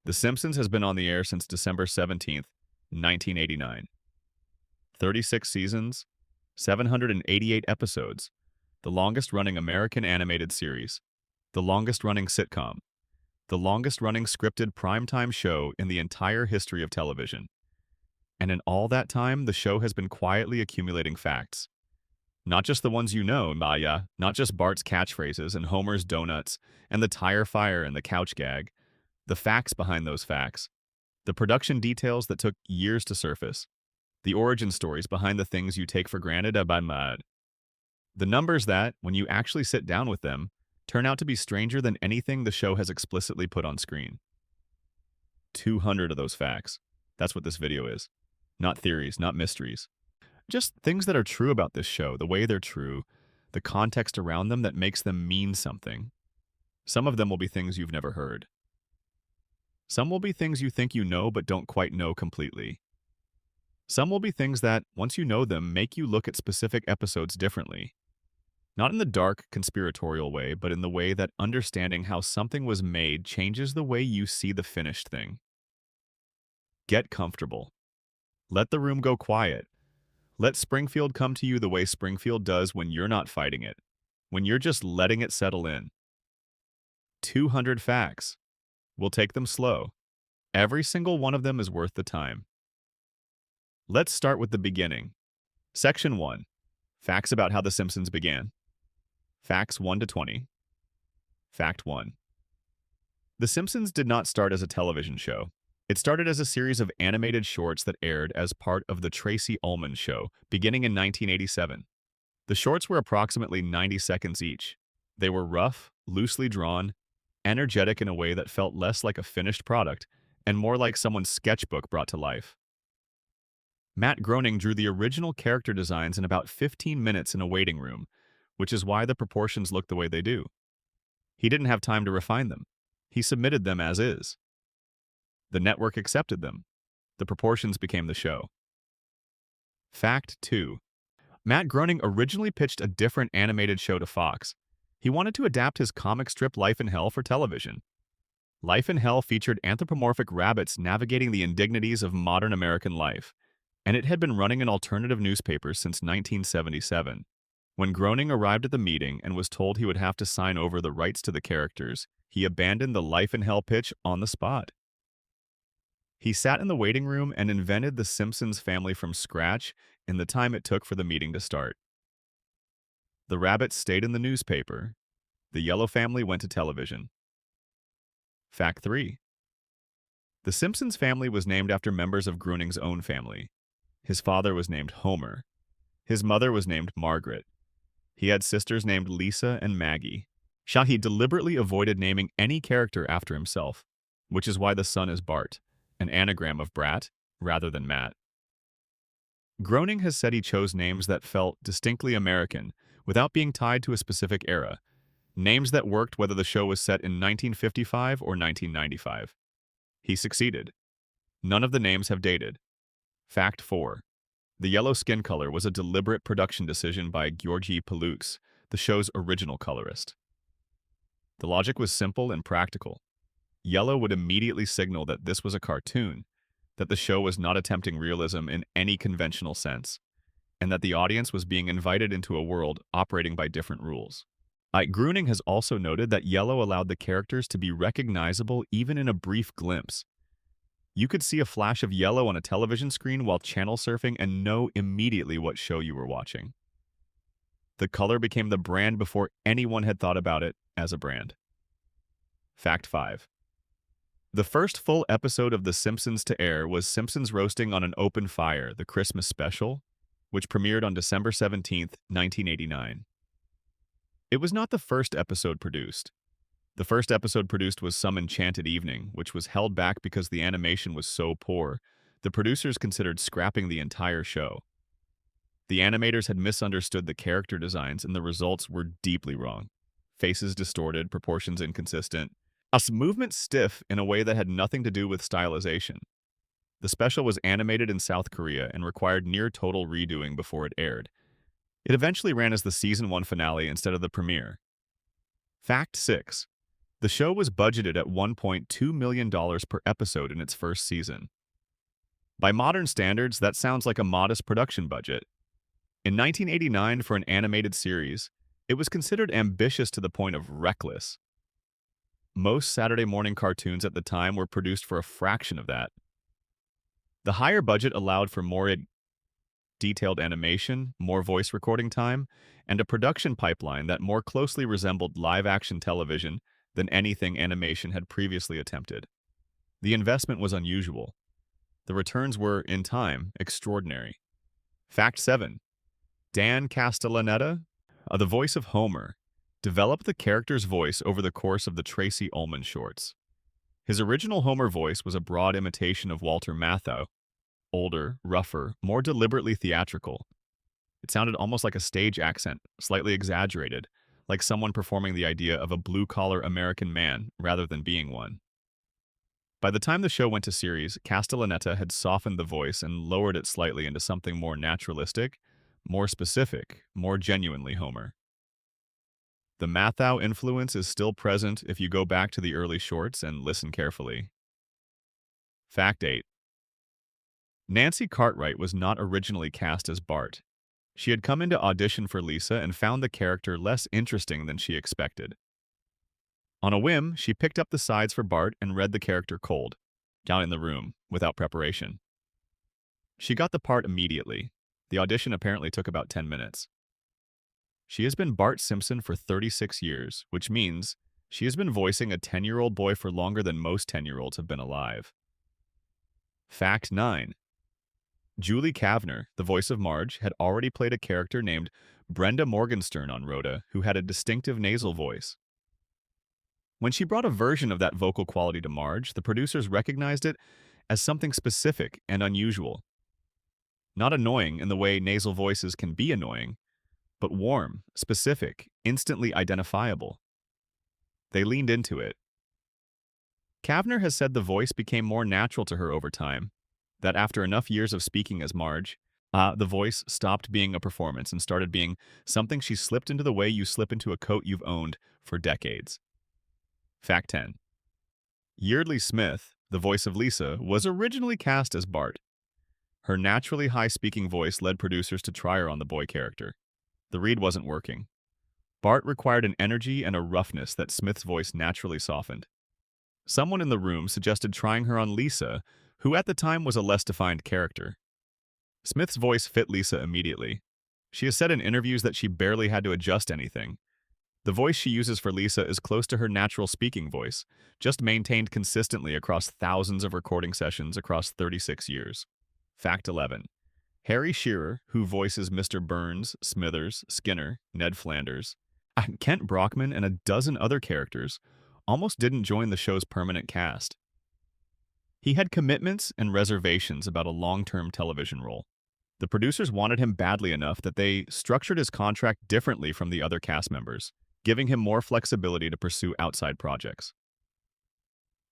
The Simpsons has been on the air since December 17th, 1989. 36 seasons, 788 episodes, the longest-running American animated series, the longest-running sitcom, the longest-running scripted primetime show in the entire history of television. And in all that time, the show has been quietly accumulating facts. Not just the ones you know, Maya, not just Bart's catchphrases and Homer's donuts and the tire fire and the couch gag. The facts behind those facts. The production details that took years to surface. The origin stories behind the things you take for granted about mud. The numbers that, when you actually sit down with them, turn out to be stranger than anything the show has explicitly put on screen. 200 of those facts. That's what this video is. Not theories, not mysteries. Just things that are true about this show, the way they're true, the context around them that makes them mean something. Some of them will be things you've never heard. Some will be things you think you know but don't quite know completely. Some will be things that, once you know them, make you look at specific episodes differently. Not in the dark, conspiratorial way, but in the way that understanding how something was made changes the way you see the finished thing. Get comfortable. Let the room go quiet. Let Springfield come to you the way Springfield does when you're not fighting it, when you're just letting it settle in. 200 facts. We'll take them slow. Every single one of them is worth the time. Let's start with the beginning. Section 1. Facts about how The Simpsons began. Facts 1 to 20. Fact 1. The Simpsons did not start as a television show. It started as a series of animated shorts that aired as part of The Tracy Ullman Show, beginning in 1987. The shorts were approximately 90 seconds each. They were rough, loosely drawn, energetic in a way that felt less like a finished product and more like someone's sketchbook brought to life. Matt Groening drew the original character designs in about 15 minutes in a waiting room, which is why the proportions look the way they do. He didn't have time to refine them. He submitted them as is. The network accepted them. The proportions became the show. Fact 2. Matt Groening originally pitched a different animated show to Fox. He wanted to adapt his comic strip Life in Hell for television. Life in Hell featured anthropomorphic rabbits navigating the indignities of modern American life, and it had been running in alternative newspapers since 1977. When Groening arrived at the meeting and was told he would have to sign over the rights to the characters, he abandoned the Life in Hell pitch on the spot. He sat in the waiting room and invented the Simpsons family from scratch in the time it took for the meeting to start. The rabbits stayed in the newspaper. The Yellow family went to television. Fact 3. The Simpsons family was named after members of Groening's own family. His father was named Homer. His mother was named Margaret. He had sisters named Lisa and Maggie. Shahi deliberately avoided naming any character after himself, which is why the son is Bart, an anagram of Brat, rather than Matt. Groening has said he chose names that felt distinctly American, without being tied to a specific era, names that worked whether the show was set in 1955 or 1995. He succeeded. None of the names have dated. Fact 4. The yellow skin color was a deliberate production decision by Georgi Paloux, the show's original colorist. The logic was simple and practical. Yellow would immediately signal that this was a cartoon, that the show was not attempting realism in any conventional sense, and that the audience was being invited into a world operating by different rules. Groening has also noted that yellow allowed the characters to be recognizable even in a brief glimpse. You could see a flash of yellow on a television screen while channel surfing and know immediately what show you were watching. The color became the brand before anyone had thought about it as a brand. Fact 5. The first full episode of The Simpsons to air was Simpsons Roasting on an Open Fire, the Christmas special, which premiered on December 17th, 1989. It was not the first episode produced. The first episode produced was Some Enchanted Evening, which was held back because the animation was so poor, the producers considered scrapping the entire show. The animators had misunderstood the character designs and the results were deeply wrong. Faces distorted, proportions inconsistent, movement stiff in a way that had nothing to do with stylization. The special was animated in South Korea and required near-total redoing before it aired. It eventually ran as the Season 1 finale instead of the premiere. Fact 6. The show was budgeted at $1.2 million per episode in its first season. By modern standards, that sounds like a modest production budget. In 1989, for an animated series, it was considered ambitious to the point of reckless. Most Saturday morning cartoons at the time were produced for a fraction of that. The higher budget allowed for more detailed animation, more voice recording time, and a production pipeline that more closely resembled live-action television than anything animation had previously attempted. The investment was unusual. The returns were, in time, extraordinary. Fact 7. Dan Castellaneta, the voice of Homer, developed the character's voice over the course of the Tracy Ullman shorts. His original Homer voice was a broad imitation of Walter Matthau, older, rougher, more deliberately theatrical. It sounded almost like a stage accent, slightly exaggerated, like someone performing the idea of a blue-collar American man rather than being one. By the time the show went to series, Castellaneta had softened the voice and lowered it slightly into something more naturalistic, more specific, more genuinely Homer. The Matthau influence is still present if you go back to the early shorts and listen carefully. Fact 8. Nancy Cartwright was not originally cast as Bart. She had come into audition for Lisa and found the character less interesting than she expected. On a whim, she picked up the sides for Bart and read the character cold, down in the room, without preparation. She got the part immediately. The audition apparently took about 10 minutes. She has been Bart Simpson for 36 years, which means she has been voicing a 10-year-old boy for longer than most 10-year-olds have been alive. Fact 9. Julie Kavner, the voice of Marge, had already played a character named Brenda Morgenstern on Rhoda, who had a distinctive nasal voice. When she brought a version of that vocal quality to Marge, the producers recognized it as something specific and unusual. Not annoying in the way nasal voices can be annoying, but warm, specific, instantly identifiable. They leaned into it. Kavner has said the voice became more natural to her over time, that after enough years of speaking as Marge, the voice stopped being a performance and started being something she slipped into the way you slip into a coat you've owned for decades. Fact 10. Yeardley Smith, the voice of Lisa, was originally cast as Bart. Her naturally high-speaking voice led producers to try her on the boy character. The read wasn't working. Bart required an energy and a roughness that Smith's voice naturally softened. Someone in the room suggested trying her on Lisa, who at the time was a less defined character. Smith's voice fit Lisa immediately. She has said in interviews that she barely had to adjust anything. The voice she uses for Lisa is close to her natural speaking voice, just maintained consistently across thousands of recording sessions across 36 years. Fact 11. Harry Shearer, who voices Mr. Burns, Smithers, Skinner, Ned Flanders, Kent Brockman, and a dozen other characters, almost didn't join the show's permanent cast. He had commitments and reservations about a long-term television role. The producers wanted him badly enough that they structured his contract differently from the other cast members, giving him more flexibility to pursue outside projects.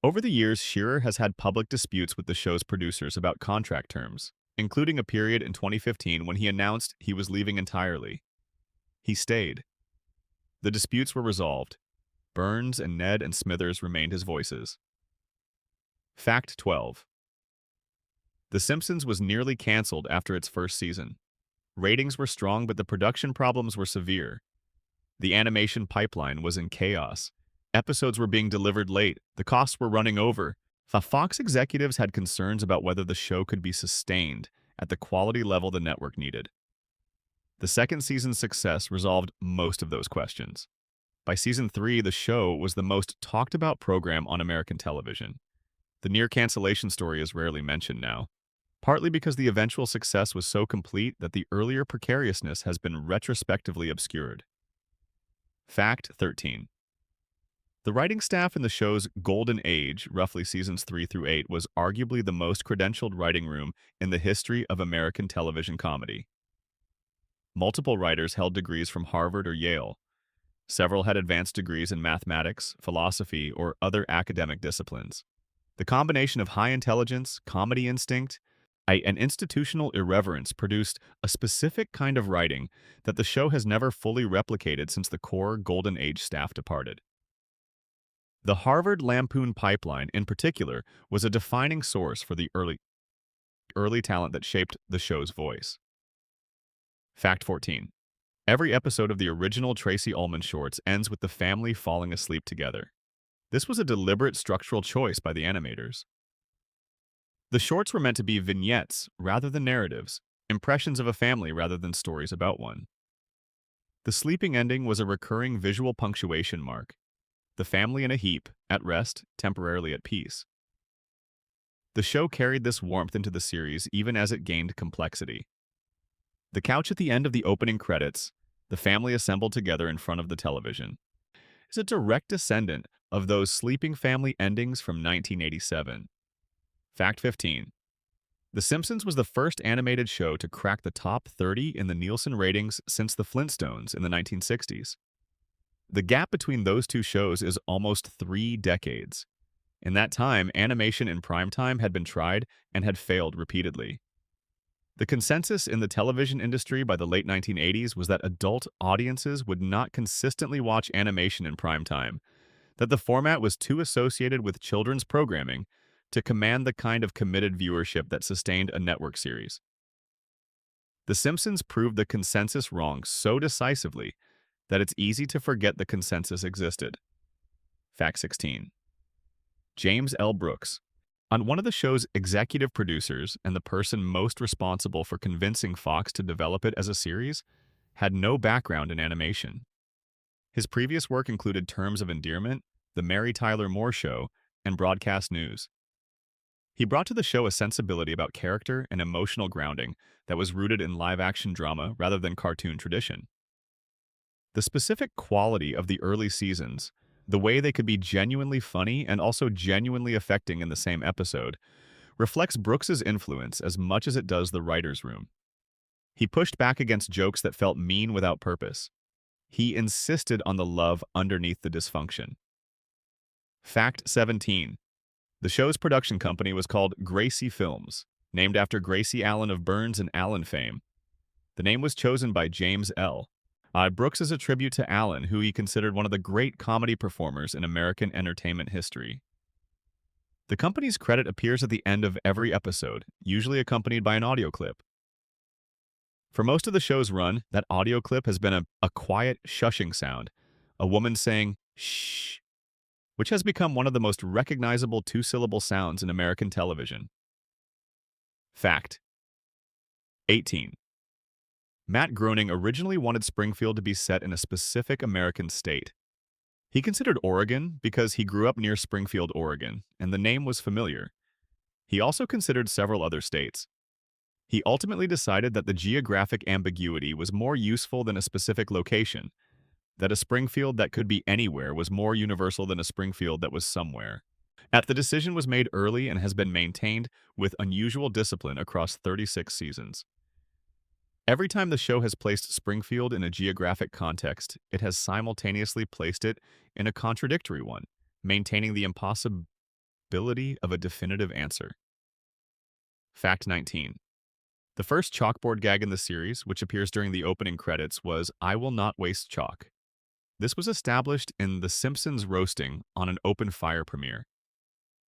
Over the years, Shearer has had public disputes with the show's producers about contract terms, including a period in 2015 when he announced he was leaving entirely. He stayed. The disputes were resolved. Burns and Ned and Smithers remained his voices. Fact 12. The Simpsons was nearly canceled after its first season. Ratings were strong, but the production problems were severe. The animation pipeline was in chaos. Episodes were being delivered late. The costs were running over. Fox executives had concerns about whether the show could be sustained at the quality level the network needed. The second season's success resolved most of those questions. By season 3, the show was the most talked-about program on American television. The near-cancellation story is rarely mentioned now, partly because the eventual success was so complete that the earlier precariousness has been retrospectively obscured. Fact 13. The writing staff in the show's golden age, roughly seasons 3 through 8, was arguably the most credentialed writing room in the history of American television comedy. Multiple writers held degrees from Harvard or Yale. Several had advanced degrees in mathematics, philosophy, or other academic disciplines. The combination of high intelligence, comedy instinct, and institutional irreverence produced a specific kind of writing that the show has never fully replicated since the core Golden Age staff departed. The Harvard Lampoon Pipeline, in particular, was a defining source for the early talent that shaped the show's voice. Fact 14. Every episode of the original Tracy Ullman shorts ends with the family falling asleep together. This was a deliberate structural choice by the animators. The shorts were meant to be vignettes rather than narratives, impressions of a family rather than stories about one. The sleeping ending was a recurring visual punctuation mark. The family in a heap, at rest, temporarily at peace. The show carried this warmth into the series even as it gained complexity. The couch at the end of the opening credits, the family assembled together in front of the television, is a direct descendant of those sleeping family endings from 1987. Fact 15. The Simpsons was the first animated show to crack the top 30 in the Nielsen ratings since the Flintstones in the 1960s. The gap between those two shows is almost 3 decades. In that time, animation in primetime had been tried and had failed repeatedly. The consensus in the television industry by the late 1980s was that adult audiences would not consistently watch animation in primetime, that the format was too associated with children's programming to command the kind of committed viewership that sustained a network series. The Simpsons proved the consensus wrong so decisively that it's easy to forget the consensus existed. Fact 16. James L. Brooks, on one of the show's executive producers and the person most responsible for convincing Fox to develop it as a series, had no background in animation. His previous work included Terms of Endearment, The Mary Tyler Moore Show, and Broadcast News. He brought to the show a sensibility about character and emotional grounding that was rooted in live-action drama rather than cartoon tradition. The specific quality of the early seasons, the way they could be genuinely funny and also genuinely affecting in the same episode, reflects Brooks's influence as much as it does the writer's room. He pushed back against jokes that felt mean without purpose. He insisted on the love underneath the dysfunction. Fact 17. The show's production company was called Gracie Films, named after Gracie Allen of Burns and Allen fame. The name was chosen by James L. Brooks is a tribute to Allen, who he considered one of the great comedy performers in American entertainment history. The company's credit appears at the end of every episode, usually accompanied by an audio clip. For most of the show's run, that audio clip has been a quiet shushing sound, a woman saying, "shh," which has become one of the most recognizable two-syllable sounds in American television. Fact 18. Matt Groening originally wanted Springfield to be set in a specific American state. He considered Oregon because he grew up near Springfield, Oregon, and the name was familiar. He also considered several other states. He ultimately decided that the geographic ambiguity was more useful than a specific location, that a Springfield that could be anywhere was more universal than a Springfield that was somewhere. The decision was made early and has been maintained with unusual discipline across 36 seasons. Every time the show has placed Springfield in a geographic context, it has simultaneously placed it in a contradictory one, maintaining the impossibility of a definitive answer. Fact 19. The first chalkboard gag in the series, which appears during the opening credits, was "I will not waste chalk." This was established in The Simpsons roasting on an open fire premiere.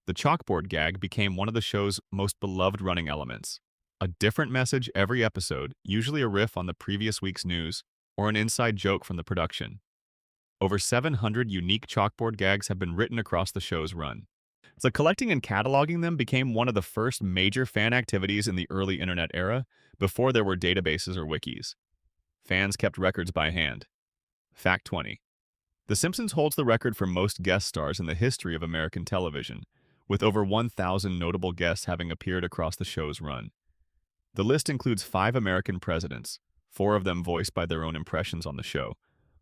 The chalkboard gag became one of the show's most beloved running elements. A different message every episode, usually a riff on the previous week's news, or an inside joke from the production. Over 700 unique chalkboard gags have been written across the show's run. So collecting and cataloging them became one of the first major fan activities in the early internet era, before there were databases or wikis. Fans kept records by hand. Fact 20. The Simpsons holds the record for most guest stars in the history of American television, with over 1,000 notable guests having appeared across the show's run. The list includes 5 American presidents, 4 of them voiced by their own impressions on the show,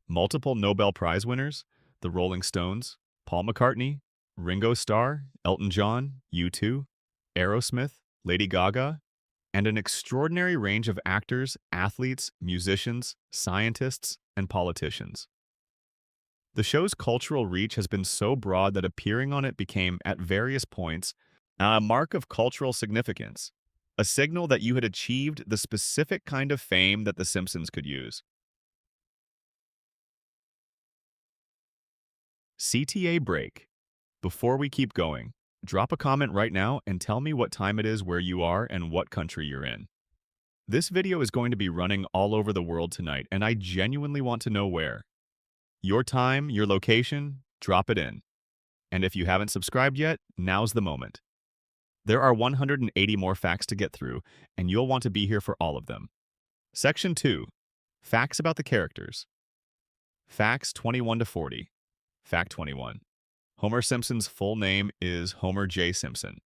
multiple Nobel Prize winners, the Rolling Stones, Paul McCartney, Ringo Starr, Elton John, U2, Aerosmith, Lady Gaga, and an extraordinary range of actors, athletes, musicians, scientists, and politicians. The show's cultural reach has been so broad that appearing on it became, at various points, a mark of cultural significance, a signal that you had achieved the specific kind of fame that The Simpsons could use. CTA break. Before we keep going, drop a comment right now and tell me what time it is where you are and what country you're in. This video is going to be running all over the world tonight, and I genuinely want to know where. Your time, your location, drop it in. And if you haven't subscribed yet, now's the moment. There are 180 more facts to get through, and you'll want to be here for all of them. Section 2. Facts about the characters. Facts 21 to 40. Fact 21. Homer Simpson's full name is Homer J. Simpson.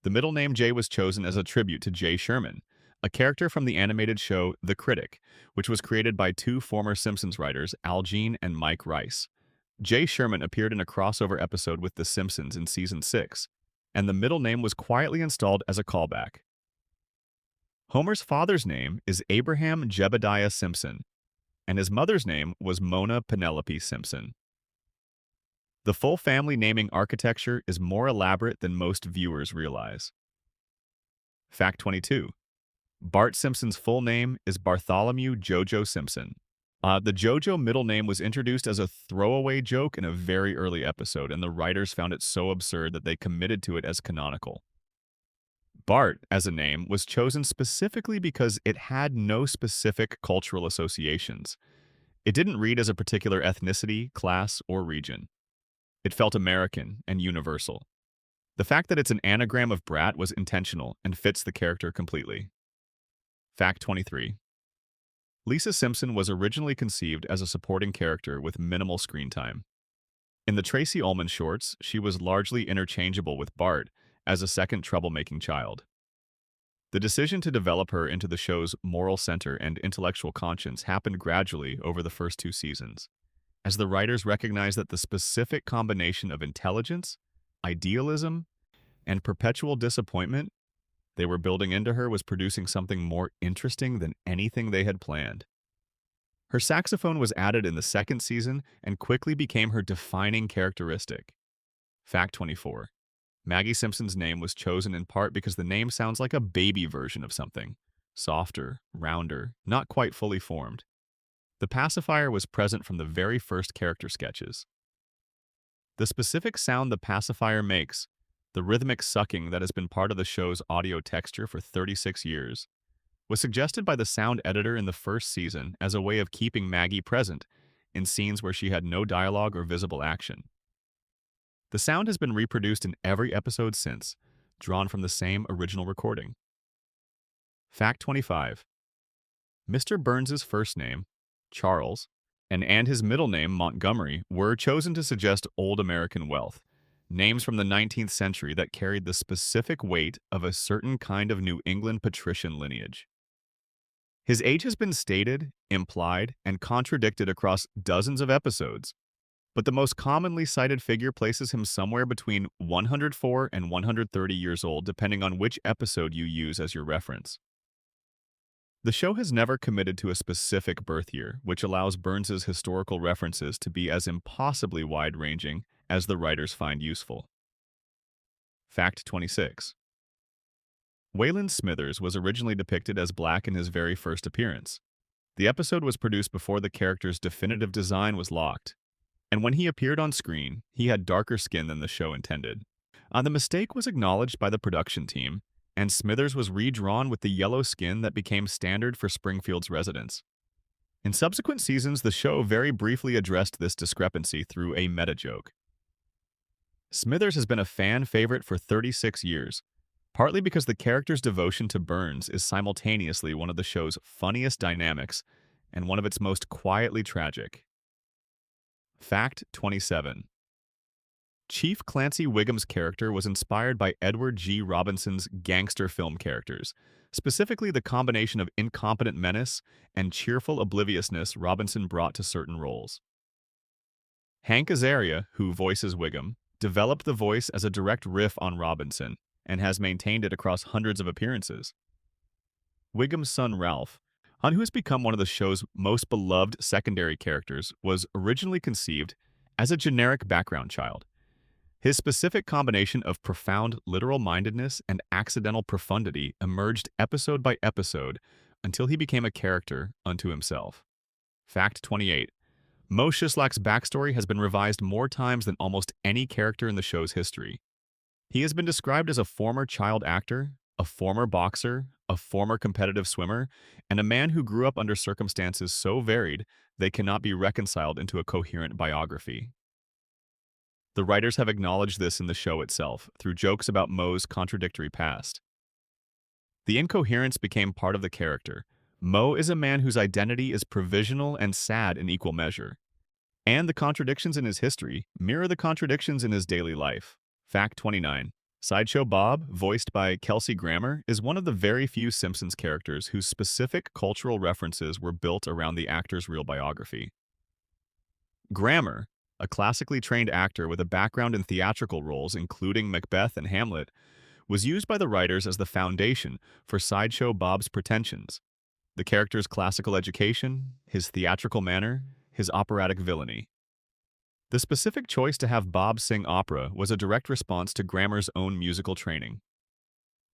The middle name J was chosen as a tribute to Jay Sherman, a character from the animated show The Critic, which was created by two former Simpsons writers, Al Jean and Mike Rice. Jay Sherman appeared in a crossover episode with The Simpsons in Season 6, and the middle name was quietly installed as a callback. Homer's father's name is Abraham Jebediah Simpson, and his mother's name was Mona Penelope Simpson. The full family naming architecture is more elaborate than most viewers realize. Fact 22. Bart Simpson's full name is Bartholomew Jojo Simpson. The Jojo middle name was introduced as a throwaway joke in a very early episode, and the writers found it so absurd that they committed to it as canonical. Bart, as a name, was chosen specifically because it had no specific cultural associations. It didn't read as a particular ethnicity, class, or region. It felt American and universal. The fact that it's an anagram of brat was intentional and fits the character completely. Fact 23. Lisa Simpson was originally conceived as a supporting character with minimal screen time. In the Tracy Ullman shorts, she was largely interchangeable with Bart as a second troublemaking child. The decision to develop her into the show's moral center and intellectual conscience happened gradually over the first two seasons, as the writers recognized that the specific combination of intelligence, idealism, and perpetual disappointment they were building into her was producing something more interesting than anything they had planned. Her saxophone was added in the second season and quickly became her defining characteristic. Fact 24. Maggie Simpson's name was chosen in part because the name sounds like a baby version of something. Softer, rounder, not quite fully formed. The pacifier was present from the very first character sketches. The specific sound the pacifier makes, the rhythmic sucking that has been part of the show's audio texture for 36 years, was suggested by the sound editor in the first season as a way of keeping Maggie present in scenes where she had no dialogue or visible action. The sound has been reproduced in every episode since, drawn from the same original recording. Fact 25. Mr. Burns's first name, Charles, and his middle name, Montgomery, were chosen to suggest old American wealth, names from the 19th century that carried the specific weight of a certain kind of New England patrician lineage. His age has been stated, implied, and contradicted across dozens of episodes, but the most commonly cited figure places him somewhere between 104 and 130 years old, depending on which episode you use as your reference. The show has never committed to a specific birth year, which allows Burns's historical references to be as impossibly wide-ranging as the writers find useful. Fact 26. Waylon Smithers was originally depicted as black in his very first appearance. The episode was produced before the character's definitive design was locked, and when he appeared on screen, he had darker skin than the show intended. The mistake was acknowledged by the production team, and Smithers was redrawn with the yellow skin that became standard for Springfield's residents. In subsequent seasons, the show very briefly addressed this discrepancy through a meta-joke. Smithers has been a fan favorite for 36 years, partly because the character's devotion to Burns is simultaneously one of the show's funniest dynamics and one of its most quietly tragic. Fact 27. Chief Clancy Wiggum's character was inspired by Edward G. Robinson's gangster film characters, specifically the combination of incompetent menace and cheerful obliviousness Robinson brought to certain roles. Hank Azaria, who voices Wiggum, developed the voice as a direct riff on Robinson and has maintained it across hundreds of appearances. Wiggum's son Ralph, who has become one of the show's most beloved secondary characters, was originally conceived as a generic background child. His specific combination of profound literal-mindedness and accidental profundity emerged episode by episode until he became a character unto himself. Fact 28. Moe Szyslak's backstory has been revised more times than almost any character in the show's history. He has been described as a former child actor, a former boxer, a former competitive swimmer, and a man who grew up under circumstances so varied they cannot be reconciled into a coherent biography. The writers have acknowledged this in the show itself, through jokes about Moe's contradictory past. The incoherence became part of the character. Moe is a man whose identity is provisional and sad in equal measure, and the contradictions in his history mirror the contradictions in his daily life. Fact 29. Sideshow Bob, voiced by Kelsey Grammer, is one of the very few Simpsons characters whose specific cultural references were built around the actor's real biography. Grammer, a classically trained actor with a background in theatrical roles including Macbeth and Hamlet, was used by the writers as the foundation for Sideshow Bob's pretensions, the character's classical education, his theatrical manner, his operatic villainy. The specific choice to have Bob sing opera was a direct response to Grammer's own musical training.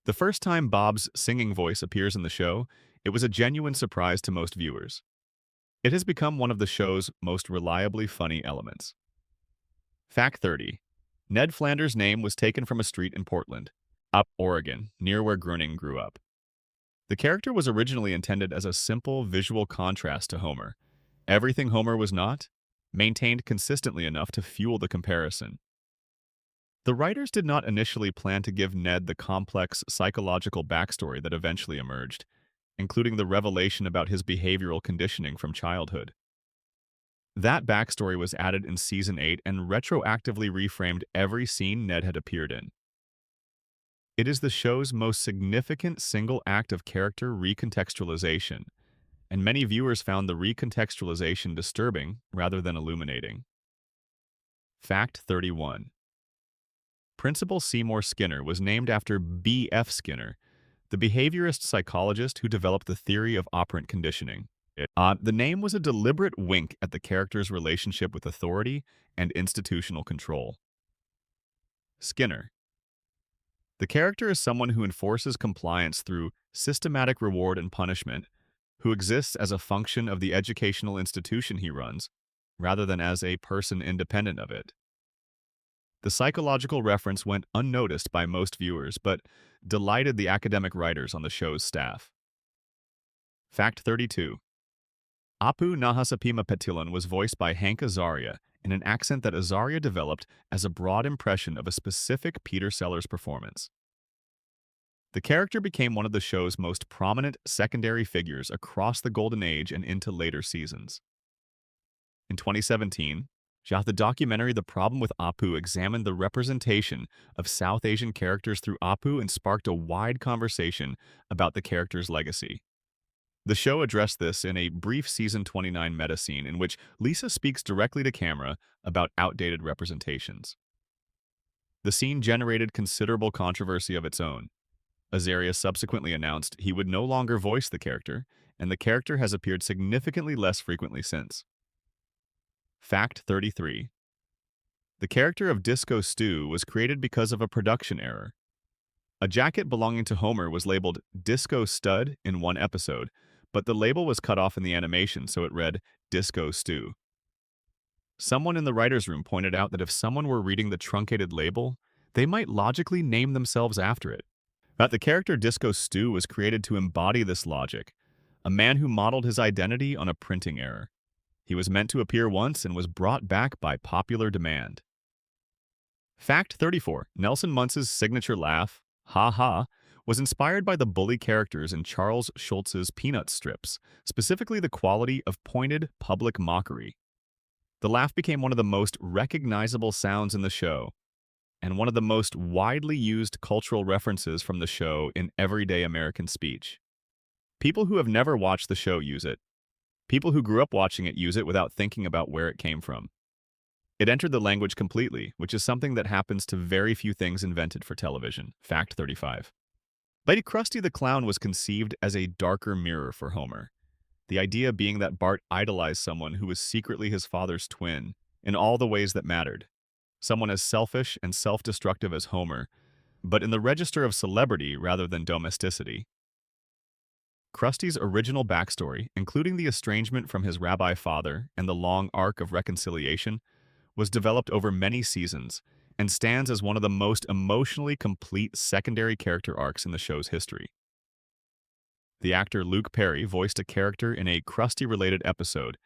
The first time Bob's singing voice appears in the show, it was a genuine surprise to most viewers. It has become one of the show's most reliably funny elements. Fact 30. Ned Flanders' name was taken from a street in Portland, Oregon, near where Groening grew up. The character was originally intended as a simple visual contrast to Homer. Everything Homer was not, maintained consistently enough to fuel the comparison. The writers did not initially plan to give Ned the complex psychological backstory that eventually emerged, including the revelation about his behavioral conditioning from childhood. That backstory was added in Season 8 and retroactively reframed every scene Ned had appeared in. It is the show's most significant single act of character recontextualization, and many viewers found the recontextualization disturbing rather than illuminating. Fact 31. Principal Seymour Skinner was named after B.F. Skinner, the behaviorist psychologist who developed the theory of operant conditioning. The name was a deliberate wink at the character's relationship with authority and institutional control. Skinner. The character is someone who enforces compliance through systematic reward and punishment, who exists as a function of the educational institution he runs, rather than as a person independent of it. The psychological reference went unnoticed by most viewers, but delighted the academic writers on the show's staff. Fact 32. Apu Nahasapima Petilan was voiced by Hank Azaria in an accent that Azaria developed as a broad impression of a specific Peter Sellers performance. The character became one of the show's most prominent secondary figures across the Golden Age and into later seasons. In 2017, the documentary The Problem with Apu examined the representation of South Asian characters through Apu and sparked a wide conversation about the character's legacy. The show addressed this in a brief Season 29 meta scene in which Lisa speaks directly to camera about outdated representations. The scene generated considerable controversy of its own. Azaria subsequently announced he would no longer voice the character, and the character has appeared significantly less frequently since. Fact 33. The character of Disco Stew was created because of a production error. A jacket belonging to Homer was labeled Disco Stud in one episode, but the label was cut off in the animation, so it read Disco Stew. Someone in the writer's room pointed out that if someone were reading the truncated label, they might logically name themselves after it. But the character Disco Stew was created to embody this logic, a man who modeled his identity on a printing error. He was meant to appear once and was brought back by popular demand. Fact 34. Nelson Muntz's signature laugh, ha ha, was inspired by the bully characters in Charles Schulz's Peanuts strips, specifically the quality of pointed public mockery. The laugh became one of the most recognizable sounds in the show, and one of the most widely used cultural references from the show in everyday American speech. People who have never watched the show use it. People who grew up watching it use it without thinking about where it came from. It entered the language completely, which is something that happens to very few things invented for television. Fact 35. Lady Krusty the Clown was conceived as a darker mirror for Homer. The idea being that Bart idolized someone who was secretly his father's twin in all the ways that mattered. Someone as selfish and self-destructive as Homer, but in the register of celebrity rather than domesticity. Krusty's original backstory, including the estrangement from his rabbi father and the long arc of reconciliation, was developed over many seasons and stands as one of the most emotionally complete secondary character arcs in the show's history. The actor Luke Perry voiced a character in a Krusty-related episode,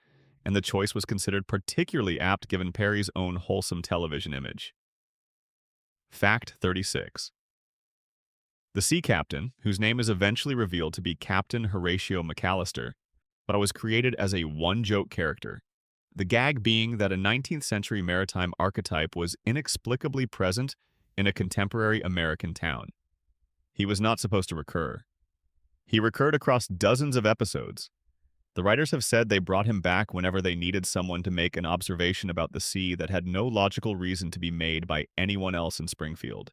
and the choice was considered particularly apt given Perry's own wholesome television image. Fact 36. The sea captain, whose name is eventually revealed to be Captain Horatio McAllister, but was created as a one-joke character. The gag being that a 19th century maritime archetype was inexplicably present in a contemporary American town. He was not supposed to recur. He recurred across dozens of episodes. The writers have said they brought him back whenever they needed someone to make an observation about the sea that had no logical reason to be made by anyone else in Springfield.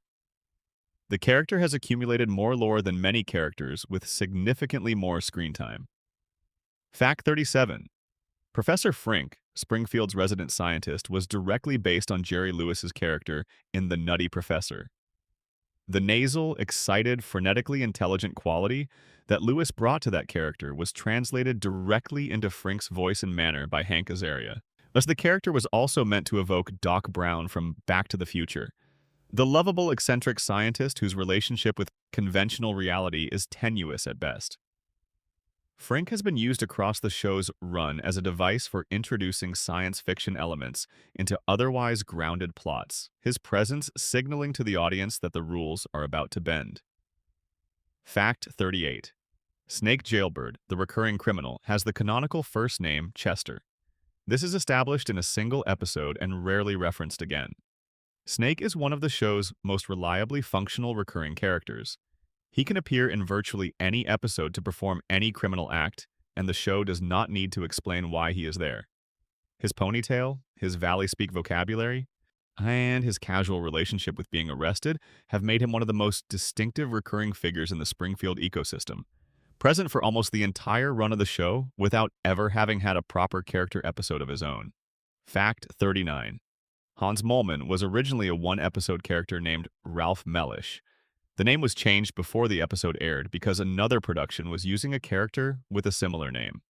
The character has accumulated more lore than many characters with significantly more screen time. Fact 37. Professor Frink, Springfield's resident scientist, was directly based on Jerry Lewis's character in The Nutty Professor. The nasal, excited, frenetically intelligent quality that Lewis brought to that character was translated directly into Frink's voice and manner by Hank Azaria. Thus, the character was also meant to evoke Doc Brown from Back to the Future, the lovable, eccentric scientist whose relationship with conventional reality is tenuous at best. Frink has been used across the show's run as a device for introducing science fiction elements into otherwise grounded plots, his presence signaling to the audience that the rules are about to bend. Fact 38. Snake Jailbird, the recurring criminal, has the canonical first name Chester. This is established in a single episode and rarely referenced again. Snake is one of the show's most reliably functional recurring characters. He can appear in virtually any episode to perform any criminal act, and the show does not need to explain why he is there. His ponytail, his valley-speak vocabulary, and his casual relationship with being arrested have made him one of the most distinctive recurring figures in the Springfield ecosystem, present for almost the entire run of the show without ever having had a proper character episode of his own. Fact 39. Hans Moleman was originally a one-episode character named Ralph Mellish. The name was changed before the episode aired because another production was using a character with a similar name.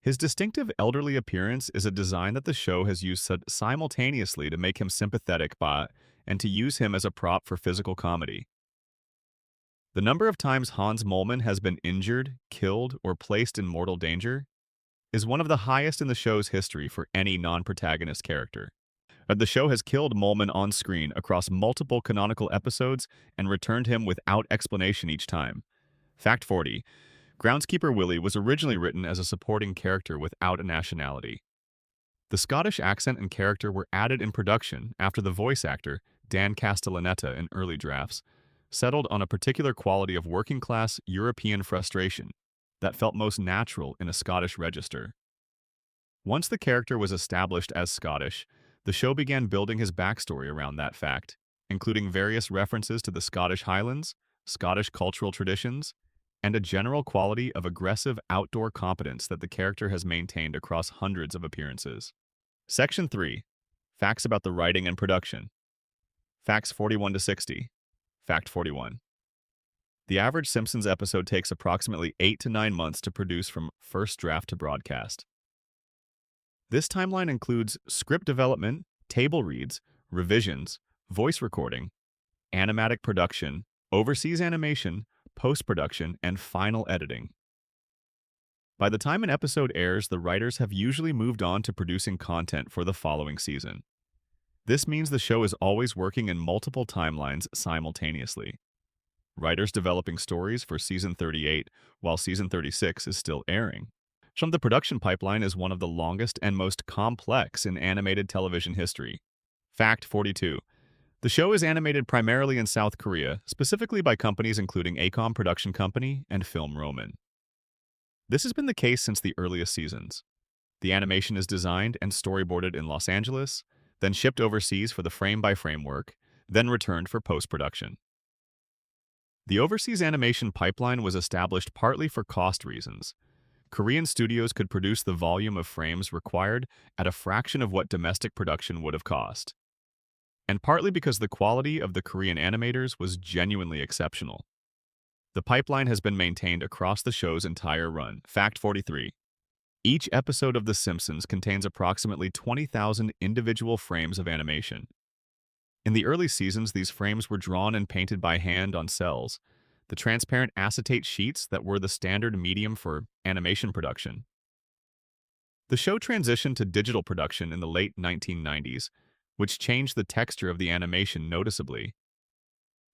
His distinctive elderly appearance is a design that the show has used simultaneously to make him sympathetic and to use him as a prop for physical comedy. The number of times Hans Moleman has been injured, killed, or placed in mortal danger is one of the highest in the show's history for any non-protagonist character. The show has killed Moleman on screen across multiple canonical episodes and returned him without explanation each time. Fact 40. Groundskeeper Willie was originally written as a supporting character without a nationality. The Scottish accent and character were added in production after the voice actor, Dan Castellaneta in early drafts, settled on a particular quality of working-class European frustration that felt most natural in a Scottish register. Once the character was established as Scottish, the show began building his backstory around that fact, including various references to the Scottish Highlands, Scottish cultural traditions, and a general quality of aggressive outdoor competence that the character has maintained across hundreds of appearances. Section 3. Facts about the writing and production. Facts 41 to 60. Fact 41. The average Simpsons episode takes approximately 8 to 9 months to produce from first draft to broadcast. This timeline includes script development, table reads, revisions, voice recording, animatic production, overseas animation, post-production, and final editing. By the time an episode airs, the writers have usually moved on to producing content for the following season. This means the show is always working in multiple timelines simultaneously. Writers developing stories for season 38 while season 36 is still airing. The production pipeline is one of the longest and most complex in animated television history. Fact 42. The show is animated primarily in South Korea, specifically by companies including Acom Production Company and Film Roman. This has been the case since the earliest seasons. The animation is designed and storyboarded in Los Angeles, then shipped overseas for the frame-by-frame work, then returned for post-production. The overseas animation pipeline was established partly for cost reasons. Korean studios could produce the volume of frames required at a fraction of what domestic production would have cost, and partly because the quality of the Korean animators was genuinely exceptional. The pipeline has been maintained across the show's entire run. Fact 43. Each episode of The Simpsons contains approximately 20,000 individual frames of animation. In the early seasons, these frames were drawn and painted by hand on cells, the transparent acetate sheets that were the standard medium for animation production. The show transitioned to digital production in the late 1990s, which changed the texture of the animation noticeably.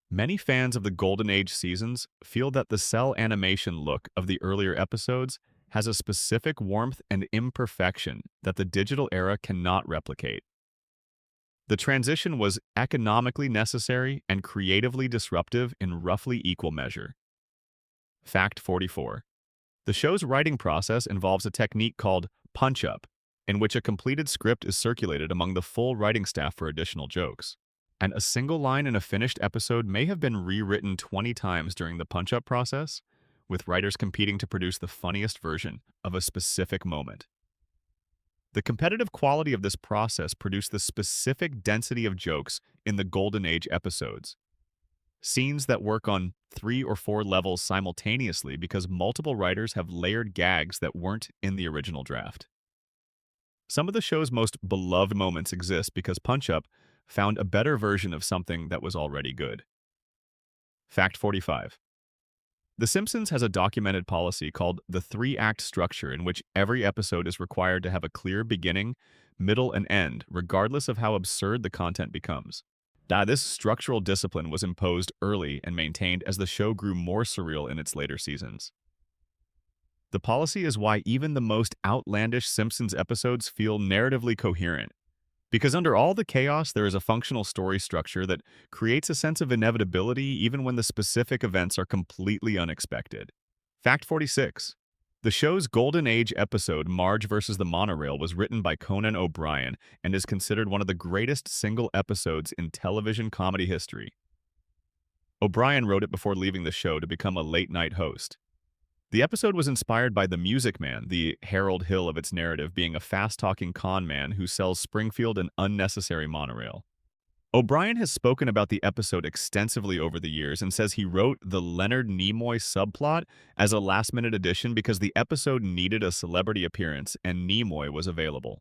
Many fans of the Golden Age seasons feel that the cell animation look of the earlier episodes has a specific warmth and imperfection that the digital era cannot replicate. The transition was economically necessary and creatively disruptive in roughly equal measure. Fact 44. The show's writing process involves a technique called punch-up, in which a completed script is circulated among the full writing staff for additional jokes. And a single line in a finished episode may have been rewritten 20 times during the punch-up process, with writers competing to produce the funniest version of a specific moment. The competitive quality of this process produced the specific density of jokes in the Golden Age episodes. Scenes that work on 3 or 4 levels simultaneously because multiple writers have layered gags that weren't in the original draft. Some of the show's most beloved moments exist because Punch Up found a better version of something that was already good. Fact 45. The Simpsons has a documented policy called the 3-act structure in which every episode is required to have a clear beginning, middle, and end, regardless of how absurd the content becomes. This structural discipline was imposed early and maintained as the show grew more surreal in its later seasons. The policy is why even the most outlandish Simpsons episodes feel narratively coherent, because under all the chaos, there is a functional story structure that creates a sense of inevitability even when the specific events are completely unexpected. Fact 46. The show's Golden Age episode, Marge vs. the Monorail, was written by Conan O'Brien and is considered one of the greatest single episodes in television comedy history. O'Brien wrote it before leaving the show to become a late-night host. The episode was inspired by The Music Man, the Harold Hill of its narrative being a fast-talking con man who sells Springfield an unnecessary monorail. O'Brien has spoken about the episode extensively over the years and says he wrote the Leonard Nimoy subplot as a last-minute addition because the episode needed a celebrity appearance and Nimoy was available.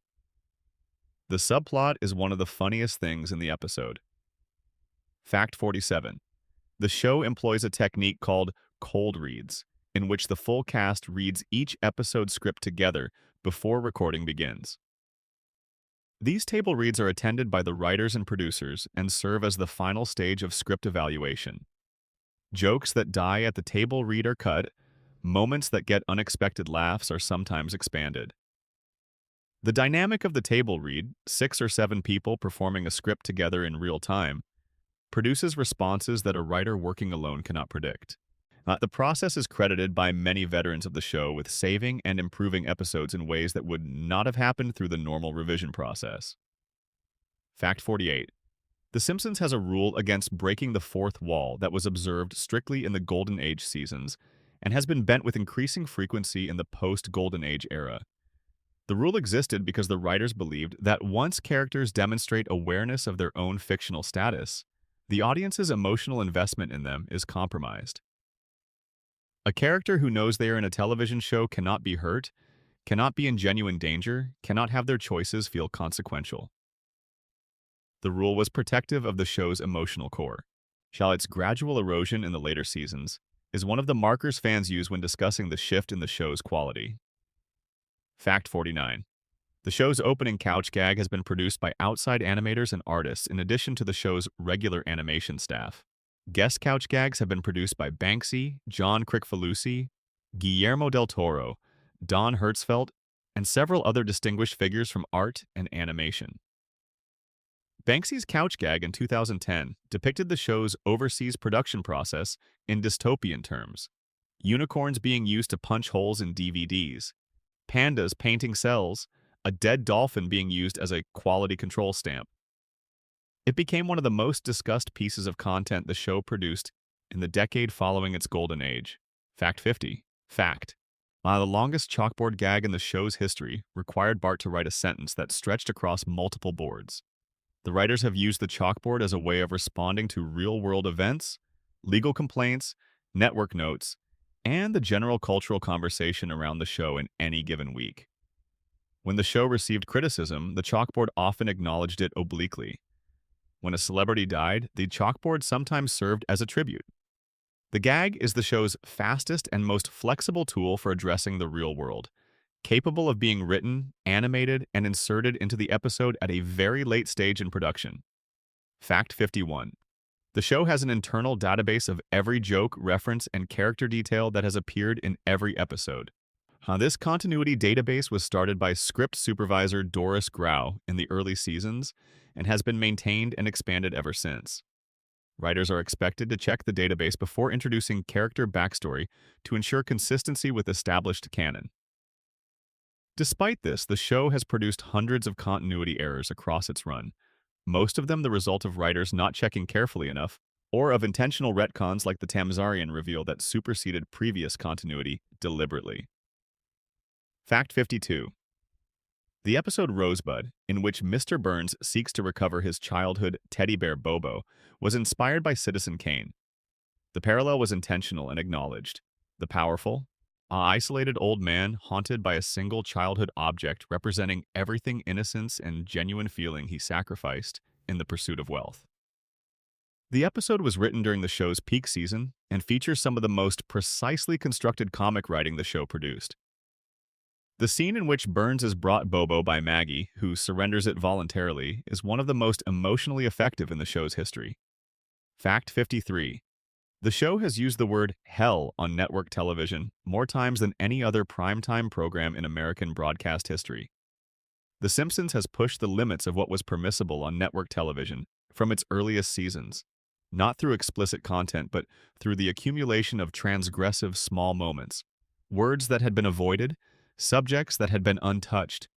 The subplot is one of the funniest things in the episode. Fact 47. The show employs a technique called cold reads, in which the full cast reads each episode script together before recording begins. These table reads are attended by the writers and producers and serve as the final stage of script evaluation. Jokes that die at the table read are cut, moments that get unexpected laughs are sometimes expanded. The dynamic of the table read, 6 or 7 people performing a script together in real time, produces responses that a writer working alone cannot predict. The process is credited by many veterans of the show with saving and improving episodes in ways that would not have happened through the normal revision process. Fact 48. The Simpsons has a rule against breaking the fourth wall that was observed strictly in the Golden Age seasons and has been bent with increasing frequency in the post-Golden Age era. The rule existed because the writers believed that once characters demonstrate awareness of their own fictional status, the audience's emotional investment in them is compromised. A character who knows they are in a television show cannot be hurt, cannot be in genuine danger, cannot have their choices feel consequential. The rule was protective of the show's emotional core. Its gradual erosion in the later seasons is one of the markers fans use when discussing the shift in the show's quality. Fact 49. The show's opening couch gag has been produced by outside animators and artists in addition to the show's regular animation staff. Guest couch gags have been produced by Banksy, John Kricfalusi, Guillermo del Toro, Don Hertzfeldt, and several other distinguished figures from art and animation. Banksy's couch gag in 2010 depicted the show's overseas production process in dystopian terms. Unicorns being used to punch holes in DVDs, pandas painting cells, a dead dolphin being used as a quality control stamp. It became one of the most discussed pieces of content the show produced in the decade following its golden age. Fact 50. Fact. The longest chalkboard gag in the show's history required Bart to write a sentence that stretched across multiple boards. The writers have used the chalkboard as a way of responding to real-world events, legal complaints, network notes, and the general cultural conversation around the show in any given week. When the show received criticism, the chalkboard often acknowledged it obliquely. When a celebrity died, the chalkboard sometimes served as a tribute. The gag is the show's fastest and most flexible tool for addressing the real world, capable of being written, animated, and inserted into the episode at a very late stage in production. Fact 51. The show has an internal database of every joke, reference, and character detail that has appeared in every episode. This continuity database was started by script supervisor Doris Grau in the early seasons and has been maintained and expanded ever since. Writers are expected to check the database before introducing character backstory to ensure consistency with established canon. Despite this, the show has produced hundreds of continuity errors across its run, most of them the result of writers not checking carefully enough, or of intentional retcons like the Tamzarian reveal that superseded previous continuity deliberately. Fact 52. The episode Rosebud, in which Mr. Burns seeks to recover his childhood teddy bear Bobo, was inspired by Citizen Kane. The parallel was intentional and acknowledged. The powerful, isolated old man haunted by a single childhood object representing everything innocence and genuine feeling he sacrificed in the pursuit of wealth. The episode was written during the show's peak season and features some of the most precisely constructed comic writing the show produced. The scene in which Burns is brought Bobo by Maggie, who surrenders it voluntarily, is one of the most emotionally effective in the show's history. Fact 53. The show has used the word hell on network television more times than any other primetime program in American broadcast history. The Simpsons has pushed the limits of what was permissible on network television from its earliest seasons, not through explicit content but through the accumulation of transgressive small moments, words that had been avoided, subjects that had been untouched,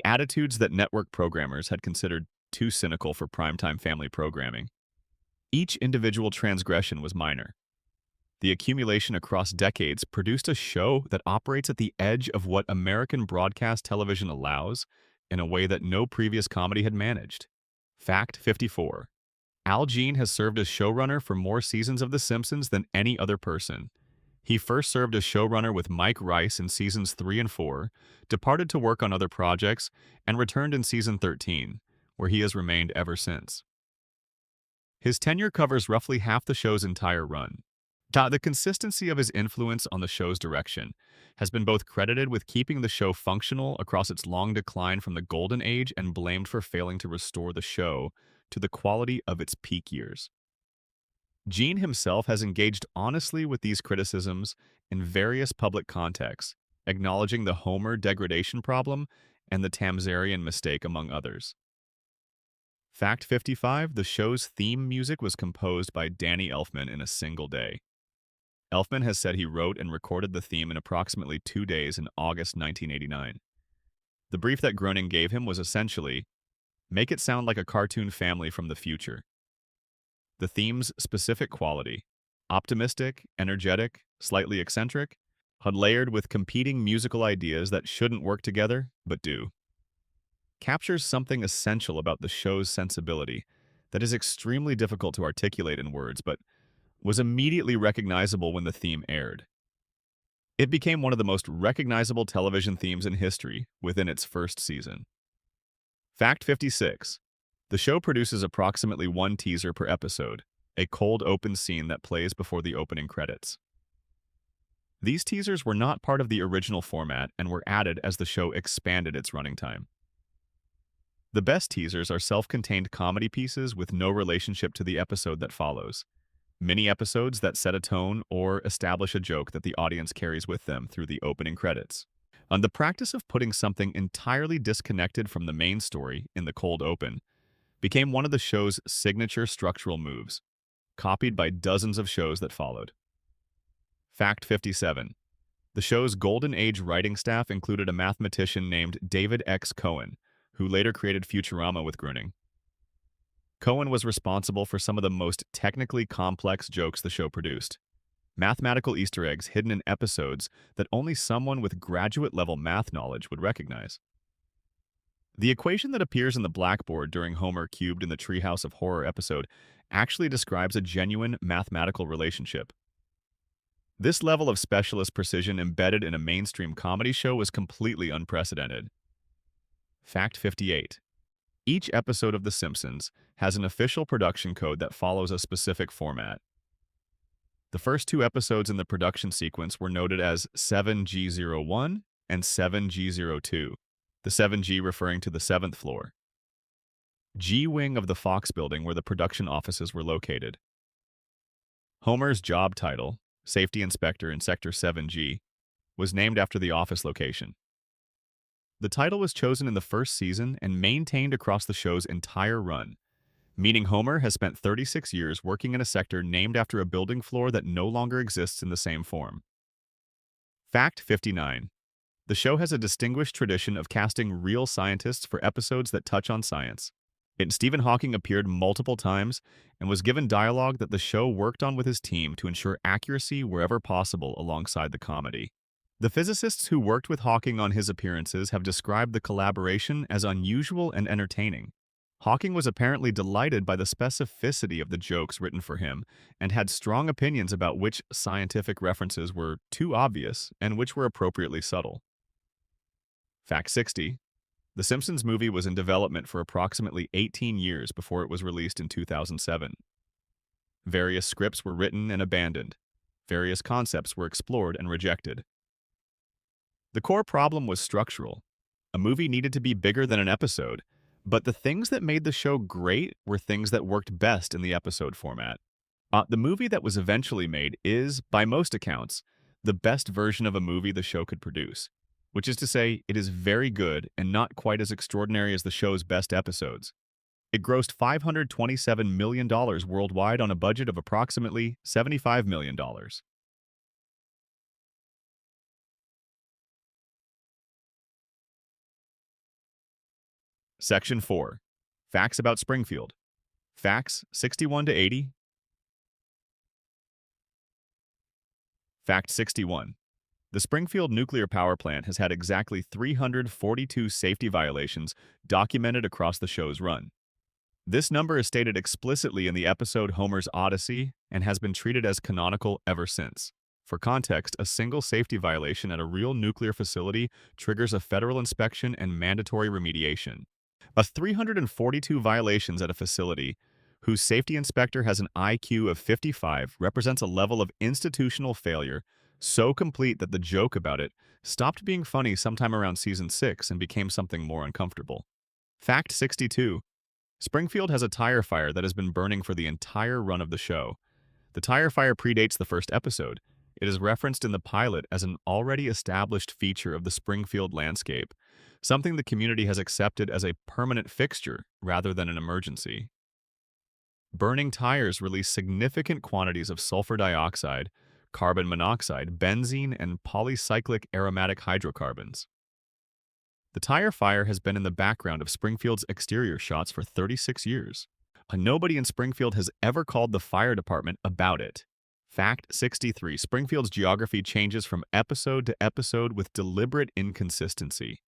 attitudes that network programmers had considered too cynical for primetime family programming. Each individual transgression was minor. The accumulation across decades produced a show that operates at the edge of what American broadcast television allows in a way that no previous comedy had managed. Fact 54. Al Jean has served as showrunner for more seasons of The Simpsons than any other person. He first served as showrunner with Mike Rice in seasons 3 and 4, departed to work on other projects, and returned in season 13, where he has remained ever since. His tenure covers roughly half the show's entire run. The consistency of his influence on the show's direction has been both credited with keeping the show functional across its long decline from the golden age and blamed for failing to restore the show to the quality of its peak years. Gene himself has engaged honestly with these criticisms in various public contexts, acknowledging the Homer degradation problem and the Tamzarian mistake, among others. Fact 55. The show's theme music was composed by Danny Elfman in a single day. Elfman has said he wrote and recorded the theme in approximately 2 days in August 1989. The brief that Groening gave him was essentially, make it sound like a cartoon family from the future. The theme's specific quality, optimistic, energetic, slightly eccentric, had layered with competing musical ideas that shouldn't work together, but do, captures something essential about the show's sensibility that is extremely difficult to articulate in words, but was immediately recognizable when the theme aired. It became one of the most recognizable television themes in history within its first season. Fact 56. The show produces approximately 1 teaser per episode, a cold open scene that plays before the opening credits. These teasers were not part of the original format and were added as the show expanded its running time. The best teasers are self-contained comedy pieces with no relationship to the episode that follows, mini-episodes that set a tone or establish a joke that the audience carries with them through the opening credits. And the practice of putting something entirely disconnected from the main story in the cold open became one of the show's signature structural moves, copied by dozens of shows that followed. Fact 57. The show's Golden Age writing staff included a mathematician named David X. Cohen, who later created Futurama with Groening. Cohen was responsible for some of the most technically complex jokes the show produced, mathematical Easter eggs hidden in episodes that only someone with graduate-level math knowledge would recognize. The equation that appears in the blackboard during Homer cubed in the Treehouse of Horror episode actually describes a genuine mathematical relationship. This level of specialist precision embedded in a mainstream comedy show was completely unprecedented. Fact 58. Each episode of The Simpsons has an official production code that follows a specific format. The first two episodes in the production sequence were noted as 7G01 and 7G02, the 7G referring to the seventh floor. G wing of the Fox building where the production offices were located. Homer's job title, Safety Inspector in Sector 7G, was named after the office location. The title was chosen in the first season and maintained across the show's entire run, meaning Homer has spent 36 years working in a sector named after a building floor that no longer exists in the same form. Fact 59. The show has a distinguished tradition of casting real scientists for episodes that touch on science. Stephen Hawking appeared multiple times and was given dialogue that the show worked on with his team to ensure accuracy wherever possible alongside the comedy. The physicists who worked with Hawking on his appearances have described the collaboration as unusual and entertaining. Hawking was apparently delighted by the specificity of the jokes written for him and had strong opinions about which scientific references were too obvious and which were appropriately subtle. Fact 60. The Simpsons movie was in development for approximately 18 years before it was released in 2007. Various scripts were written and abandoned. Various concepts were explored and rejected. The core problem was structural. A movie needed to be bigger than an episode, but the things that made the show great were things that worked best in the episode format. The movie that was eventually made is, by most accounts, the best version of a movie the show could produce, which is to say, it is very good and not quite as extraordinary as the show's best episodes. It grossed $527 million worldwide on a budget of approximately $75 million. Section 4. Facts about Springfield. Facts 61 to 80. Fact 61. The Springfield nuclear power plant has had exactly 342 safety violations documented across the show's run. This number is stated explicitly in the episode Homer's Odyssey and has been treated as canonical ever since. For context, a single safety violation at a real nuclear facility triggers a federal inspection and mandatory remediation. 342 violations at a facility whose safety inspector has an IQ of 55 represents a level of institutional failure so complete that the joke about it stopped being funny sometime around season 6 and became something more uncomfortable. Fact 62. Springfield has a tire fire that has been burning for the entire run of the show. The tire fire predates the first episode. It is referenced in the pilot as an already established feature of the Springfield landscape, something the community has accepted as a permanent fixture rather than an emergency. Burning tires release significant quantities of sulfur dioxide, carbon monoxide, benzene, and polycyclic aromatic hydrocarbons. The tire fire has been in the background of Springfield's exterior shots for 36 years. Nobody in Springfield has ever called the fire department about it. Fact 63. Springfield's geography changes from episode to episode with deliberate inconsistency.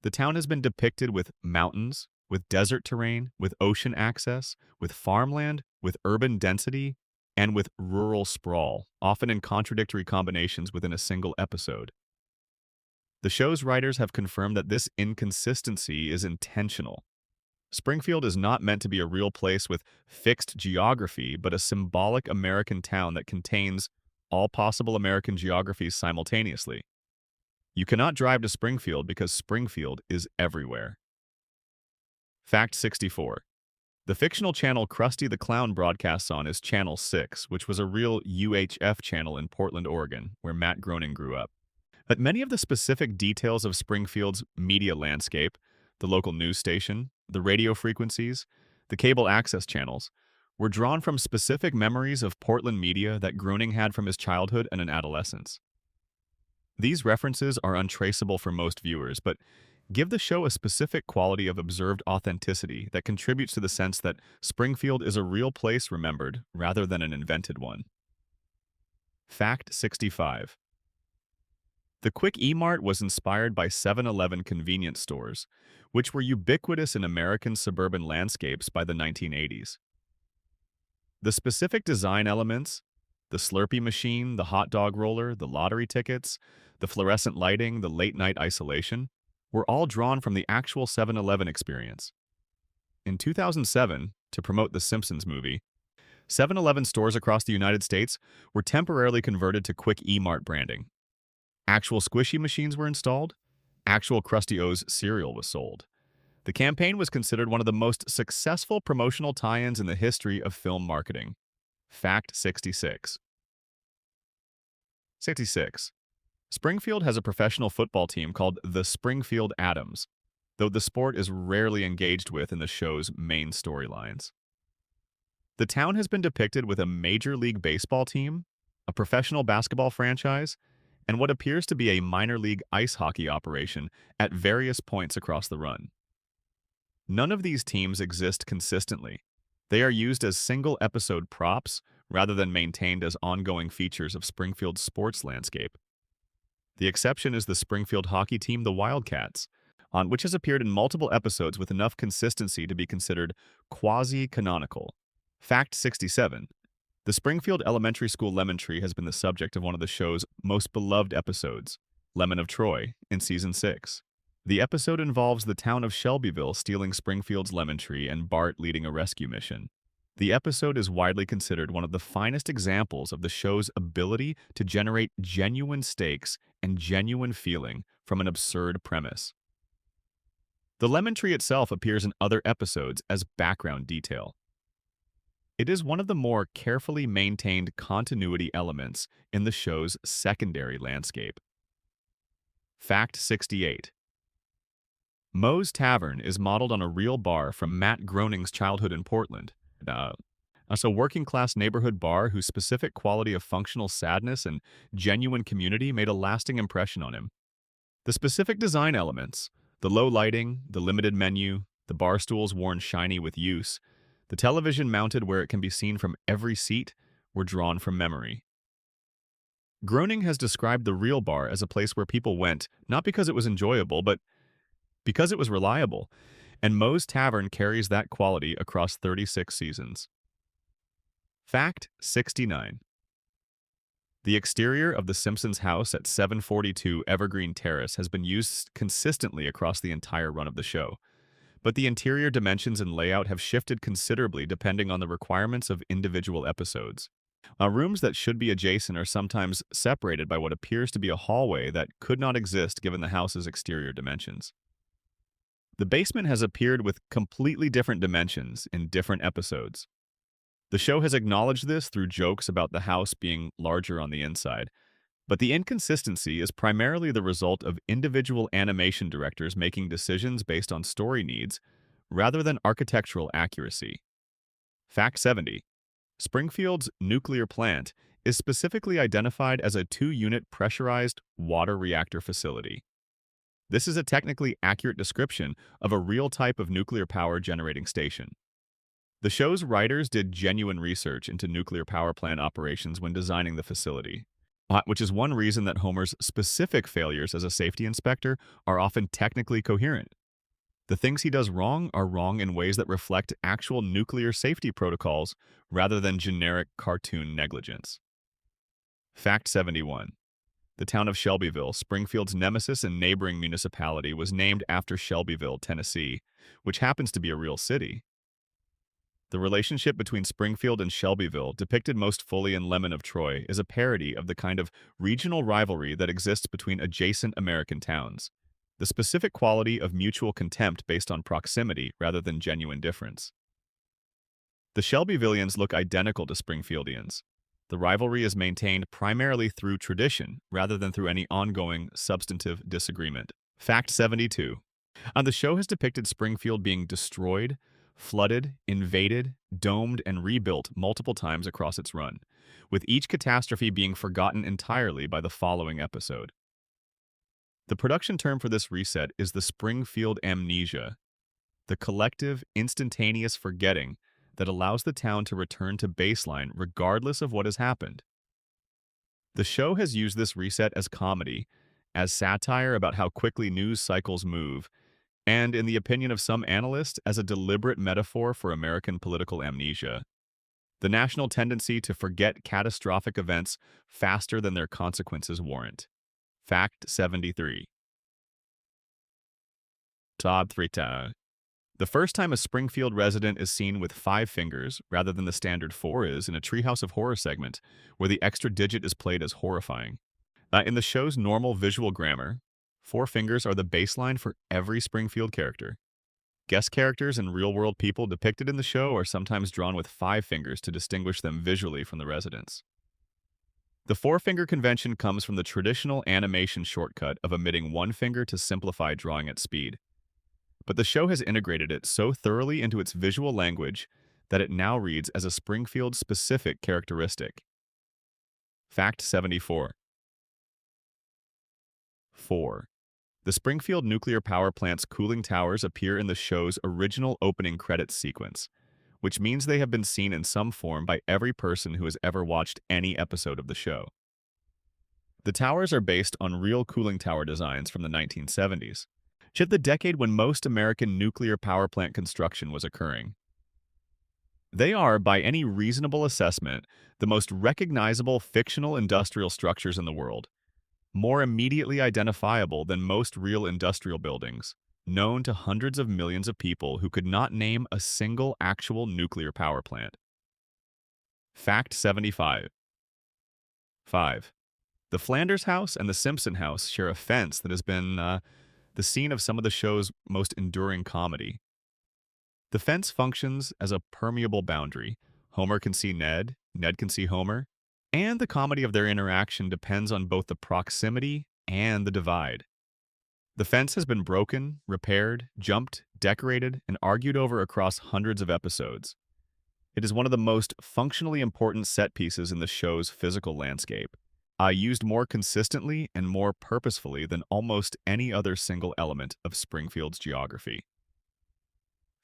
The town has been depicted with mountains, with desert terrain, with ocean access, with farmland, with urban density, and with rural sprawl, often in contradictory combinations within a single episode. The show's writers have confirmed that this inconsistency is intentional. Springfield is not meant to be a real place with fixed geography, but a symbolic American town that contains all possible American geographies simultaneously. You cannot drive to Springfield because Springfield is everywhere. Fact 64. The fictional channel Krusty the Clown broadcasts on is Channel 6, which was a real UHF channel in Portland, Oregon, where Matt Groening grew up. But many of the specific details of Springfield's media landscape, the local news station, the radio frequencies, the cable access channels, were drawn from specific memories of Portland media that Groening had from his childhood and adolescence. These references are untraceable for most viewers, but give the show a specific quality of observed authenticity that contributes to the sense that Springfield is a real place remembered rather than an invented one. Fact 65. The Quick E-Mart was inspired by 7-Eleven convenience stores, which were ubiquitous in American suburban landscapes by the 1980s. The specific design elements, The Slurpee machine, the hot dog roller, the lottery tickets, the fluorescent lighting, the late-night isolation were all drawn from the actual 7-Eleven experience. In 2007, to promote the Simpsons movie, 7-Eleven stores across the United States were temporarily converted to Quick E-Mart branding. Actual squishy machines were installed. Actual Krusty O's cereal was sold. The campaign was considered one of the most successful promotional tie-ins in the history of film marketing. Fact 66. 66. Springfield has a professional football team called the Springfield Atoms, though the sport is rarely engaged with in the show's main storylines. The town has been depicted with a Major League Baseball team, a professional basketball franchise, and what appears to be a minor league ice hockey operation at various points across the run. None of these teams exist consistently. They are used as single-episode props rather than maintained as ongoing features of Springfield's sports landscape. The exception is the Springfield hockey team, the Wildcats, on which has appeared in multiple episodes with enough consistency to be considered quasi-canonical. Fact 67. The Springfield Elementary School lemon tree has been the subject of one of the show's most beloved episodes, Lemon of Troy, in Season 6. The episode involves the town of Shelbyville stealing Springfield's lemon tree and Bart leading a rescue mission. The episode is widely considered one of the finest examples of the show's ability to generate genuine stakes and genuine feeling from an absurd premise. The lemon tree itself appears in other episodes as background detail. It is one of the more carefully maintained continuity elements in the show's secondary landscape. Fact 68. Moe's Tavern is modeled on a real bar from Matt Groening's childhood in Portland. It's a working-class neighborhood bar whose specific quality of functional sadness and genuine community made a lasting impression on him. The specific design elements, the low lighting, the limited menu, the bar stools worn shiny with use, the television mounted where it can be seen from every seat, were drawn from memory. Groening has described the real bar as a place where people went not because it was enjoyable, but because it was reliable, and Moe's Tavern carries that quality across 36 seasons. Fact 69. The exterior of the Simpsons house at 742 Evergreen Terrace has been used consistently across the entire run of the show, but the interior dimensions and layout have shifted considerably depending on the requirements of individual episodes. Rooms that should be adjacent are sometimes separated by what appears to be a hallway that could not exist given the house's exterior dimensions. The basement has appeared with completely different dimensions in different episodes. The show has acknowledged this through jokes about the house being larger on the inside, but the inconsistency is primarily the result of individual animation directors making decisions based on story needs rather than architectural accuracy. Fact 70. Springfield's nuclear plant is specifically identified as a 2-unit pressurized water reactor facility. This is a technically accurate description of a real type of nuclear power generating station. The show's writers did genuine research into nuclear power plant operations when designing the facility, which is one reason that Homer's specific failures as a safety inspector are often technically coherent. The things he does wrong are wrong in ways that reflect actual nuclear safety protocols rather than generic cartoon negligence. Fact 71. The town of Shelbyville, Springfield's nemesis and neighboring municipality, was named after Shelbyville, Tennessee, which happens to be a real city. The relationship between Springfield and Shelbyville, depicted most fully in Lemon of Troy, is a parody of the kind of regional rivalry that exists between adjacent American towns. The specific quality of mutual contempt based on proximity rather than genuine difference. The Shelbyvillians look identical to Springfieldians. The rivalry is maintained primarily through tradition rather than through any ongoing substantive disagreement. Fact 72. The show has depicted Springfield being destroyed, flooded, invaded, domed, and rebuilt multiple times across its run, with each catastrophe being forgotten entirely by the following episode. The production term for this reset is the Springfield amnesia, the collective, instantaneous forgetting that allows the town to return to baseline regardless of what has happened. The show has used this reset as comedy, as satire about how quickly news cycles move, and, in the opinion of some analysts, as a deliberate metaphor for American political amnesia. the national tendency to forget catastrophic events faster than their consequences warrant. Fact 73. Top 3. The first time a Springfield resident is seen with 5 fingers, rather than the standard 4 is in a Treehouse of Horror segment, where the extra digit is played as horrifying. In the show's normal visual grammar, 4 fingers are the baseline for every Springfield character. Guest characters and real-world people depicted in the show are sometimes drawn with 5 fingers to distinguish them visually from the residents. The 4-finger convention comes from the traditional animation shortcut of omitting 1 finger to simplify drawing at speed. But the show has integrated it so thoroughly into its visual language that it now reads as a Springfield-specific characteristic. Fact 74. 4. The Springfield nuclear power plant's cooling towers appear in the show's original opening credits sequence, which means they have been seen in some form by every person who has ever watched any episode of the show. The towers are based on real cooling tower designs from the 1970s, the decade when most American nuclear power plant construction was occurring. They are, by any reasonable assessment, the most recognizable fictional industrial structures in the world, more immediately identifiable than most real industrial buildings, known to hundreds of millions of people who could not name a single actual nuclear power plant. Fact 75. 5. The Flanders House and the Simpson House share a fence that has been the scene of some of the show's most enduring comedy. The fence functions as a permeable boundary. Homer can see Ned, Ned can see Homer, and the comedy of their interaction depends on both the proximity and the divide. The fence has been broken, repaired, jumped, decorated, and argued over across hundreds of episodes. It is one of the most functionally important set pieces in the show's physical landscape, used more consistently and more purposefully than almost any other single element of Springfield's geography.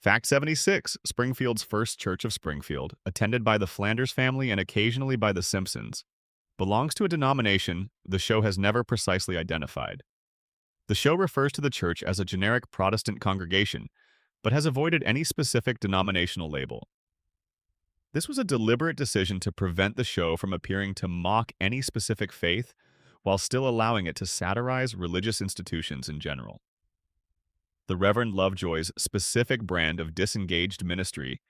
Fact 76. Springfield's First Church of Springfield, attended by the Flanders family and occasionally by the Simpsons, belongs to a denomination the show has never precisely identified. The show refers to the church as a generic Protestant congregation, but has avoided any specific denominational label. This was a deliberate decision to prevent the show from appearing to mock any specific faith while still allowing it to satirize religious institutions in general. The Reverend Lovejoy's specific brand of disengaged ministry,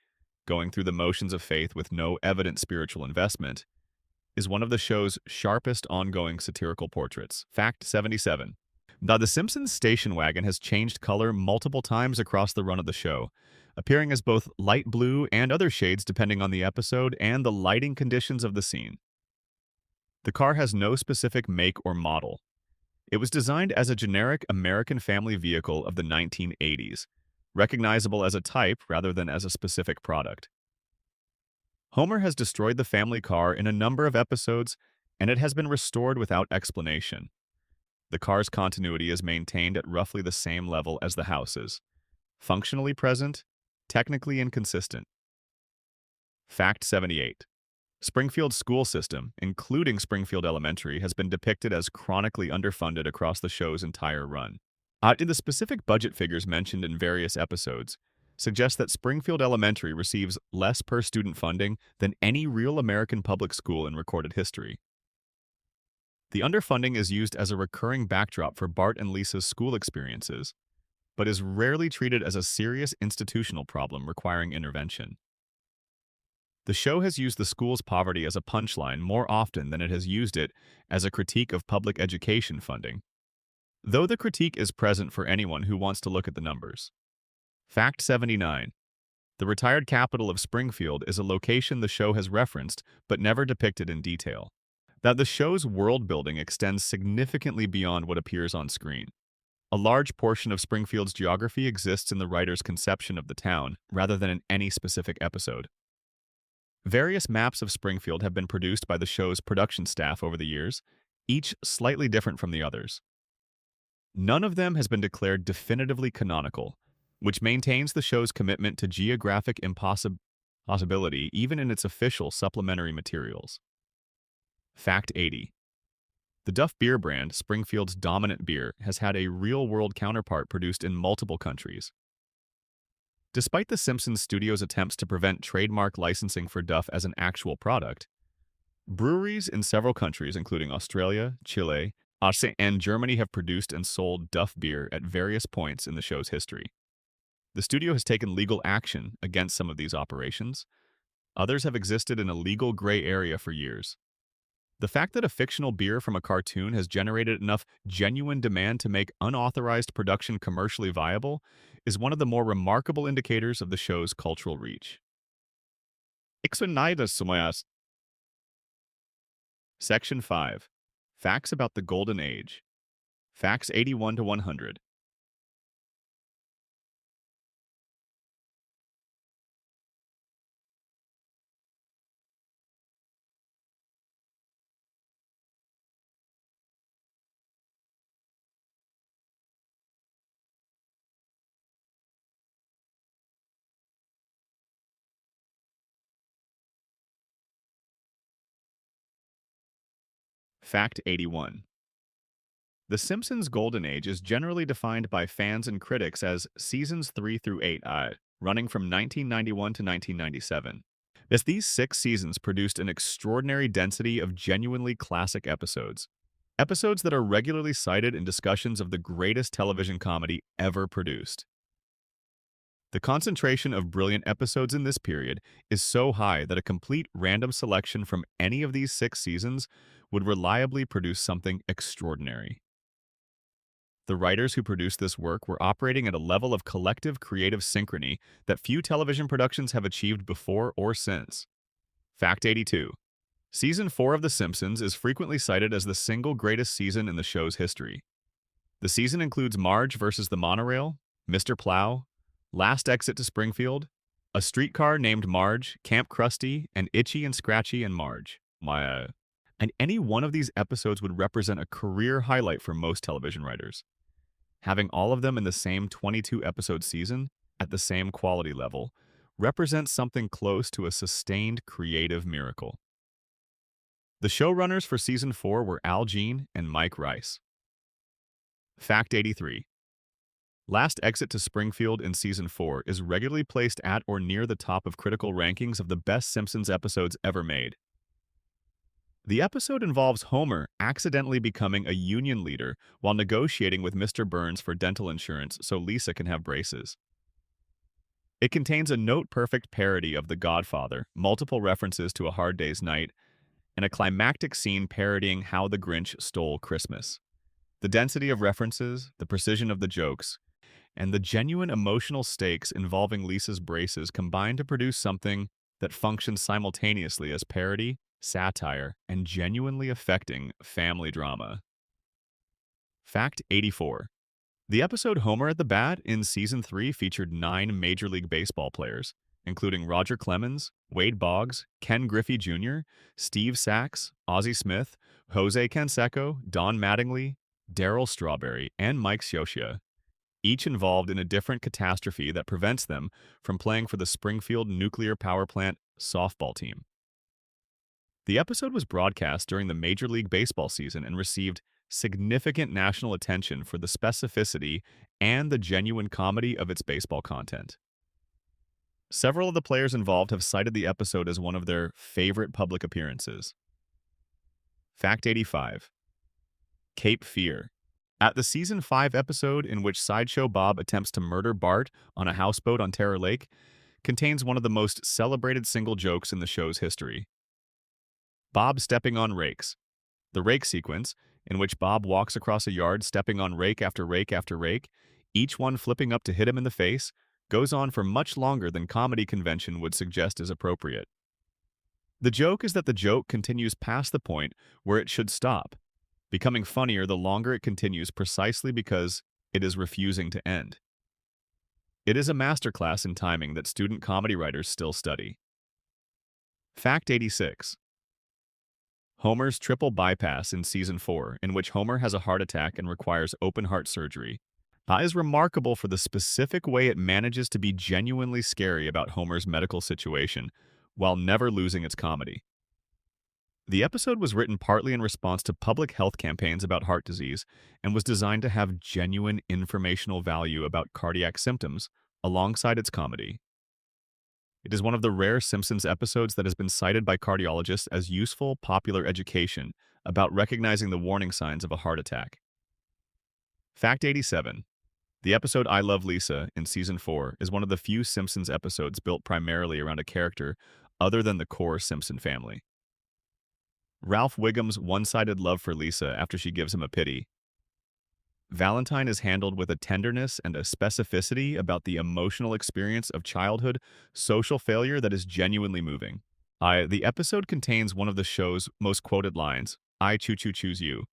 going through the motions of faith with no evident spiritual investment, is one of the show's sharpest ongoing satirical portraits. Fact 77. Now, the Simpsons station wagon has changed color multiple times across the run of the show, appearing as both light blue and other shades depending on the episode and the lighting conditions of the scene. The car has no specific make or model. It was designed as a generic American family vehicle of the 1980s, recognizable as a type rather than as a specific product. Homer has destroyed the family car in a number of episodes, and it has been restored without explanation. The car's continuity is maintained at roughly the same level as the house's, functionally present, technically inconsistent. Fact 78. Springfield's school system, including Springfield Elementary, has been depicted as chronically underfunded across the show's entire run. The specific budget figures mentioned in various episodes suggest that Springfield Elementary receives less per-student funding than any real American public school in recorded history. The underfunding is used as a recurring backdrop for Bart and Lisa's school experiences, but is rarely treated as a serious institutional problem requiring intervention. The show has used the school's poverty as a punchline more often than it has used it as a critique of public education funding, though the critique is present for anyone who wants to look at the numbers. Fact 79. The retired capital of Springfield is a location the show has referenced but never depicted in detail. That the show's world building extends significantly beyond what appears on screen. A large portion of Springfield's geography exists in the writer's conception of the town, rather than in any specific episode. Various maps of Springfield have been produced by the show's production staff over the years, each slightly different from the others. None of them has been declared definitively canonical, which maintains the show's commitment to geographic impossibility even in its official supplementary materials. Fact 80. The Duff beer brand, Springfield's dominant beer, has had a real-world counterpart produced in multiple countries. Despite the Simpsons studio's attempts to prevent trademark licensing for Duff as an actual product, breweries in several countries, including Australia, Chile, and Germany, have produced and sold Duff beer at various points in the show's history. The studio has taken legal action against some of these operations. Others have existed in a legal gray area for years. The fact that a fictional beer from a cartoon has generated enough genuine demand to make unauthorized production commercially viable is one of the more remarkable indicators of the show's cultural reach. Section 5. Facts about the Golden Age. Facts 81 to 100. Fact 81. The Simpsons' Golden Age is generally defined by fans and critics as seasons 3 through 8, running from 1991 to 1997. As these 6 seasons produced an extraordinary density of genuinely classic episodes. Episodes that are regularly cited in discussions of the greatest television comedy ever produced. The concentration of brilliant episodes in this period is so high that a complete random selection from any of these 6 seasons would reliably produce something extraordinary. The writers who produced this work were operating at a level of collective creative synchrony that few television productions have achieved before or since. Fact 82. Season 4 of The Simpsons is frequently cited as the single greatest season in the show's history. The season includes Marge versus the Monorail, Mr. Plow, Last Exit to Springfield, A Streetcar Named Marge, Camp Krusty, and Itchy and Scratchy and Marge. And any one of these episodes would represent a career highlight for most television writers. Having all of them in the same 22-episode season, at the same quality level, represents something close to a sustained creative miracle. The showrunners for Season 4 were Al Jean and Mike Rice. Fact 83. Last Exit to Springfield in Season 4 is regularly placed at or near the top of critical rankings of the best Simpsons episodes ever made. The episode involves Homer accidentally becoming a union leader while negotiating with Mr. Burns for dental insurance so Lisa can have braces. It contains a note-perfect parody of The Godfather, multiple references to A Hard Day's Night, and a climactic scene parodying How the Grinch Stole Christmas. The density of references, the precision of the jokes, and the genuine emotional stakes involving Lisa's braces combine to produce something that functions simultaneously as parody, satire, and genuinely affecting family drama. Fact 84. The episode Homer at the Bat in Season 3 featured 9 Major League Baseball players, including Roger Clemens, Wade Boggs, Ken Griffey Jr., Steve Sachs, Ozzie Smith, Jose Canseco, Don Mattingly, Darryl Strawberry, and Mike Scioscia, each involved in a different catastrophe that prevents them from playing for the Springfield nuclear power plant softball team. The episode was broadcast during the Major League Baseball season and received significant national attention for the specificity and the genuine comedy of its baseball content. Several of the players involved have cited the episode as one of their favorite public appearances. Fact 85. Cape Fear. At the Season 5 episode in which Sideshow Bob attempts to murder Bart on a houseboat on Terror Lake, contains one of the most celebrated single jokes in the show's history. Bob stepping on rakes. The rake sequence, in which Bob walks across a yard stepping on rake after rake after rake, each one flipping up to hit him in the face, goes on for much longer than comedy convention would suggest is appropriate. The joke is that the joke continues past the point where it should stop, becoming funnier the longer it continues precisely because it is refusing to end. It is a masterclass in timing that student comedy writers still study. Fact 86. Homer's triple bypass in Season 4, in which Homer has a heart attack and requires open-heart surgery, is remarkable for the specific way it manages to be genuinely scary about Homer's medical situation, while never losing its comedy. The episode was written partly in response to public health campaigns about heart disease and was designed to have genuine informational value about cardiac symptoms alongside its comedy. It is one of the rare Simpsons episodes that has been cited by cardiologists as useful popular education about recognizing the warning signs of a heart attack. Fact 87. The episode I Love Lisa in Season 4 is one of the few Simpsons episodes built primarily around a character other than the core Simpson family. Ralph Wiggum's one-sided love for Lisa after she gives him a pity. Valentine is handled with a tenderness and a specificity about the emotional experience of childhood social failure that is genuinely moving. The episode contains one of the show's most quoted lines, "I choose you,"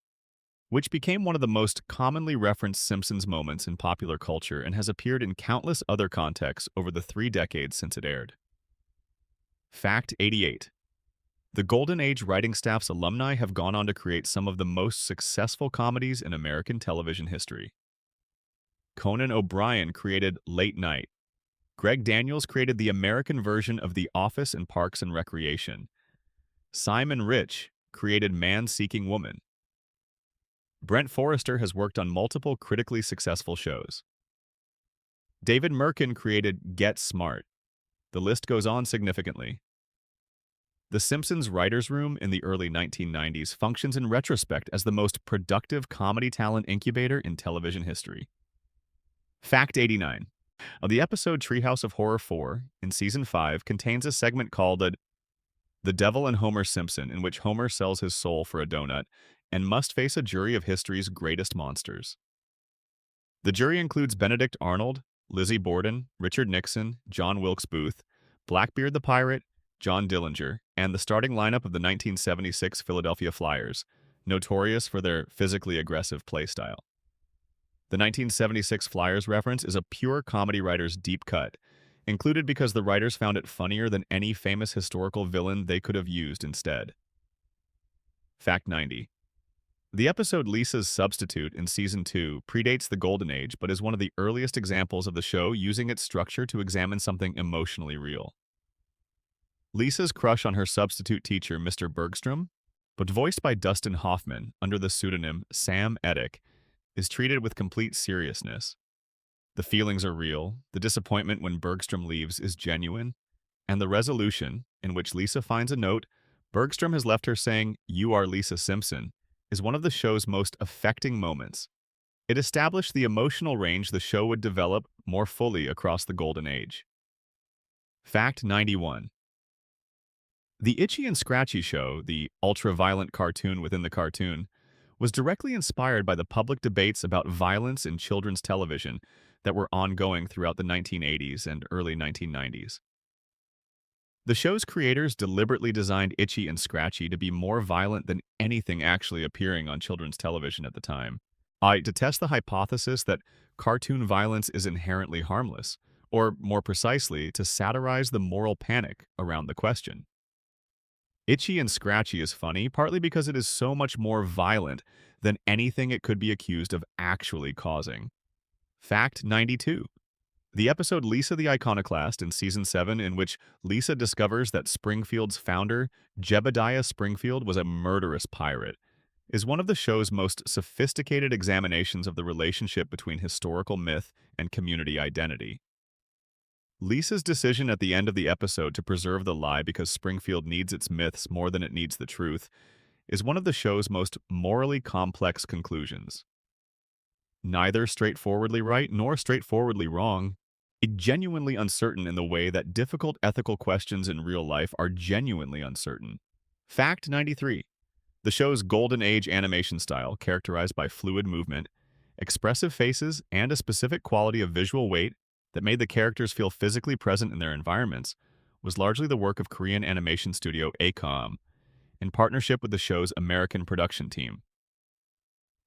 which became one of the most commonly referenced Simpsons moments in popular culture and has appeared in countless other contexts over the 3 decades since it aired. Fact 88. The Golden Age writing staff's alumni have gone on to create some of the most successful comedies in American television history. Conan O'Brien created Late Night. Greg Daniels created the American version of The Office and Parks and Recreation. Simon Rich created Man Seeking Woman. Brent Forrester has worked on multiple critically successful shows. David Merkin created Get Smart. The list goes on significantly. The Simpsons writers' room in the early 1990s functions in retrospect as the most productive comedy talent incubator in television history. Fact 89. The episode Treehouse of Horror 4 in Season 5 contains a segment called The Devil and Homer Simpson, in which Homer sells his soul for a donut and must face a jury of history's greatest monsters. The jury includes Benedict Arnold, Lizzie Borden, Richard Nixon, John Wilkes Booth, Blackbeard the Pirate, John Dillinger, and the starting lineup of the 1976 Philadelphia Flyers, notorious for their physically aggressive play style. The 1976 Flyers reference is a pure comedy writer's deep cut, included because the writers found it funnier than any famous historical villain they could have used instead. Fact 90. The episode Lisa's Substitute in Season 2 predates the Golden Age but is one of the earliest examples of the show using its structure to examine something emotionally real. Lisa's crush on her substitute teacher, Mr. Bergstrom, but voiced by Dustin Hoffman under the pseudonym Sam Eddick, is treated with complete seriousness. The feelings are real, the disappointment when Bergstrom leaves is genuine, and the resolution, in which Lisa finds a note Bergstrom has left her saying, "You are Lisa Simpson," is one of the show's most affecting moments. It established the emotional range the show would develop more fully across the Golden Age. Fact 91. The Itchy and Scratchy Show, the ultra-violent cartoon within the cartoon, was directly inspired by the public debates about violence in children's television that were ongoing throughout the 1980s and early 1990s. The show's creators deliberately designed Itchy and Scratchy to be more violent than anything actually appearing on children's television at the time. To test the hypothesis that cartoon violence is inherently harmless, or more precisely, to satirize the moral panic around the question. Itchy and Scratchy is funny partly because it is so much more violent than anything it could be accused of actually causing. Fact 92. The episode Lisa the Iconoclast in Season 7, in which Lisa discovers that Springfield's founder, Jebediah Springfield, was a murderous pirate, is one of the show's most sophisticated examinations of the relationship between historical myth and community identity. Lisa's decision at the end of the episode to preserve the lie because Springfield needs its myths more than it needs the truth is one of the show's most morally complex conclusions. Neither straightforwardly right nor straightforwardly wrong, it genuinely uncertain in the way that difficult ethical questions in real life are genuinely uncertain. Fact 93. The show's Golden Age animation style, characterized by fluid movement, expressive faces, and a specific quality of visual weight that made the characters feel physically present in their environments, was largely the work of Korean animation studio ACOM, in partnership with the show's American production team.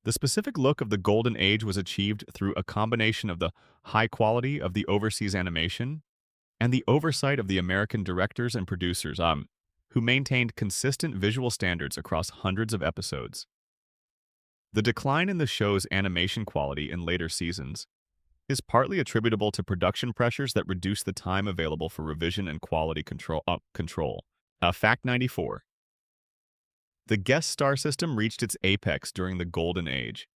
The specific look of the Golden Age was achieved through a combination of the high quality of the overseas animation and the oversight of the American directors and producers, who maintained consistent visual standards across hundreds of episodes. The decline in the show's animation quality in later seasons is partly attributable to production pressures that reduce the time available for revision and quality control. Fact 94. The guest star system reached its apex during the Golden Age.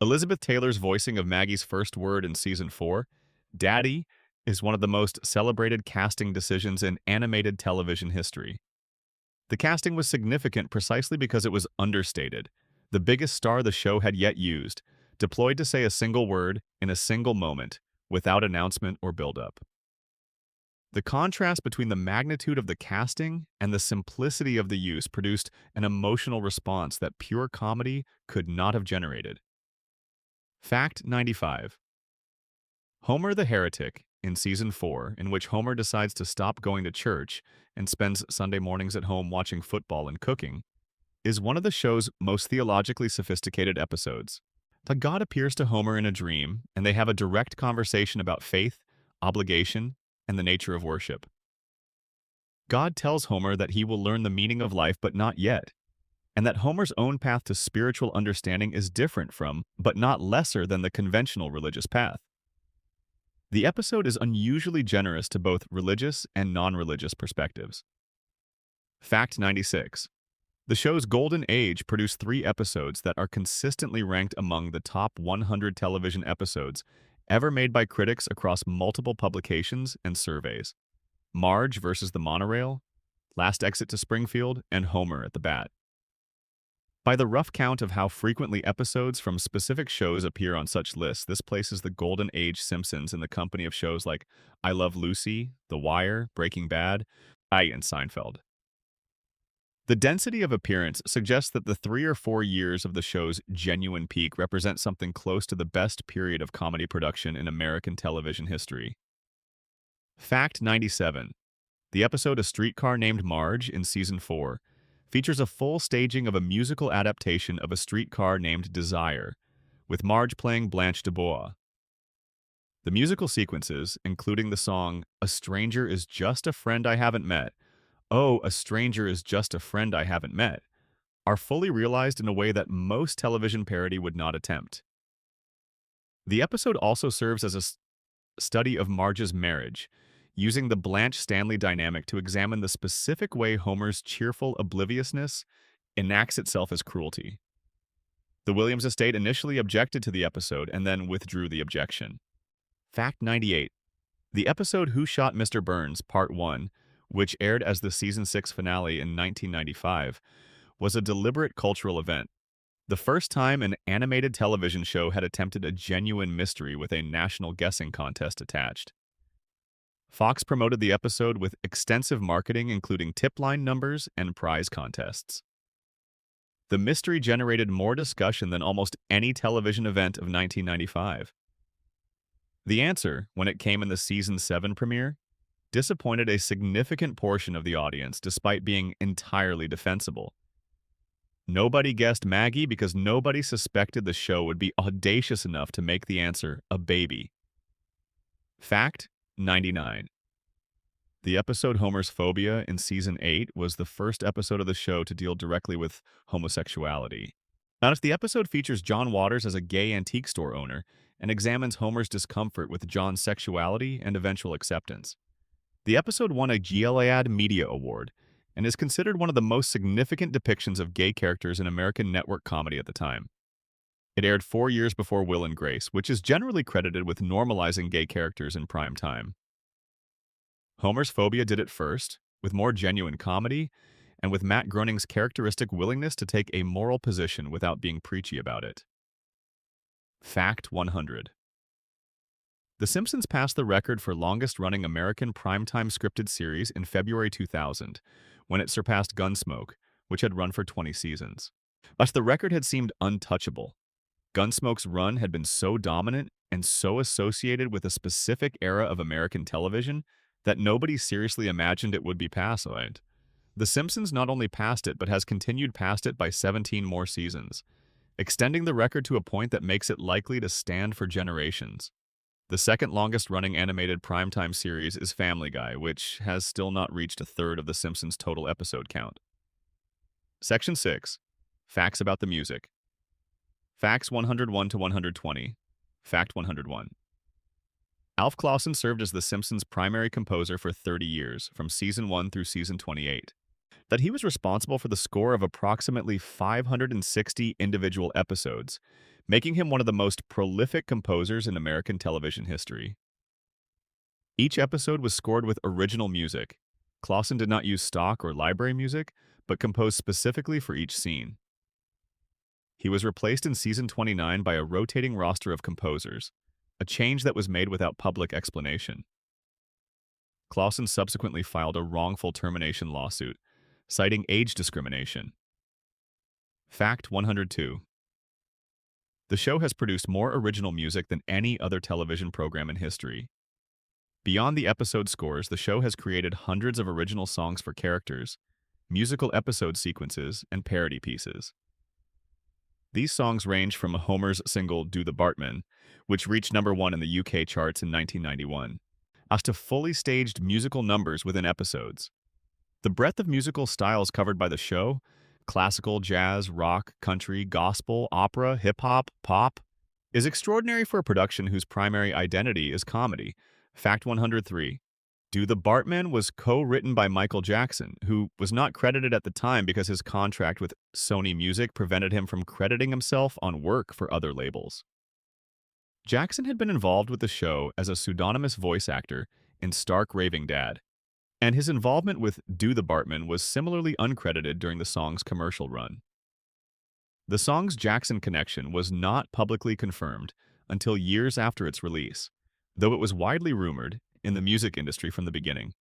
Elizabeth Taylor's voicing of Maggie's first word in Season 4, Daddy, is one of the most celebrated casting decisions in animated television history. The casting was significant precisely because it was understated, the biggest star the show had yet used, deployed to say a single word in a single moment, without announcement or build-up. The contrast between the magnitude of the casting and the simplicity of the use produced an emotional response that pure comedy could not have generated. Fact 95. Homer the Heretic, in Season 4, in which Homer decides to stop going to church and spends Sunday mornings at home watching football and cooking, is one of the show's most theologically sophisticated episodes. The God appears to Homer in a dream, and they have a direct conversation about faith, obligation, and the nature of worship. God tells Homer that he will learn the meaning of life, but not yet, and that Homer's own path to spiritual understanding is different from, but not lesser than, the conventional religious path. The episode is unusually generous to both religious and non-religious perspectives. Fact 96. The show's golden age produced 3 episodes that are consistently ranked among the top 100 television episodes ever made by critics across multiple publications and surveys: Marge versus the Monorail, Last Exit to Springfield, and Homer at the Bat. By the rough count of how frequently episodes from specific shows appear on such lists, this places the golden age Simpsons in the company of shows like I Love Lucy, The Wire, Breaking Bad, and Seinfeld. The density of appearance suggests that the 3 or 4 years of the show's genuine peak represent something close to the best period of comedy production in American television history. Fact 97. The episode A Streetcar Named Marge in Season 4 features a full staging of a musical adaptation of A Streetcar Named Desire, with Marge playing Blanche DuBois. The musical sequences, including the song A Stranger Is Just a Friend I Haven't Met, Oh, a Stranger Is Just a Friend I Haven't Met, are fully realized in a way that most television parody would not attempt. The episode also serves as a study of Marge's marriage, using the Blanche Stanley dynamic to examine the specific way Homer's cheerful obliviousness enacts itself as cruelty. The Williams estate initially objected to the episode and then withdrew the objection. Fact 98. The episode Who Shot Mr. Burns, Part 1, which aired as the Season 6 finale in 1995, was a deliberate cultural event. The first time an animated television show had attempted a genuine mystery with a national guessing contest attached. Fox promoted the episode with extensive marketing, including tip line numbers and prize contests. The mystery generated more discussion than almost any television event of 1995. The answer, when it came in the Season 7 premiere, disappointed a significant portion of the audience despite being entirely defensible. Nobody guessed Maggie because nobody suspected the show would be audacious enough to make the answer a baby. Fact 99. The episode Homer's Phobia in Season 8 was the first episode of the show to deal directly with homosexuality. Notice the episode features John Waters as a gay antique store owner and examines Homer's discomfort with John's sexuality and eventual acceptance. The episode won a Gilead Media Award and is considered one of the most significant depictions of gay characters in American network comedy at the time. It aired 4 years before Will and Grace, which is generally credited with normalizing gay characters in prime time. Homer's Phobia did it first, with more genuine comedy, and with Matt Groening's characteristic willingness to take a moral position without being preachy about it. Fact 100. The Simpsons passed the record for longest-running American primetime scripted series in February 2000, when it surpassed Gunsmoke, which had run for 20 seasons. But the record had seemed untouchable. Gunsmoke's run had been so dominant and so associated with a specific era of American television that nobody seriously imagined it would be passed. The Simpsons not only passed it, but has continued past it by 17 more seasons, extending the record to a point that makes it likely to stand for generations. The second longest-running animated primetime series is Family Guy, which has still not reached a third of The Simpsons' total episode count. Section 6. Facts about the music. Facts 101 to 120. Fact 101. Alf Clausen served as The Simpsons' primary composer for 30 years, from Season 1 through Season 28. That he was responsible for the score of approximately 560 individual episodes, making him one of the most prolific composers in American television history. Each episode was scored with original music. Clausen did not use stock or library music, but composed specifically for each scene. He was replaced in season 29 by a rotating roster of composers, a change that was made without public explanation. Clausen subsequently filed a wrongful termination lawsuit, citing age discrimination. Fact 102. The show has produced more original music than any other television program in history. Beyond the episode scores, the show has created hundreds of original songs for characters, musical episode sequences, and parody pieces. These songs range from Homer's single Do the Bartman, which reached #1 in the UK charts in 1991, as to fully staged musical numbers within episodes. The breadth of musical styles covered by the show, classical, jazz, rock, country, gospel, opera, hip-hop, pop, is extraordinary for a production whose primary identity is comedy. Fact 103. Do the Bartman was co-written by Michael Jackson, who was not credited at the time because his contract with Sony Music prevented him from crediting himself on work for other labels. Jackson had been involved with the show as a pseudonymous voice actor in Stark Raving Dad, and his involvement with Do the Bartman was similarly uncredited during the song's commercial run. The song's Jackson connection was not publicly confirmed until years after its release, though it was widely rumored in the music industry from the beginning.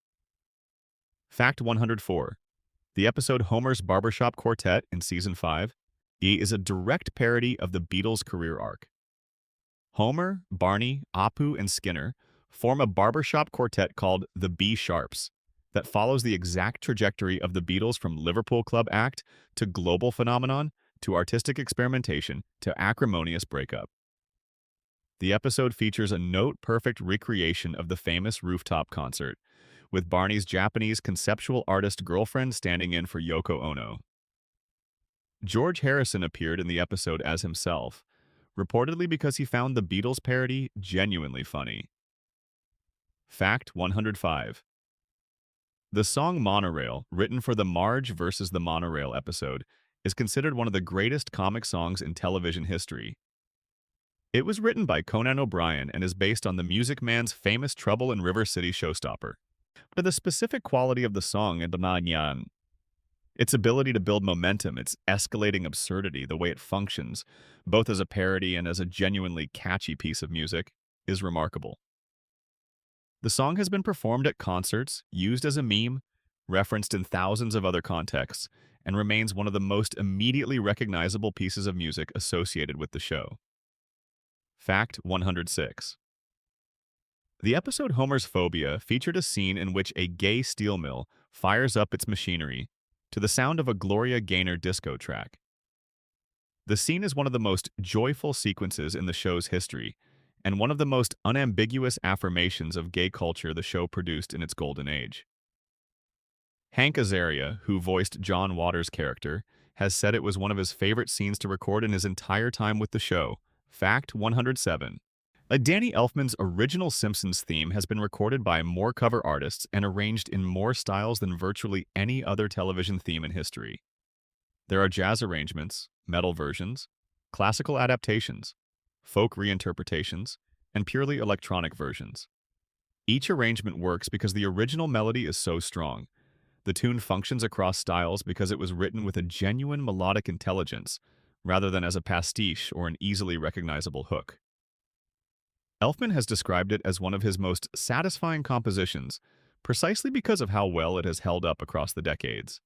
Fact 104. The episode Homer's Barbershop Quartet in Season 5 is a direct parody of the Beatles' career arc. Homer, Barney, Apu, and Skinner form a barbershop quartet called the B-Sharps that follows the exact trajectory of the Beatles from Liverpool club act to global phenomenon to artistic experimentation to acrimonious breakup. The episode features a note-perfect recreation of the famous rooftop concert, with Barney's Japanese conceptual artist girlfriend standing in for Yoko Ono. George Harrison appeared in the episode as himself, reportedly because he found the Beatles parody genuinely funny. Fact 105. The song Monorail, written for the Marge vs. the Monorail episode, is considered one of the greatest comic songs in television history. It was written by Conan O'Brien and is based on the Music Man's famous Trouble in River City showstopper. But the specific quality of the song and its ability to build momentum, its escalating absurdity, the way it functions, both as a parody and as a genuinely catchy piece of music, is remarkable. The song has been performed at concerts, used as a meme, referenced in thousands of other contexts, and remains one of the most immediately recognizable pieces of music associated with the show. Fact 106. The episode Homer's Phobia featured a scene in which a gay steel mill fires up its machinery to the sound of a Gloria Gaynor disco track. The scene is one of the most joyful sequences in the show's history, and one of the most unambiguous affirmations of gay culture the show produced in its golden age. Hank Azaria, who voiced John Waters' character, has said it was one of his favorite scenes to record in his entire time with the show. Fact 107. Danny Elfman's original Simpsons theme has been recorded by more cover artists and arranged in more styles than virtually any other television theme in history. There are jazz arrangements, metal versions, classical adaptations, folk reinterpretations, and purely electronic versions. Each arrangement works because the original melody is so strong. The tune functions across styles because it was written with a genuine melodic intelligence, rather than as a pastiche or an easily recognizable hook. Elfman has described it as one of his most satisfying compositions, precisely because of how well it has held up across the decades.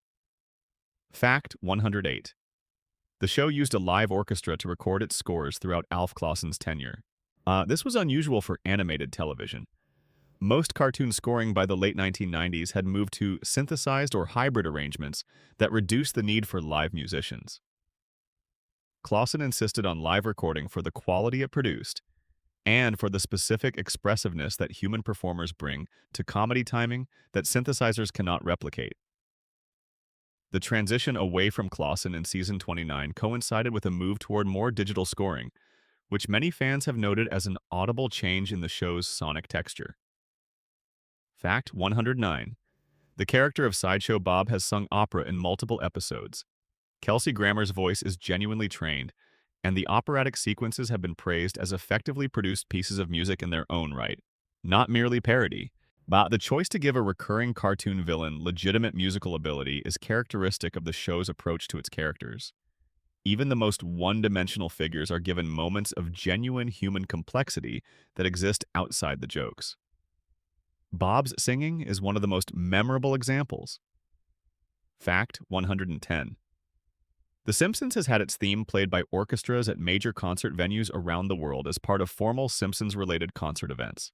Fact 108. The show used a live orchestra to record its scores throughout Alf Clausen's tenure. This was unusual for animated television. Most cartoon scoring by the late 1990s had moved to synthesized or hybrid arrangements that reduced the need for live musicians. Clausen insisted on live recording for the quality it produced and for the specific expressiveness that human performers bring to comedy timing that synthesizers cannot replicate. The transition away from Clausen in season 29 coincided with a move toward more digital scoring, which many fans have noted as an audible change in the show's sonic texture. Fact 109. The character of Sideshow Bob has sung opera in multiple episodes. Kelsey Grammer's voice is genuinely trained, and the operatic sequences have been praised as effectively produced pieces of music in their own right, not merely parody. But the choice to give a recurring cartoon villain legitimate musical ability is characteristic of the show's approach to its characters. Even the most one-dimensional figures are given moments of genuine human complexity that exist outside the jokes. Bob's singing is one of the most memorable examples. Fact 110. The Simpsons has had its theme played by orchestras at major concert venues around the world as part of formal Simpsons-related concert events.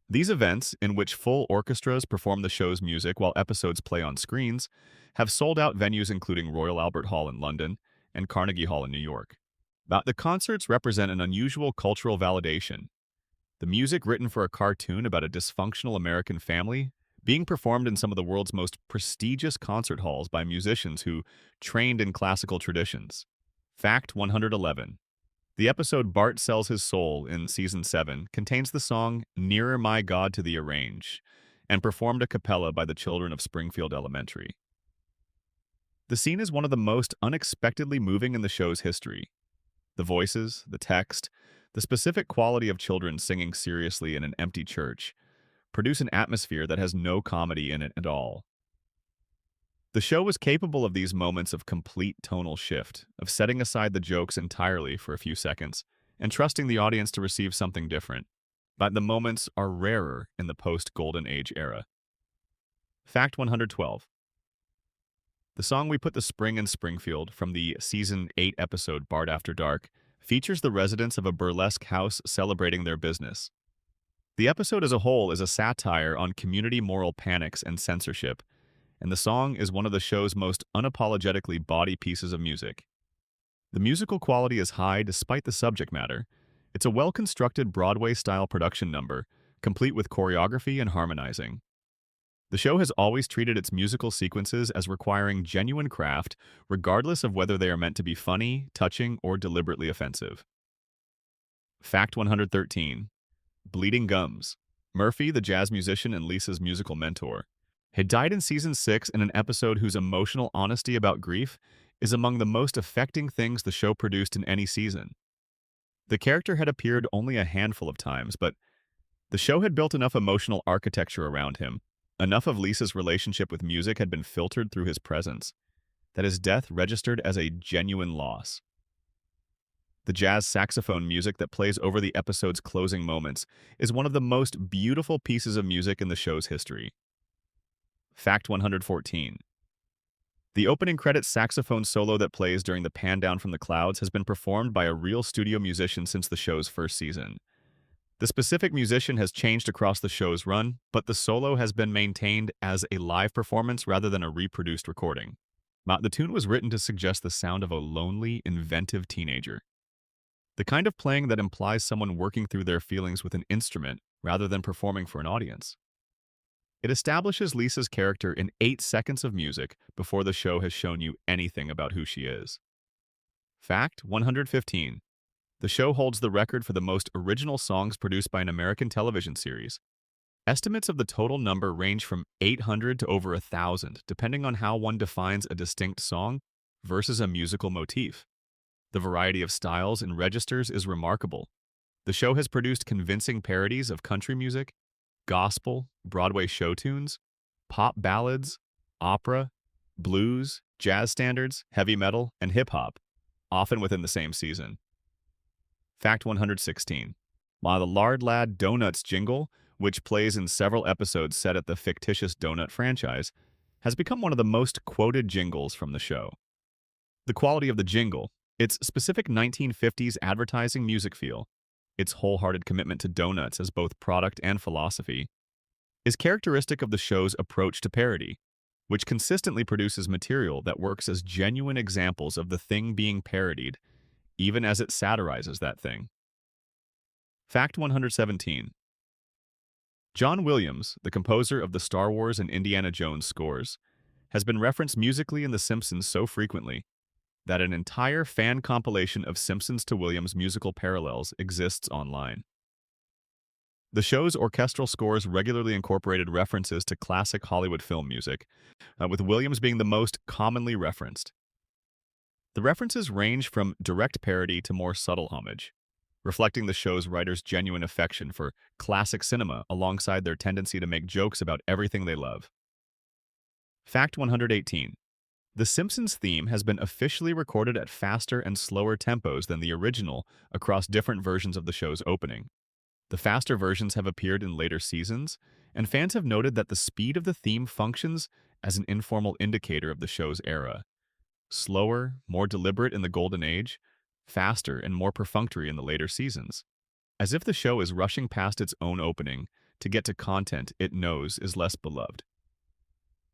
These events, in which full orchestras perform the show's music while episodes play on screens, have sold out venues including Royal Albert Hall in London and Carnegie Hall in New York. But the concerts represent an unusual cultural validation. The music written for a cartoon about a dysfunctional American family being performed in some of the world's most prestigious concert halls by musicians who trained in classical traditions. Fact 111. The episode Bart Sells His Soul in Season 7 contains the song Nearer My God to Thee Arrange and performed a cappella by the children of Springfield Elementary. The scene is one of the most unexpectedly moving in the show's history. The voices, the text, the specific quality of children singing seriously in an empty church produce an atmosphere that has no comedy in it at all. The show was capable of these moments of complete tonal shift, of setting aside the jokes entirely for a few seconds, and trusting the audience to receive something different. But the moments are rarer in the post-Golden Age era. Fact 112. The song We Put the Spring in Springfield from the Season 8 episode Bart After Dark features the residents of a burlesque house celebrating their business. The episode as a whole is a satire on community moral panics and censorship, and the song is one of the show's most unapologetically bawdy pieces of music. The musical quality is high despite the subject matter. It's a well-constructed Broadway-style production number, complete with choreography and harmonizing. The show has always treated its musical sequences as requiring genuine craft, regardless of whether they are meant to be funny, touching, or deliberately offensive. Fact 113. Bleeding Gums. Murphy, the jazz musician and Lisa's musical mentor, had died in Season 6 in an episode whose emotional honesty about grief is among the most affecting things the show produced in any season. The character had appeared only a handful of times, but the show had built enough emotional architecture around him, enough of Lisa's relationship with music had been filtered through his presence, that his death registered as a genuine loss. The jazz saxophone music that plays over the episode's closing moments is one of the most beautiful pieces of music in the show's history. Fact 114. The opening credits saxophone solo that plays during the pan down from the clouds has been performed by a real studio musician since the show's first season. The specific musician has changed across the show's run, but the solo has been maintained as a live performance rather than a reproduced recording. The tune was written to suggest the sound of a lonely, inventive teenager. The kind of playing that implies someone working through their feelings with an instrument rather than performing for an audience. It establishes Lisa's character in 8 seconds of music before the show has shown you anything about who she is. Fact 115. The show holds the record for the most original songs produced by an American television series. Estimates of the total number range from 800 to over 1,000, depending on how one defines a distinct song versus a musical motif. The variety of styles and registers is remarkable. The show has produced convincing parodies of country music, gospel, Broadway show tunes, pop ballads, opera, blues, jazz standards, heavy metal, and hip-hop, often within the same season. Fact 116. While the Lard Lad Donuts jingle, which plays in several episodes set at the fictitious donut franchise, has become one of the most quoted jingles from the show. The quality of the jingle, its specific 1950s advertising music feel, its wholehearted commitment to donuts as both product and philosophy, is characteristic of the show's approach to parody, which consistently produces material that works as genuine examples of the thing being parodied, even as it satirizes that thing. Fact 117. John Williams, the composer of the Star Wars and Indiana Jones scores, has been referenced musically in The Simpsons so frequently that an entire fan compilation of Simpsons to Williams musical parallels exists online. The show's orchestral scores regularly incorporated references to classic Hollywood film music, with Williams being the most commonly referenced. The references range from direct parody to more subtle homage, reflecting the show's writers' genuine affection for classic cinema alongside their tendency to make jokes about everything they love. Fact 118. The Simpsons theme has been officially recorded at faster and slower tempos than the original across different versions of the show's opening. The faster versions have appeared in later seasons, and fans have noted that the speed of the theme functions as an informal indicator of the show's era. Slower, more deliberate in the Golden Age, faster and more perfunctory in the later seasons. As if the show is rushing past its own opening to get to content it knows is less beloved.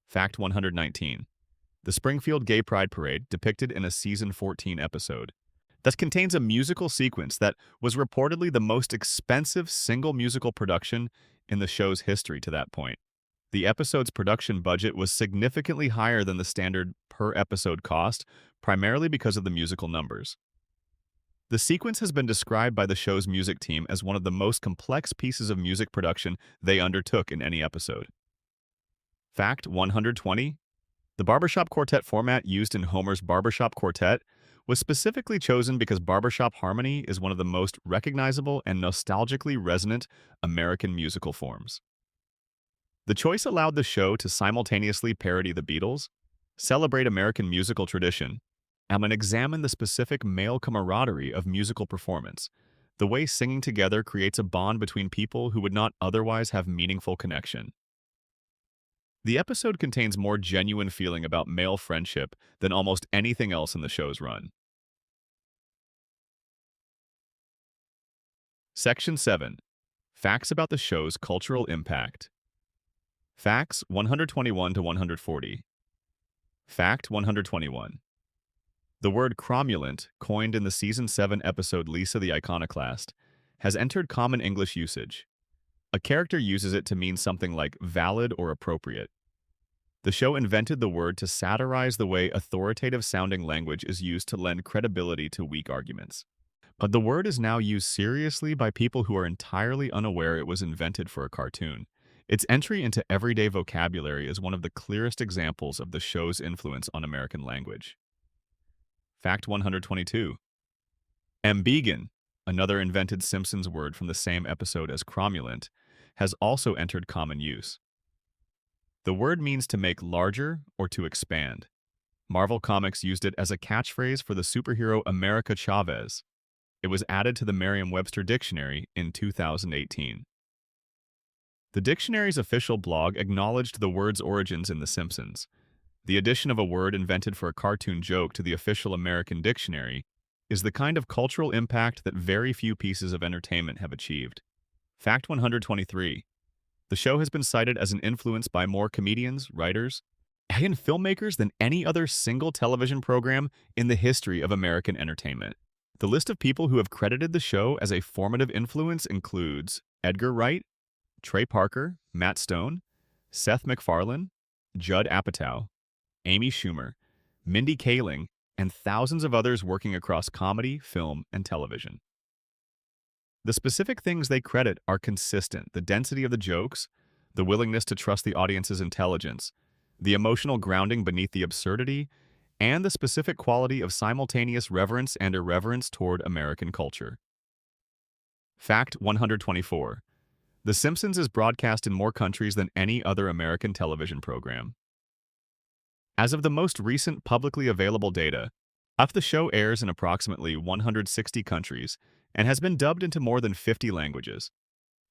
Fact 119. The Springfield Gay Pride Parade depicted in a Season 14 episode that contains a musical sequence that was reportedly the most expensive single musical production in the show's history to that point. The episode's production budget was significantly higher than the standard per-episode cost, primarily because of the musical numbers. The sequence has been described by the show's music team as one of the most complex pieces of music production they undertook in any episode. Fact 120. The barbershop quartet format used in Homer's Barbershop Quartet was specifically chosen because barbershop harmony is one of the most recognizable and nostalgically resonant American musical forms. The choice allowed the show to simultaneously parody the Beatles, celebrate American musical tradition, and examine the specific male camaraderie of musical performance, the way singing together creates a bond between people who would not otherwise have meaningful connection. The episode contains more genuine feeling about male friendship than almost anything else in the show's run. Section 7. Facts about the show's cultural impact. Facts 121 to 140. Fact 121. The word cromulent, coined in the Season 7 episode Lisa the Iconoclast, has entered common English usage. A character uses it to mean something like valid or appropriate. The show invented the word to satirize the way authoritative-sounding language is used to lend credibility to weak arguments. But the word is now used seriously by people who are entirely unaware it was invented for a cartoon. Its entry into everyday vocabulary is one of the clearest examples of the show's influence on American language. Fact 122. Ambiguan, another invented Simpsons word from the same episode as cromulent, has also entered common use. The word means to make larger or to expand. Marvel Comics used it as a catchphrase for the superhero America Chavez. It was added to the Merriam-Webster dictionary in 2018. The dictionary's official blog acknowledged the word's origins in The Simpsons. The addition of a word invented for a cartoon joke to the official American dictionary is the kind of cultural impact that very few pieces of entertainment have achieved. Fact 123. The show has been cited as an influence by more comedians, writers, and filmmakers than any other single television program in the history of American entertainment. The list of people who have credited the show as a formative influence includes Edgar Wright, Trey Parker, Matt Stone, Seth MacFarlane, Judd Apatow, Amy Schumer, Mindy Kaling, and thousands of others working across comedy, film, and television. The specific things they credit are consistent: the density of the jokes, the willingness to trust the audience's intelligence, the emotional grounding beneath the absurdity, and the specific quality of simultaneous reverence and irreverence toward American culture. Fact 124. The Simpsons is broadcast in more countries than any other American television program. As of the most recent publicly available data, the show airs in approximately 160 countries and has been dubbed into more than 50 languages.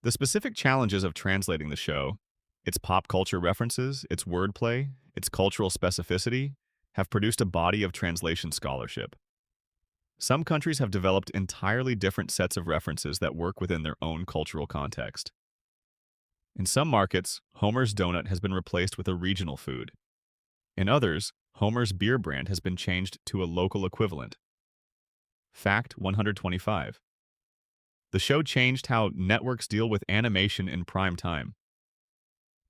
The specific challenges of translating the show, its pop culture references, its wordplay, its cultural specificity, have produced a body of translation scholarship. Some countries have developed entirely different sets of references that work within their own cultural context. In some markets, Homer's Donut has been replaced with a regional food. In others, Homer's beer brand has been changed to a local equivalent. Fact 125. The show changed how networks deal with animation in prime time.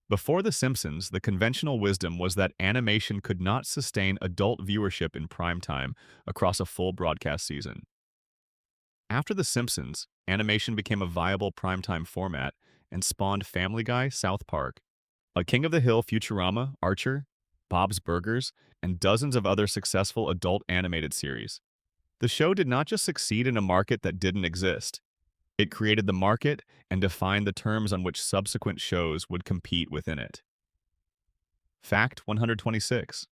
Before The Simpsons, the conventional wisdom was that animation could not sustain adult viewership in prime time across a full broadcast season. After The Simpsons, animation became a viable primetime format and spawned Family Guy, South Park, A King of the Hill, Futurama, Archer, Bob's Burgers, and dozens of other successful adult animated series. The show did not just succeed in a market that didn't exist. It created the market and defined the terms on which subsequent shows would compete within it. Fact 126.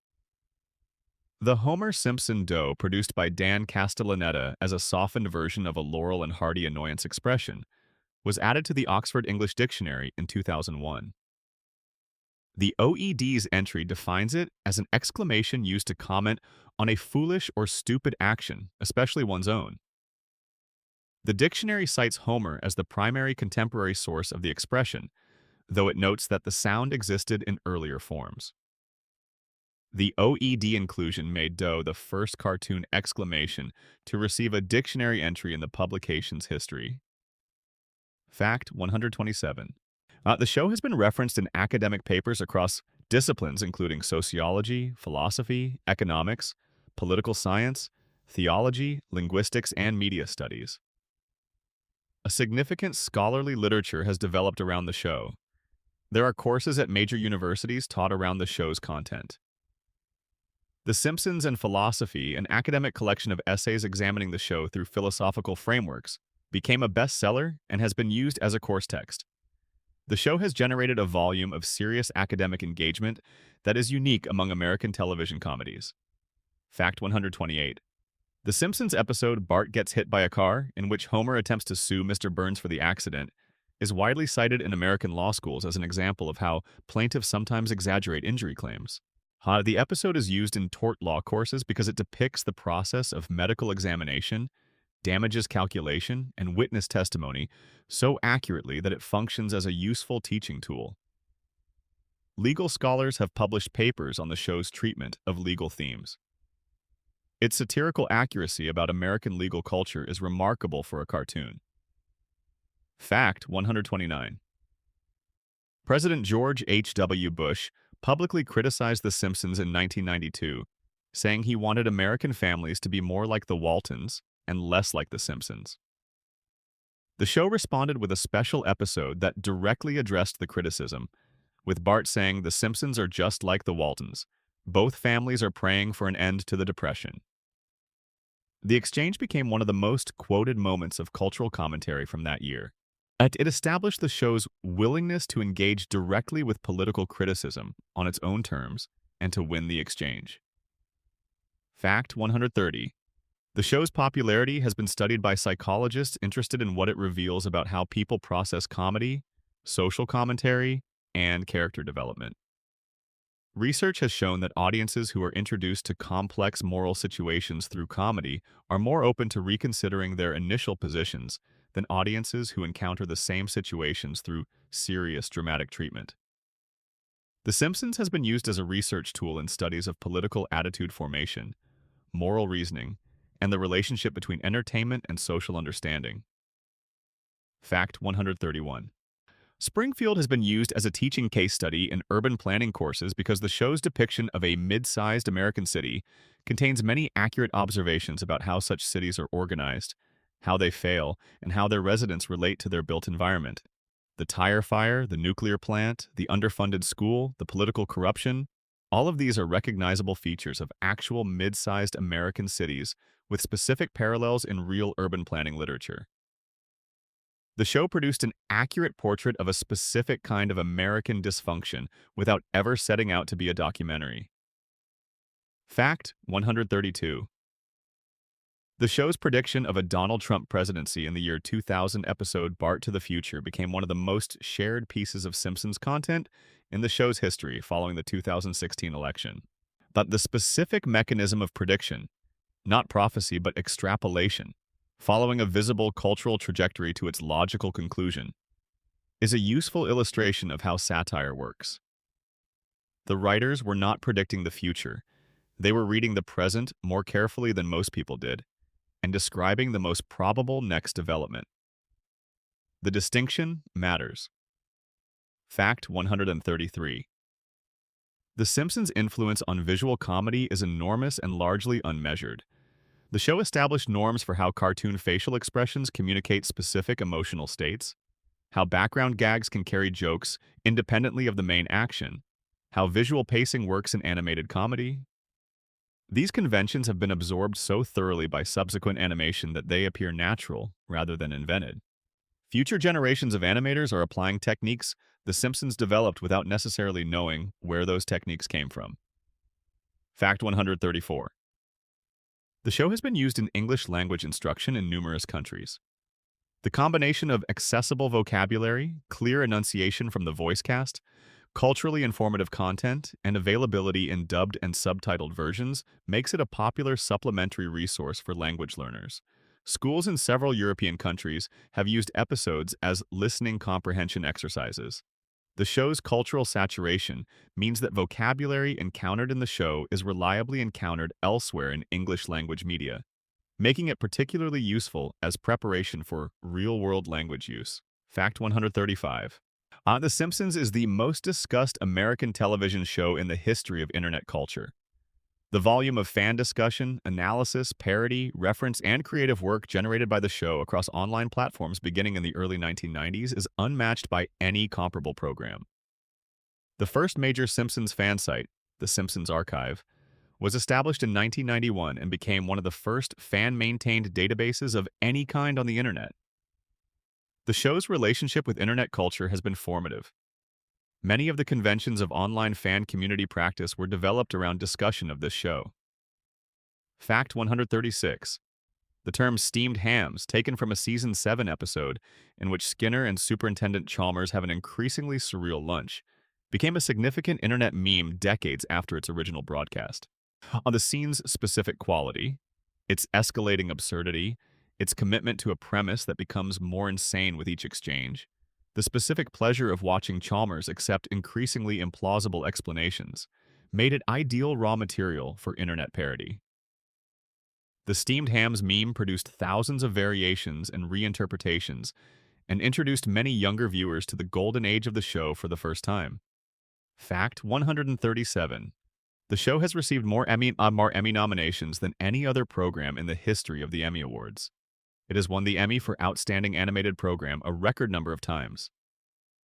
The Homer Simpson dough produced by Dan Castellaneta as a softened version of a Laurel and Hardy annoyance expression was added to the Oxford English Dictionary in 2001. The OED's entry defines it as an exclamation used to comment on a foolish or stupid action, especially one's own. The dictionary cites Homer as the primary contemporary source of the expression, though it notes that the sound existed in earlier forms. The OED inclusion made Doe the first cartoon exclamation to receive a dictionary entry in the publication's history. Fact 127. The show has been referenced in academic papers across disciplines including sociology, philosophy, economics, political science, theology, linguistics, and media studies. A significant scholarly literature has developed around the show. There are courses at major universities taught around the show's content. The Simpsons and Philosophy, an academic collection of essays examining the show through philosophical frameworks, became a bestseller and has been used as a course text. The show has generated a volume of serious academic engagement that is unique among American television comedies. Fact 128. The Simpsons episode Bart Gets Hit by a Car, in which Homer attempts to sue Mr. Burns for the accident, is widely cited in American law schools as an example of how plaintiffs sometimes exaggerate injury claims. The episode is used in tort law courses because it depicts the process of medical examination, damages calculation, and witness testimony so accurately that it functions as a useful teaching tool. Legal scholars have published papers on the show's treatment of legal themes. Its satirical accuracy about American legal culture is remarkable for a cartoon. Fact 129. President George H.W. Bush publicly criticized The Simpsons in 1992, saying he wanted American families to be more like the Waltons and less like The Simpsons. The show responded with a special episode that directly addressed the criticism, with Bart saying The Simpsons are just like the Waltons. Both families are praying for an end to the Depression. The exchange became one of the most quoted moments of cultural commentary from that year. It established the show's willingness to engage directly with political criticism on its own terms and to win the exchange. Fact 130. The show's popularity has been studied by psychologists interested in what it reveals about how people process comedy, social commentary, and character development. Research has shown that audiences who are introduced to complex moral situations through comedy are more open to reconsidering their initial positions than audiences who encounter the same situations through serious dramatic treatment. The Simpsons has been used as a research tool in studies of political attitude formation, moral reasoning, and the relationship between entertainment and social understanding. Fact 131. Springfield has been used as a teaching case study in urban planning courses because the show's depiction of a mid-sized American city contains many accurate observations about how such cities are organized, how they fail, and how their residents relate to their built environment. The tire fire, the nuclear plant, the underfunded school, the political corruption, all of these are recognizable features of actual mid-sized American cities with specific parallels in real urban planning literature. The show produced an accurate portrait of a specific kind of American dysfunction without ever setting out to be a documentary. Fact 132. The show's prediction of a Donald Trump presidency in the year 2000 episode Bart to the Future became one of the most shared pieces of Simpsons content in the show's history following the 2016 election. But the specific mechanism of prediction, not prophecy but extrapolation, following a visible cultural trajectory to its logical conclusion, is a useful illustration of how satire works. The writers were not predicting the future. They were reading the present more carefully than most people did, and describing the most probable next development. The distinction matters. Fact 133. The Simpsons' influence on visual comedy is enormous and largely unmeasured. The show established norms for how cartoon facial expressions communicate specific emotional states, how background gags can carry jokes independently of the main action, how visual pacing works in animated comedy, These conventions have been absorbed so thoroughly by subsequent animation that they appear natural rather than invented. Future generations of animators are applying techniques The Simpsons developed without necessarily knowing where those techniques came from. Fact 134. The show has been used in English language instruction in numerous countries. The combination of accessible vocabulary, clear enunciation from the voice cast, culturally informative content, and availability in dubbed and subtitled versions makes it a popular supplementary resource for language learners. Schools in several European countries have used episodes as listening comprehension exercises. The show's cultural saturation means that vocabulary encountered in the show is reliably encountered elsewhere in English language media, making it particularly useful as preparation for real-world language use. Fact 135. The Simpsons is the most discussed American television show in the history of internet culture. The volume of fan discussion, analysis, parody, reference, and creative work generated by the show across online platforms beginning in the early 1990s is unmatched by any comparable program. The first major Simpsons fan site, the Simpsons Archive, was established in 1991 and became one of the first fan-maintained databases of any kind on the internet. The show's relationship with internet culture has been formative. Many of the conventions of online fan community practice were developed around discussion of this show. Fact 136. The term steamed hams, taken from a Season 7 episode in which Skinner and Superintendent Chalmers have an increasingly surreal lunch, became a significant internet meme decades after its original broadcast. On the scene's specific quality, its escalating absurdity, its commitment to a premise that becomes more insane with each exchange, the specific pleasure of watching Chalmers accept increasingly implausible explanations made it ideal raw material for internet parody. The steamed hams meme produced thousands of variations and reinterpretations and introduced many younger viewers to the golden age of the show for the first time. Fact 137. The show has received more Emmy nominations than any other program in the history of the Emmy Awards. It has won the Emmy for Outstanding Animated Program a record number of times.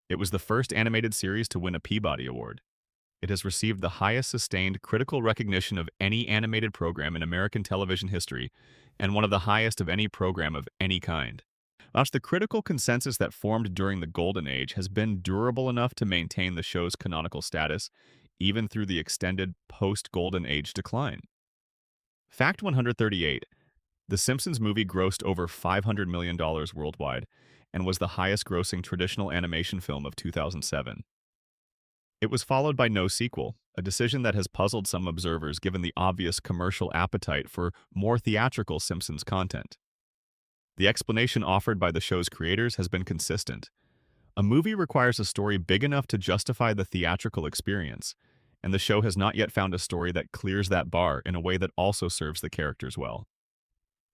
It was the first animated series to win a Peabody Award. It has received the highest sustained critical recognition of any animated program in American television history, and one of the highest of any program of any kind. Thus, the critical consensus that formed during the Golden Age has been durable enough to maintain the show's canonical status, even through the extended post-Golden Age decline. Fact 138. The Simpsons movie grossed over $500 million worldwide and was the highest-grossing traditional animation film of 2007. It was followed by no sequel, a decision that has puzzled some observers given the obvious commercial appetite for more theatrical Simpsons content. The explanation offered by the show's creators has been consistent. A movie requires a story big enough to justify the theatrical experience, and the show has not yet found a story that clears that bar in a way that also serves the characters well.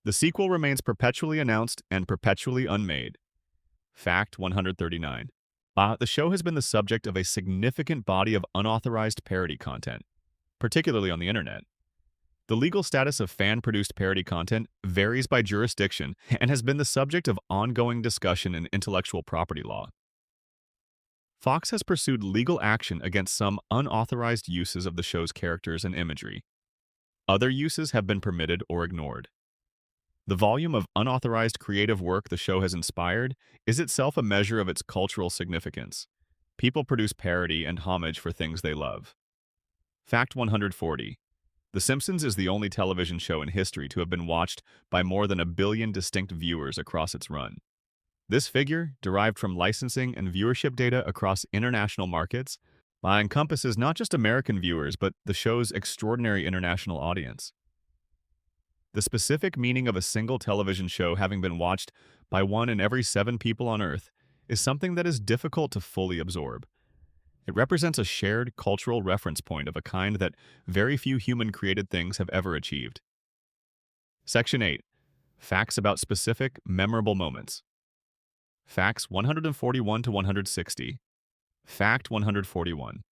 The sequel remains perpetually announced and perpetually unmade. Fact 139. The show has been the subject of a significant body of unauthorized parody content, particularly on the internet. The legal status of fan-produced parody content varies by jurisdiction and has been the subject of ongoing discussion in intellectual property law. Fox has pursued legal action against some unauthorized uses of the show's characters and imagery. Other uses have been permitted or ignored. The volume of unauthorized creative work the show has inspired is itself a measure of its cultural significance. People produce parody and homage for things they love. Fact 140. The Simpsons is the only television show in history to have been watched by more than 1 billion distinct viewers across its run. This figure, derived from licensing and viewership data across international markets, encompasses not just American viewers but the show's extraordinary international audience. The specific meaning of a single television show having been watched by 1 in every 7 people on Earth is something that is difficult to fully absorb. It represents a shared cultural reference point of a kind that very few human-created things have ever achieved. Section 8. Facts about specific, memorable moments. Facts 141 to 160. Fact 141.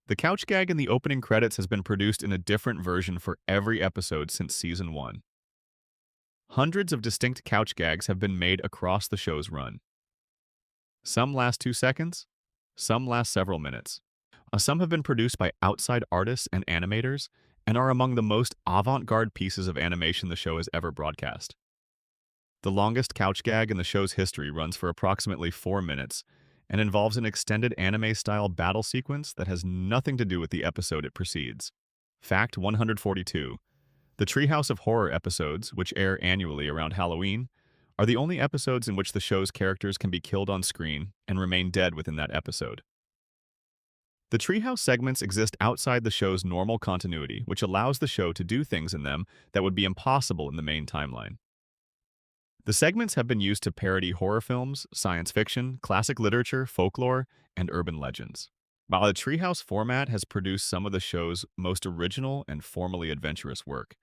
The couch gag in the opening credits has been produced in a different version for every episode since Season 1. Hundreds of distinct couch gags have been made across the show's run. Some last 2 seconds, some last several minutes. Some have been produced by outside artists and animators, and are among the most avant-garde pieces of animation the show has ever broadcast. The longest couch gag in the show's history runs for approximately 4 minutes and involves an extended anime-style battle sequence that has nothing to do with the episode it precedes. Fact 142. The Treehouse of Horror episodes, which air annually around Halloween, are the only episodes in which the show's characters can be killed on screen and remain dead within that episode. The Treehouse segments exist outside the show's normal continuity, which allows the show to do things in them that would be impossible in the main timeline. The segments have been used to parody horror films, science fiction, classic literature, folklore, and urban legends. While the Treehouse format has produced some of the show's most original and formally adventurous work,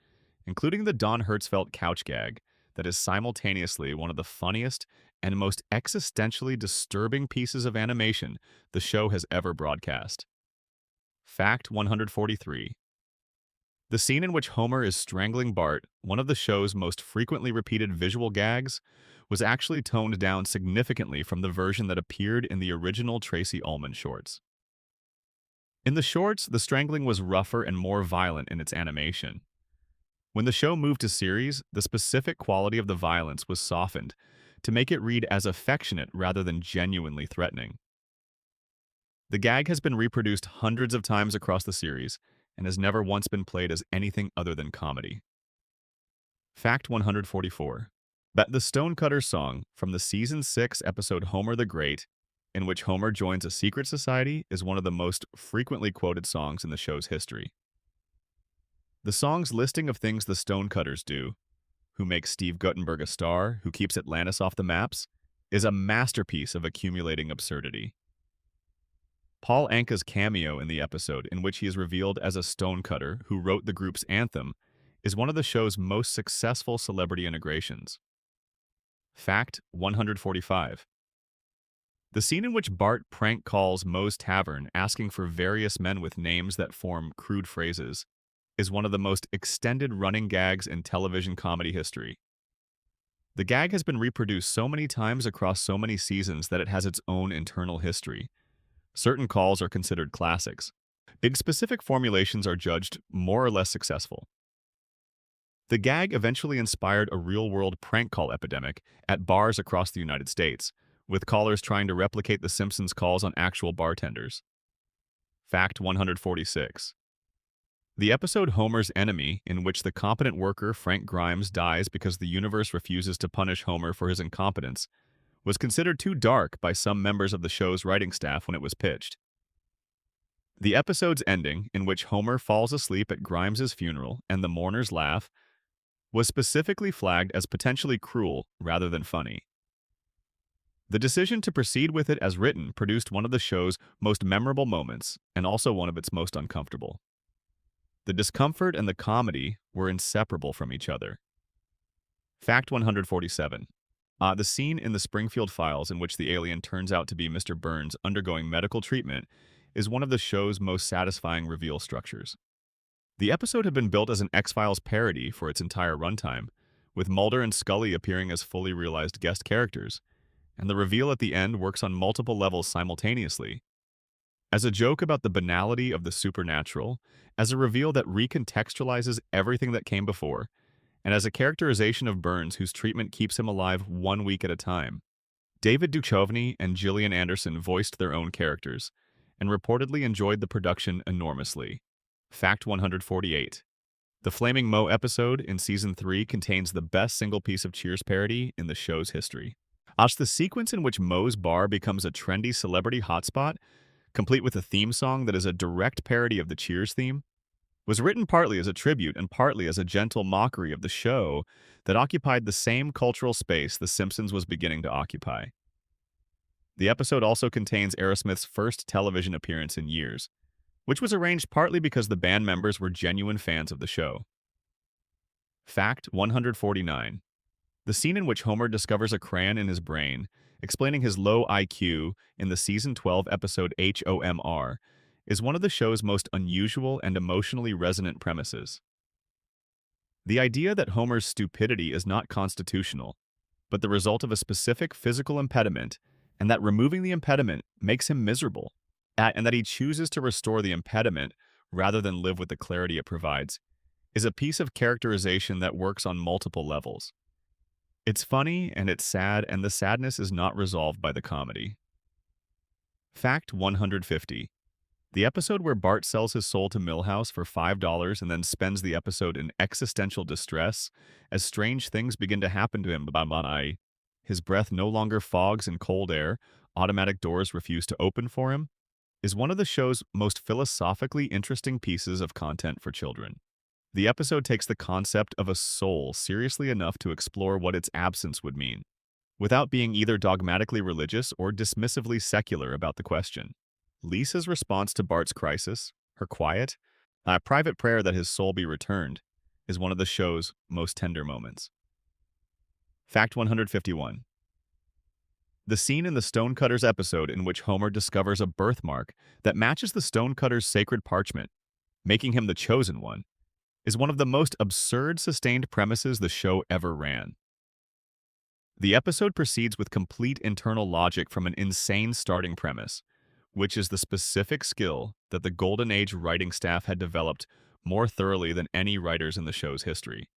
including the Don Hertzfeldt couch gag that is simultaneously one of the funniest and most existentially disturbing pieces of animation the show has ever broadcast. Fact 143. The scene in which Homer is strangling Bart, one of the show's most frequently repeated visual gags, was actually toned down significantly from the version that appeared in the original Tracy Ullman shorts. In the shorts, the strangling was rougher and more violent in its animation. When the show moved to series, the specific quality of the violence was softened to make it read as affectionate rather than genuinely threatening. The gag has been reproduced hundreds of times across the series and has never once been played as anything other than comedy. Fact 144. The Stonecutters song from the Season 6 episode Homer the Great, in which Homer joins a secret society, is one of the most frequently quoted songs in the show's history. The song's listing of things the Stonecutters do, who makes Steve Guttenberg a star, who keeps Atlantis off the maps, is a masterpiece of accumulating absurdity. Paul Anka's cameo in the episode, in which he is revealed as a stonecutter who wrote the group's anthem, is one of the show's most successful celebrity integrations. Fact 145. The scene in which Bart prank calls Moe's Tavern asking for various men with names that form crude phrases is one of the most extended running gags in television comedy history. The gag has been reproduced so many times across so many seasons that it has its own internal history. Certain calls are considered classics. Its specific formulations are judged more or less successful. The gag eventually inspired a real-world prank call epidemic at bars across the United States, with callers trying to replicate the Simpsons calls on actual bartenders. Fact 146. The episode Homer's Enemy, in which the competent worker Frank Grimes dies because the universe refuses to punish Homer for his incompetence, was considered too dark by some members of the show's writing staff when it was pitched. The episode's ending, in which Homer falls asleep at Grimes's funeral and the mourners laugh, was specifically flagged as potentially cruel rather than funny. The decision to proceed with it as written produced one of the show's most memorable moments and also one of its most uncomfortable. The discomfort and the comedy were inseparable from each other. Fact 147. The scene in the Springfield Files in which the alien turns out to be Mr. Burns undergoing medical treatment is one of the show's most satisfying reveal structures. The episode had been built as an X-Files parody for its entire runtime, with Mulder and Scully appearing as fully realized guest characters, and the reveal at the end works on multiple levels simultaneously. As a joke about the banality of the supernatural, as a reveal that recontextualizes everything that came before, and as a characterization of Burns whose treatment keeps him alive 1 week at a time. David Duchovny and Gillian Anderson voiced their own characters, and reportedly enjoyed the production enormously. Fact 148. The Flaming Moe episode in Season 3 contains the best single piece of Cheers parody in the show's history. The sequence in which Moe's bar becomes a trendy celebrity hotspot, complete with a theme song that is a direct parody of the Cheers theme, was written partly as a tribute and partly as a gentle mockery of the show that occupied the same cultural space The Simpsons was beginning to occupy. The episode also contains Aerosmith's first television appearance in years, which was arranged partly because the band members were genuine fans of the show. Fact 149. The scene in which Homer discovers a crayon in his brain, explaining his low IQ in the Season 12 episode HOMR, is one of the show's most unusual and emotionally resonant premises. The idea that Homer's stupidity is not constitutional, but the result of a specific physical impediment, and that removing the impediment makes him miserable, and that he chooses to restore the impediment rather than live with the clarity it provides, is a piece of characterization that works on multiple levels. It's funny and it's sad, and the sadness is not resolved by the comedy. Fact 150. The episode where Bart sells his soul to Milhouse for $5 and then spends the episode in existential distress as strange things begin to happen to him. His breath no longer fogs in cold air, automatic doors refuse to open for him, is one of the show's most philosophically interesting pieces of content for children. The episode takes the concept of a soul seriously enough to explore what its absence would mean, without being either dogmatically religious or dismissively secular about the question. Lisa's response to Bart's crisis, her quiet, private prayer that his soul be returned, is one of the show's most tender moments. Fact 151. The scene in the Stonecutters episode in which Homer discovers a birthmark that matches the Stonecutter's sacred parchment, making him the chosen one, is one of the most absurd sustained premises the show ever ran. The episode proceeds with complete internal logic from an insane starting premise, which is the specific skill that the Golden Age writing staff had developed more thoroughly than any writers in the show's history.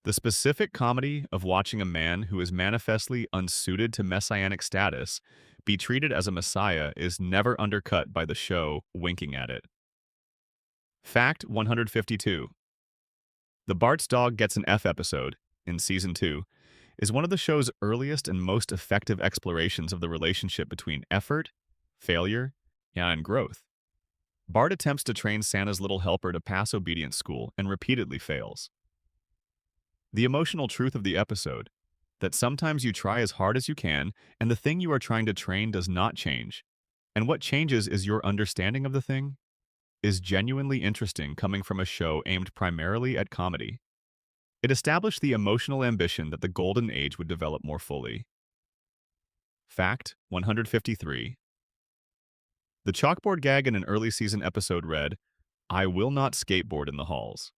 The specific comedy of watching a man who is manifestly unsuited to messianic status be treated as a messiah is never undercut by the show winking at it. Fact 152. The Bart's Dog Gets an F episode, in Season 2, is one of the show's earliest and most effective explorations of the relationship between effort, failure, and growth. Bart attempts to train Santa's little helper to pass obedience school and repeatedly fails. The emotional truth of the episode, that sometimes you try as hard as you can and the thing you are trying to train does not change, and what changes is your understanding of the thing, is genuinely interesting coming from a show aimed primarily at comedy. It established the emotional ambition that the Golden Age would develop more fully. Fact 153. The chalkboard gag in an early season episode read, "I will not skateboard in the halls."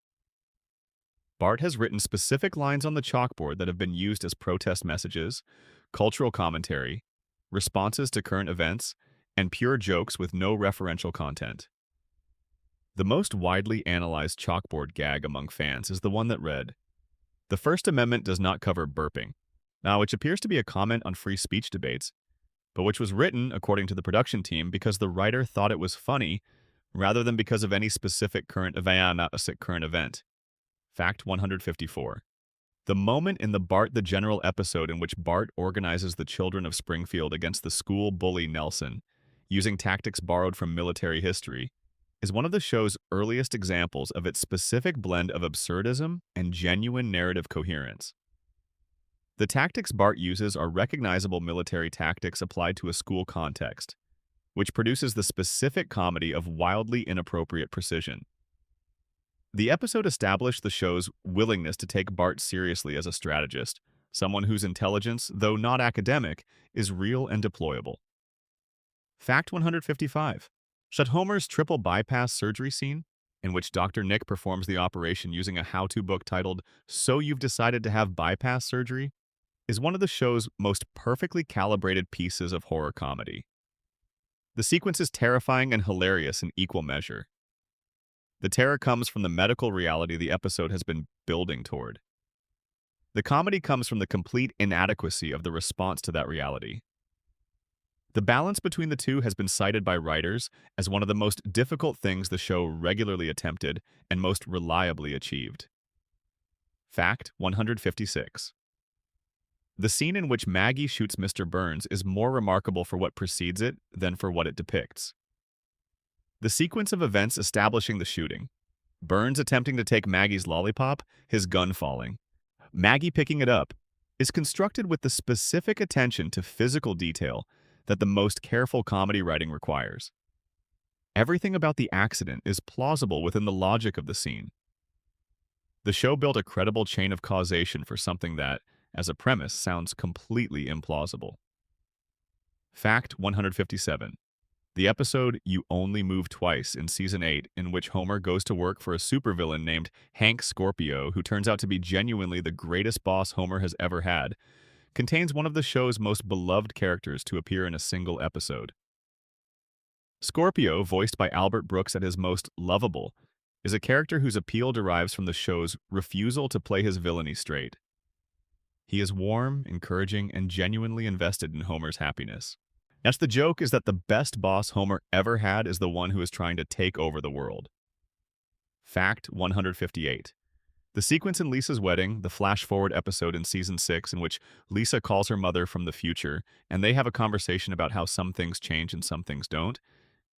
Bart has written specific lines on the chalkboard that have been used as protest messages, cultural commentary, responses to current events, and pure jokes with no referential content. The most widely analyzed chalkboard gag among fans is the one that read, "The First Amendment does not cover burping," which appears to be a comment on free speech debates, but which was written, according to the production team, because the writer thought it was funny rather than because of any specific current event. Fact 154. The moment in the Bart the General episode in which Bart organizes the children of Springfield against the school bully Nelson, using tactics borrowed from military history, is one of the show's earliest examples of its specific blend of absurdism and genuine narrative coherence. The tactics Bart uses are recognizable military tactics applied to a school context, which produces the specific comedy of wildly inappropriate precision. The episode established the show's willingness to take Bart seriously as a strategist, someone whose intelligence, though not academic, is real and deployable. Fact 155. Shut Homer's triple bypass surgery scene, in which Dr. Nick performs the operation using a how-to book titled "So You've Decided to Have Bypass Surgery," is one of the show's most perfectly calibrated pieces of horror comedy. The sequence is terrifying and hilarious in equal measure. The terror comes from the medical reality the episode has been building toward. The comedy comes from the complete inadequacy of the response to that reality. The balance between the two has been cited by writers as one of the most difficult things the show regularly attempted and most reliably achieved. Fact 156. The scene in which Maggie shoots Mr. Burns is more remarkable for what precedes it than for what it depicts. The sequence of events establishing the shooting, Burns attempting to take Maggie's lollipop, his gun falling, Maggie picking it up, is constructed with the specific attention to physical detail that the most careful comedy writing requires. Everything about the accident is plausible within the logic of the scene. The show built a credible chain of causation for something that, as a premise, sounds completely implausible. Fact 157. The episode You Only Move Twice in Season 8, in which Homer goes to work for a supervillain named Hank Scorpio, who turns out to be genuinely the greatest boss Homer has ever had, contains one of the show's most beloved characters to appear in a single episode. Scorpio, voiced by Albert Brooks at his most lovable, is a character whose appeal derives from the show's refusal to play his villainy straight. He is warm, encouraging, and genuinely invested in Homer's happiness. Yes, the joke is that the best boss Homer ever had is the one who is trying to take over the world. Fact 158. The sequence in Lisa's wedding, the flash-forward episode in Season 6 in which Lisa calls her mother from the future and they have a conversation about how some things change and some things don't,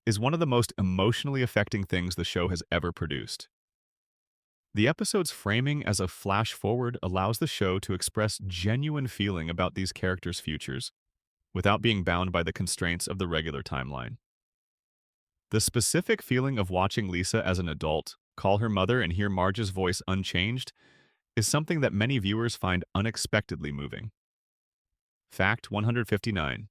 is one of the most emotionally affecting things the show has ever produced. The episode's framing as a flash-forward allows the show to express genuine feeling about these characters' futures, without being bound by the constraints of the regular timeline. The specific feeling of watching Lisa as an adult call her mother and hear Marge's voice unchanged is something that many viewers find unexpectedly moving. Fact 159.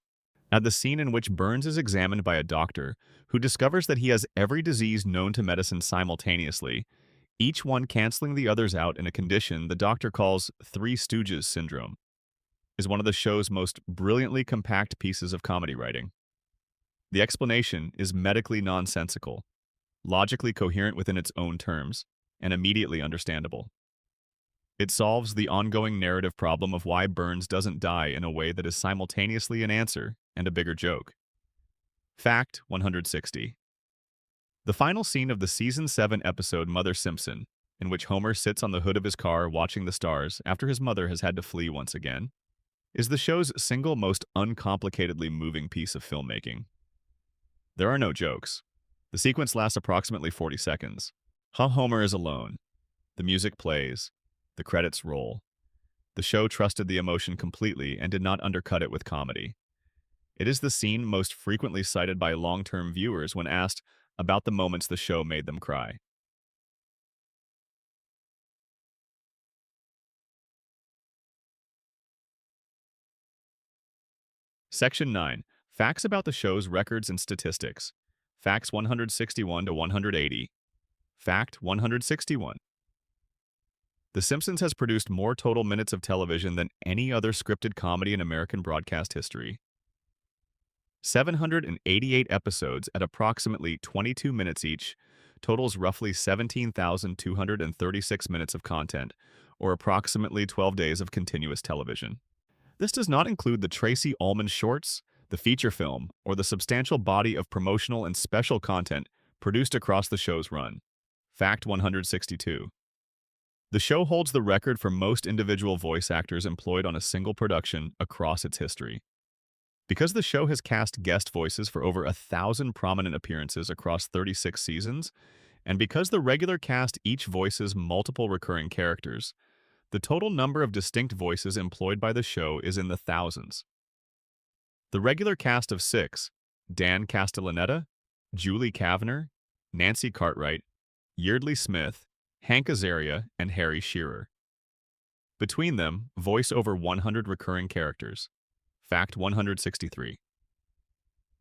At the scene in which Burns is examined by a doctor who discovers that he has every disease known to medicine simultaneously, each one canceling the others out in a condition the doctor calls Three Stooges syndrome, is one of the show's most brilliantly compact pieces of comedy writing. The explanation is medically nonsensical, logically coherent within its own terms, and immediately understandable. It solves the ongoing narrative problem of why Burns doesn't die in a way that is simultaneously an answer and a bigger joke. Fact 160. The final scene of the Season 7 episode Mother Simpson, in which Homer sits on the hood of his car watching the stars after his mother has had to flee once again, is the show's single most uncomplicatedly moving piece of filmmaking. There are no jokes. The sequence lasts approximately 40 seconds. Homer is alone. The music plays. The credits roll. The show trusted the emotion completely and did not undercut it with comedy. It is the scene most frequently cited by long-term viewers when asked about the moments the show made them cry. Section 9. Facts about the show's records and statistics. Facts 161 to 180. Fact 161. The Simpsons has produced more total minutes of television than any other scripted comedy in American broadcast history. 788 episodes at approximately 22 minutes each totals roughly 17,236 minutes of content, or approximately 12 days of continuous television. This does not include the Tracy Ullman shorts, the feature film, or the substantial body of promotional and special content produced across the show's run. Fact 162. The show holds the record for most individual voice actors employed on a single production across its history. Because the show has cast guest voices for over 1,000 prominent appearances across 36 seasons, and because the regular cast each voices multiple recurring characters, the total number of distinct voices employed by the show is in the thousands. The regular cast of 6, Dan Castellaneta, Julie Kavner, Nancy Cartwright, Yeardley Smith, Hank Azaria, and Harry Shearer. Between them, voice over 100 recurring characters. Fact 163.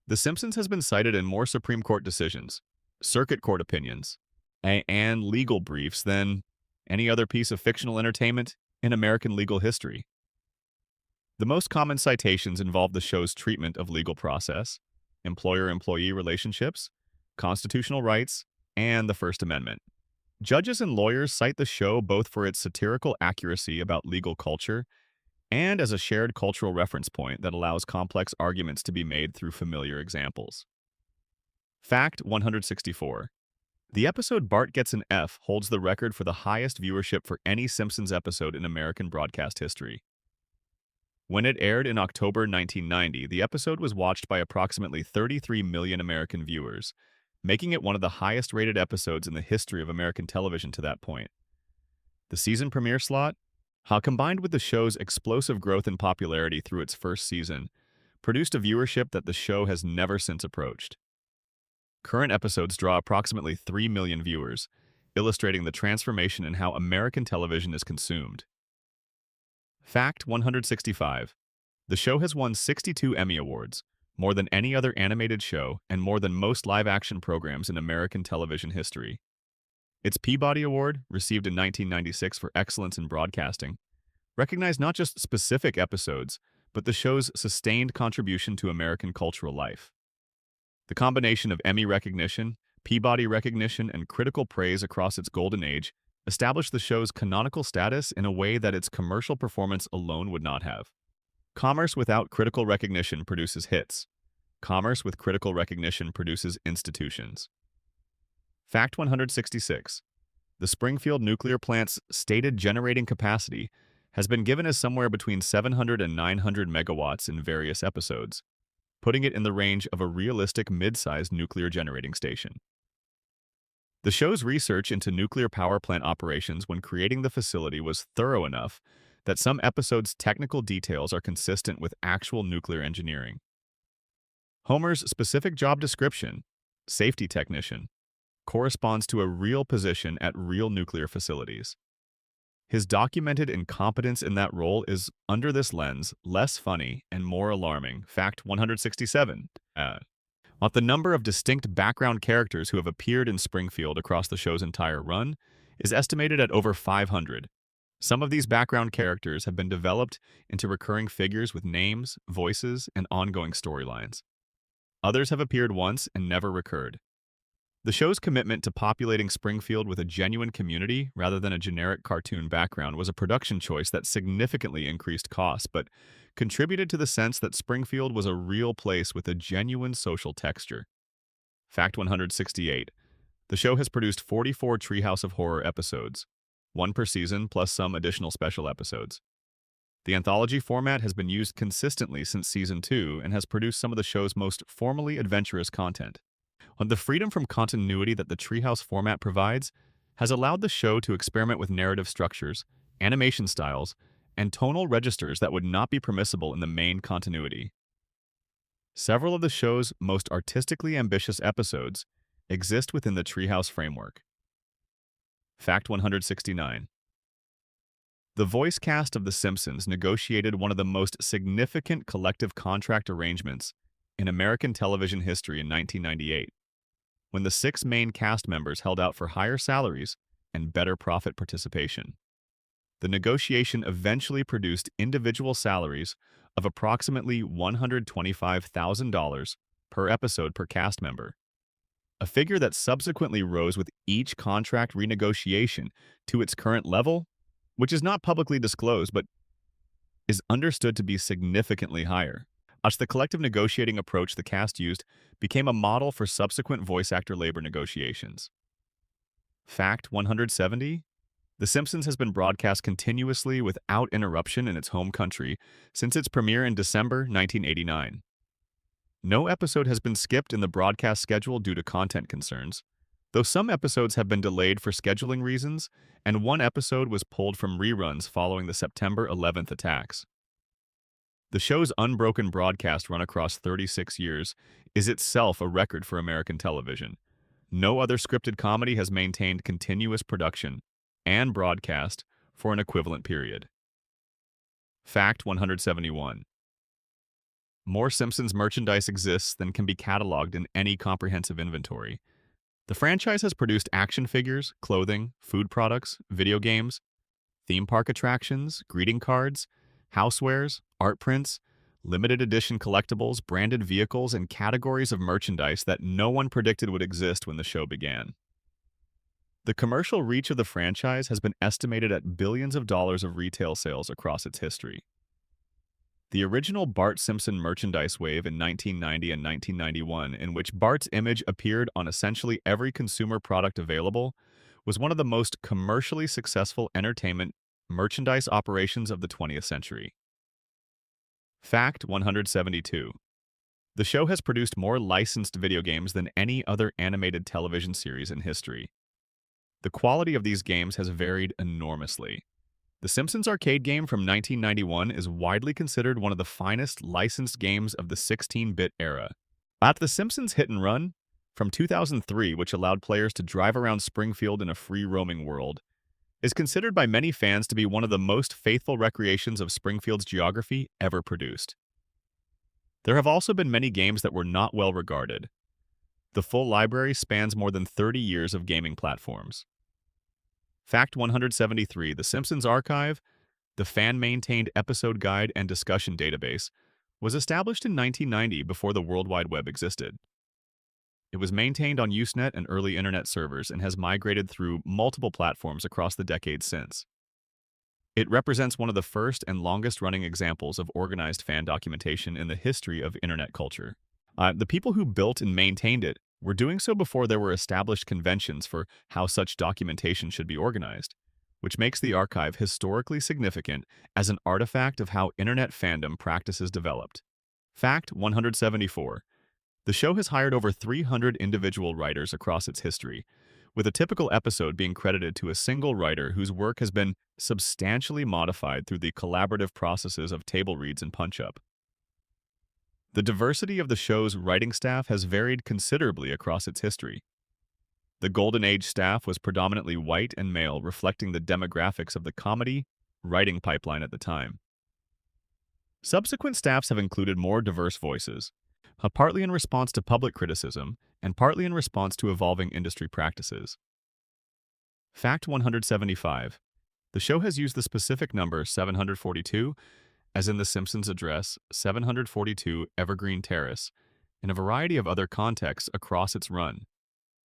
The Simpsons has been cited in more Supreme Court decisions, circuit court opinions, and legal briefs than any other piece of fictional entertainment in American legal history. The most common citations involve the show's treatment of legal process, employer-employee relationships, constitutional rights, and the First Amendment. Judges and lawyers cite the show both for its satirical accuracy about legal culture and as a shared cultural reference point that allows complex arguments to be made through familiar examples. Fact 164. The episode Bart Gets an F holds the record for the highest viewership for any Simpsons episode in American broadcast history. When it aired in October 1990, the episode was watched by approximately 33 million American viewers, making it one of the highest-rated episodes in the history of American television to that point. The season premiere slot, combined with the show's explosive growth in popularity through its first season, produced a viewership that the show has never since approached. Current episodes draw approximately 3 million viewers, illustrating the transformation in how American television is consumed. Fact 165. The show has won 62 Emmy Awards, more than any other animated show and more than most live-action programs in American television history. Its Peabody Award, received in 1996 for excellence in broadcasting, recognized not just specific episodes, but the show's sustained contribution to American cultural life. The combination of Emmy recognition, Peabody recognition, and critical praise across its golden age established the show's canonical status in a way that its commercial performance alone would not have. Commerce without critical recognition produces hits. Commerce with critical recognition produces institutions. Fact 166. The Springfield nuclear plant's stated generating capacity has been given as somewhere between 700 and 900 megawatts in various episodes, putting it in the range of a realistic mid-sized nuclear generating station. The show's research into nuclear power plant operations when creating the facility was thorough enough that some episodes' technical details are consistent with actual nuclear engineering. Homer's specific job description, safety technician, corresponds to a real position at real nuclear facilities. His documented incompetence in that role is, under this lens, less funny and more alarming. Fact 167. While the number of distinct background characters who have appeared in Springfield across the show's entire run is estimated at over 500. Some of these background characters have been developed into recurring figures with names, voices, and ongoing storylines. Others have appeared once and never recurred. The show's commitment to populating Springfield with a genuine community rather than a generic cartoon background was a production choice that significantly increased costs, but contributed to the sense that Springfield was a real place with a genuine social texture. Fact 168. The show has produced 44 Treehouse of Horror episodes, one per season plus some additional special episodes. The anthology format has been used consistently since Season 2 and has produced some of the show's most formally adventurous content. The freedom from continuity that the Treehouse format provides has allowed the show to experiment with narrative structures, animation styles, and tonal registers that would not be permissible in the main continuity. Several of the show's most artistically ambitious episodes exist within the Treehouse framework. Fact 169. The voice cast of The Simpsons negotiated one of the most significant collective contract arrangements in American television history in 1998, when the 6 main cast members held out for higher salaries and better profit participation. The negotiation eventually produced individual salaries of approximately $125,000 per episode per cast member, a figure that subsequently rose with each contract renegotiation to its current level, which is not publicly disclosed but is understood to be significantly higher. The collective negotiating approach the cast used became a model for subsequent voice actor labor negotiations. Fact 170. The Simpsons has been broadcast continuously without interruption in its home country since its premiere in December 1989. No episode has been skipped in the broadcast schedule due to content concerns, though some episodes have been delayed for scheduling reasons, and one episode was pulled from reruns following the September 11th attacks. The show's unbroken broadcast run across 36 years is itself a record for American television. No other scripted comedy has maintained continuous production and broadcast for an equivalent period. Fact 171. More Simpsons merchandise exists than can be cataloged in any comprehensive inventory. The franchise has produced action figures, clothing, food products, video games, theme park attractions, greeting cards, housewares, art prints, limited edition collectibles, branded vehicles, and categories of merchandise that no one predicted would exist when the show began. The commercial reach of the franchise has been estimated at billions of dollars of retail sales across its history. The original Bart Simpson merchandise wave in 1990 and 1991, in which Bart's image appeared on essentially every consumer product available, was one of the most commercially successful entertainment merchandise operations of the 20th century. Fact 172. The show has produced more licensed video games than any other animated television series in history. The quality of these games has varied enormously. The Simpsons arcade game from 1991 is widely considered one of the finest licensed games of the 16-bit era. The Simpsons Hit and Run, from 2003, which allowed players to drive around Springfield in a free-roaming world, is considered by many fans to be one of the most faithful recreations of Springfield's geography ever produced. There have also been many games that were not well regarded. The full library spans more than 30 years of gaming platforms. Fact 173. The Simpsons Archive, the fan-maintained episode guide and discussion database, was established in 1990 before the World Wide Web existed. It was maintained on Usenet and early internet servers and has migrated through multiple platforms across the decades since. It represents one of the first and longest-running examples of organized fan documentation in the history of internet culture. The people who built and maintained it were doing so before there were established conventions for how such documentation should be organized, which makes the archive historically significant as an artifact of how internet fandom practices developed. Fact 174. The show has hired over 300 individual writers across its history, with a typical episode being credited to a single writer whose work has been substantially modified through the collaborative processes of table reads and punch-up. The diversity of the show's writing staff has varied considerably across its history. The Golden Age staff was predominantly white and male, reflecting the demographics of the comedy writing pipeline at the time. Subsequent staffs have included more diverse voices, partly in response to public criticism and partly in response to evolving industry practices. Fact 175. The show has used the specific number 742, as in The Simpsons address 742 Evergreen Terrace, in a variety of other contexts across its run,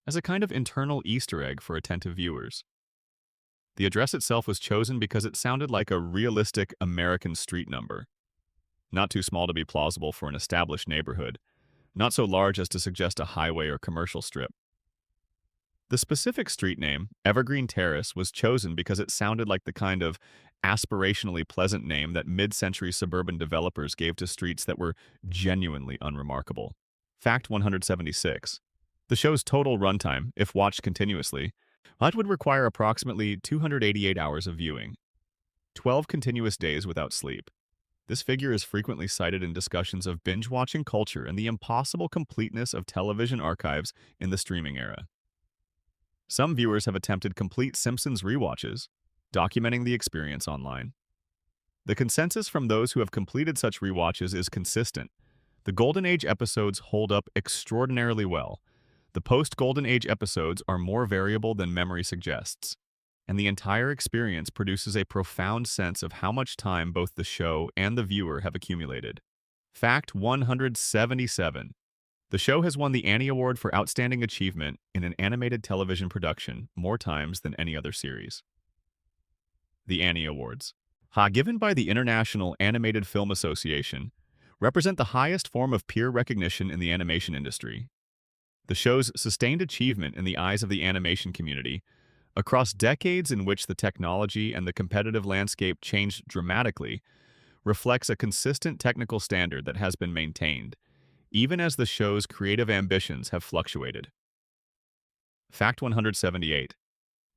as a kind of internal Easter egg for attentive viewers. The address itself was chosen because it sounded like a realistic American street number. Not too small to be plausible for an established neighborhood, not so large as to suggest a highway or commercial strip. The specific street name, Evergreen Terrace, was chosen because it sounded like the kind of aspirationally pleasant name that mid-century suburban developers gave to streets that were genuinely unremarkable. Fact 176. The show's total runtime, if watched continuously, would require approximately 288 hours of viewing, 12 continuous days without sleep. This figure is frequently cited in discussions of binge-watching culture and the impossible completeness of television archives in the streaming era. Some viewers have attempted complete Simpsons rewatches, documenting the experience online. The consensus from those who have completed such rewatches is consistent. The Golden Age episodes hold up extraordinarily well. The post-Golden Age episodes are more variable than memory suggests, and the entire experience produces a profound sense of how much time both the show and the viewer have accumulated. Fact 177. The show has won the Annie Award for Outstanding Achievement in an Animated Television Production more times than any other series. The Annie Awards, given by the International Animated Film Association, represent the highest form of peer recognition in the animation industry. The show's sustained achievement in the eyes of the animation community, across decades in which the technology and the competitive landscape changed dramatically, reflects a consistent technical standard that has been maintained, even as the show's creative ambitions have fluctuated. Fact 178.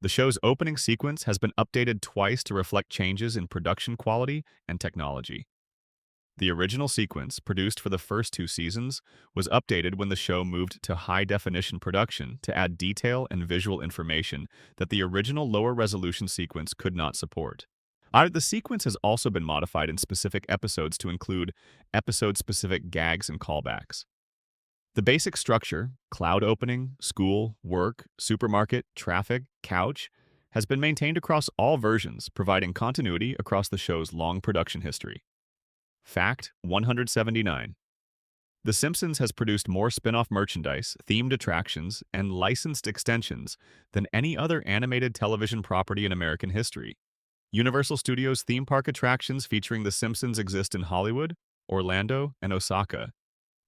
The show's opening sequence has been updated twice to reflect changes in production quality and technology. The original sequence, produced for the first 2 seasons, was updated when the show moved to high-definition production to add detail and visual information that the original lower-resolution sequence could not support. The sequence has also been modified in specific episodes to include episode-specific gags and callbacks. The basic structure, cloud opening, school, work, supermarket, traffic, couch, has been maintained across all versions, providing continuity across the show's long production history. Fact 179. The Simpsons has produced more spin-off merchandise, themed attractions, and licensed extensions than any other animated television property in American history. Universal Studios theme park attractions featuring The Simpsons exist in Hollywood, Orlando, and Osaka,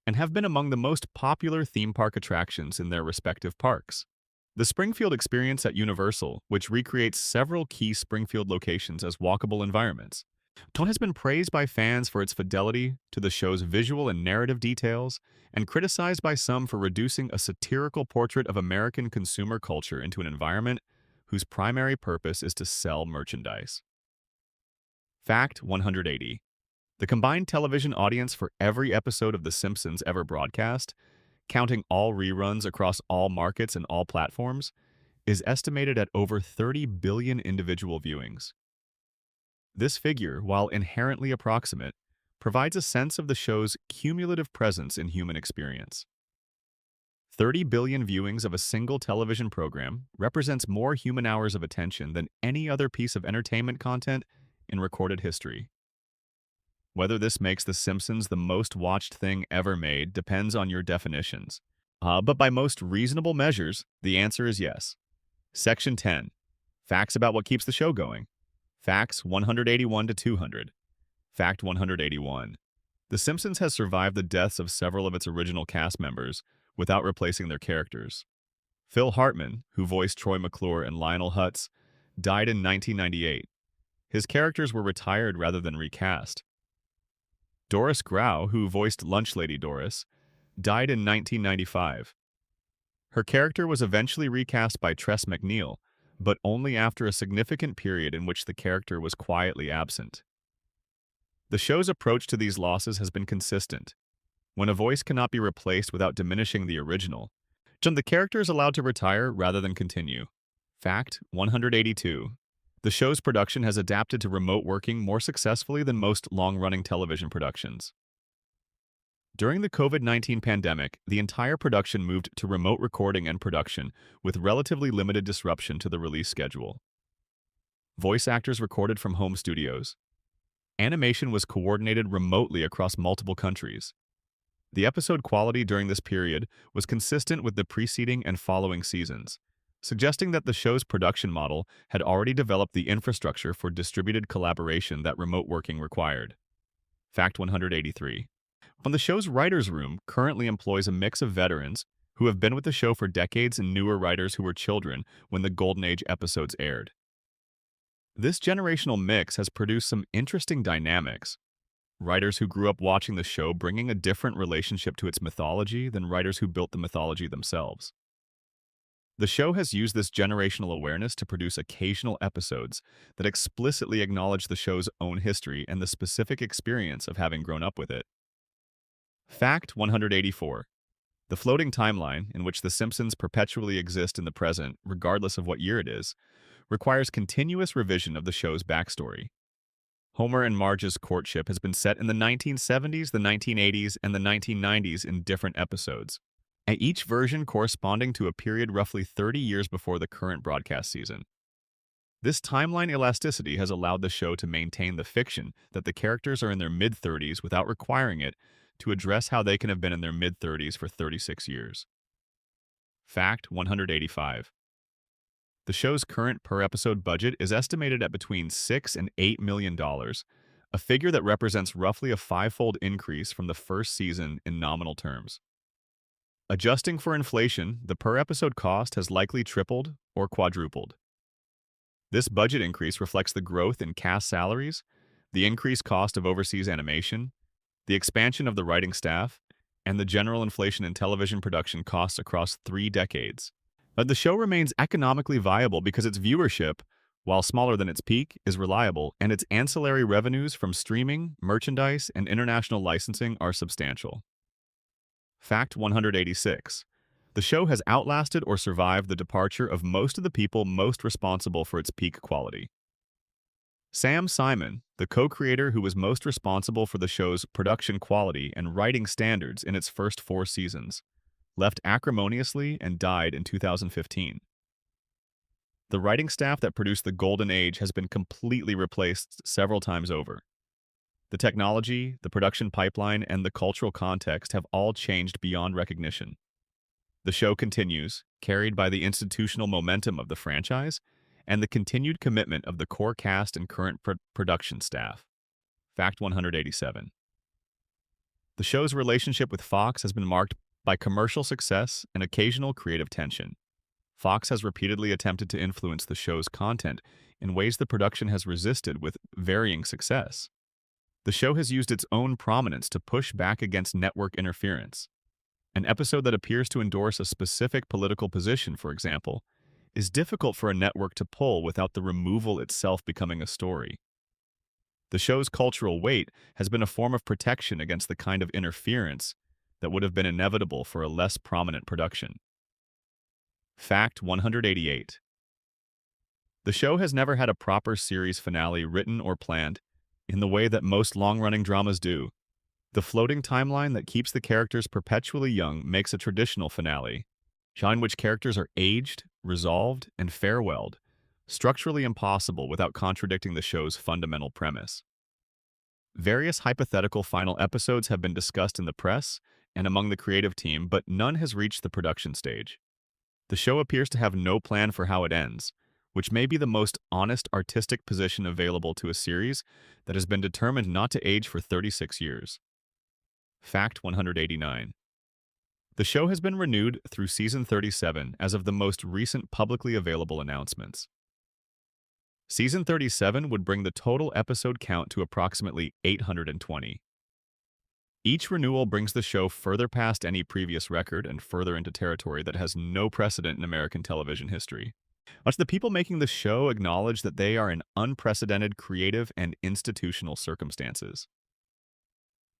and have been among the most popular theme park attractions in their respective parks. The Springfield experience at Universal, which recreates several key Springfield locations as walkable environments, has been praised by fans for its fidelity to the show's visual and narrative details, and criticized by some for reducing a satirical portrait of American consumer culture into an environment whose primary purpose is to sell merchandise. Fact 180. The combined television audience for every episode of The Simpsons ever broadcast, counting all reruns across all markets and all platforms, is estimated at over 30 billion individual viewings. This figure, while inherently approximate, provides a sense of the show's cumulative presence in human experience. 30 billion viewings of a single television program represents more human hours of attention than any other piece of entertainment content in recorded history. Whether this makes The Simpsons the most watched thing ever made depends on your definitions. But by most reasonable measures, the answer is yes. Section 10. Facts about what keeps the show going. Facts 181 to 200. Fact 181. The Simpsons has survived the deaths of several of its original cast members without replacing their characters. Phil Hartman, who voiced Troy McClure and Lionel Hutz, died in 1998. His characters were retired rather than recast. Doris Grau, who voiced Lunch Lady Doris, died in 1995. Her character was eventually recast by Tress MacNeille, but only after a significant period in which the character was quietly absent. The show's approach to these losses has been consistent. When a voice cannot be replaced without diminishing the original, the character is allowed to retire rather than continue. Fact 182. The show's production has adapted to remote working more successfully than most long-running television productions. During the COVID-19 pandemic, the entire production moved to remote recording and production with relatively limited disruption to the release schedule. Voice actors recorded from home studios. Animation was coordinated remotely across multiple countries. The episode quality during this period was consistent with the preceding and following seasons, suggesting that the show's production model had already developed the infrastructure for distributed collaboration that remote working required. Fact 183. The show's writers' room currently employs a mix of veterans who have been with the show for decades and newer writers who were children when the Golden Age episodes aired. This generational mix has produced some interesting dynamics. Writers who grew up watching the show bringing a different relationship to its mythology than writers who built the mythology themselves. The show has used this generational awareness to produce occasional episodes that explicitly acknowledge the show's own history and the specific experience of having grown up with it. Fact 184. The floating timeline, in which The Simpsons perpetually exist in the present, regardless of what year it is, requires continuous revision of the show's backstory. Homer and Marge's courtship has been set in the 1970s, the 1980s, and the 1990s in different episodes, and each version corresponding to a period roughly 30 years before the current broadcast season. This timeline elasticity has allowed the show to maintain the fiction that the characters are in their mid-30s without requiring it to address how they can have been in their mid-30s for 36 years. Fact 185. The show's current per-episode budget is estimated at between $6 and $8 million, a figure that represents roughly a five-fold increase from the first season in nominal terms. Adjusting for inflation, the per-episode cost has likely tripled or quadrupled. This budget increase reflects the growth in cast salaries, the increased cost of overseas animation, the expansion of the writing staff, and the general inflation in television production costs across 3 decades. But the show remains economically viable because its viewership, while smaller than its peak, is reliable, and its ancillary revenues from streaming, merchandise, and international licensing are substantial. Fact 186. The show has outlasted or survived the departure of most of the people most responsible for its peak quality. Sam Simon, the co-creator who was most responsible for the show's production quality and writing standards in its first 4 seasons, left acrimoniously and died in 2015. The writing staff that produced the Golden Age has been completely replaced several times over. The technology, the production pipeline, and the cultural context have all changed beyond recognition. The show continues, carried by the institutional momentum of the franchise and the continued commitment of the core cast and current production staff. Fact 187. The show's relationship with Fox has been marked by commercial success and occasional creative tension. Fox has repeatedly attempted to influence the show's content in ways the production has resisted with varying success. The show has used its own prominence to push back against network interference. An episode that appears to endorse a specific political position, for example, is difficult for a network to pull without the removal itself becoming a story. The show's cultural weight has been a form of protection against the kind of interference that would have been inevitable for a less prominent production. Fact 188. The show has never had a proper series finale written or planned in the way that most long-running dramas do. The floating timeline that keeps the characters perpetually young makes a traditional finale, in which characters are aged, resolved, and farewelled, structurally impossible without contradicting the show's fundamental premise. Various hypothetical final episodes have been discussed in the press and among the creative team, but none has reached the production stage. The show appears to have no plan for how it ends, which may be the most honest artistic position available to a series that has been determined not to age for 36 years. Fact 189. The show has been renewed through season 37 as of the most recent publicly available announcements. Season 37 would bring the total episode count to approximately 820. Each renewal brings the show further past any previous record and further into territory that has no precedent in American television history. Much the people making the show acknowledge that they are in unprecedented creative and institutional circumstances.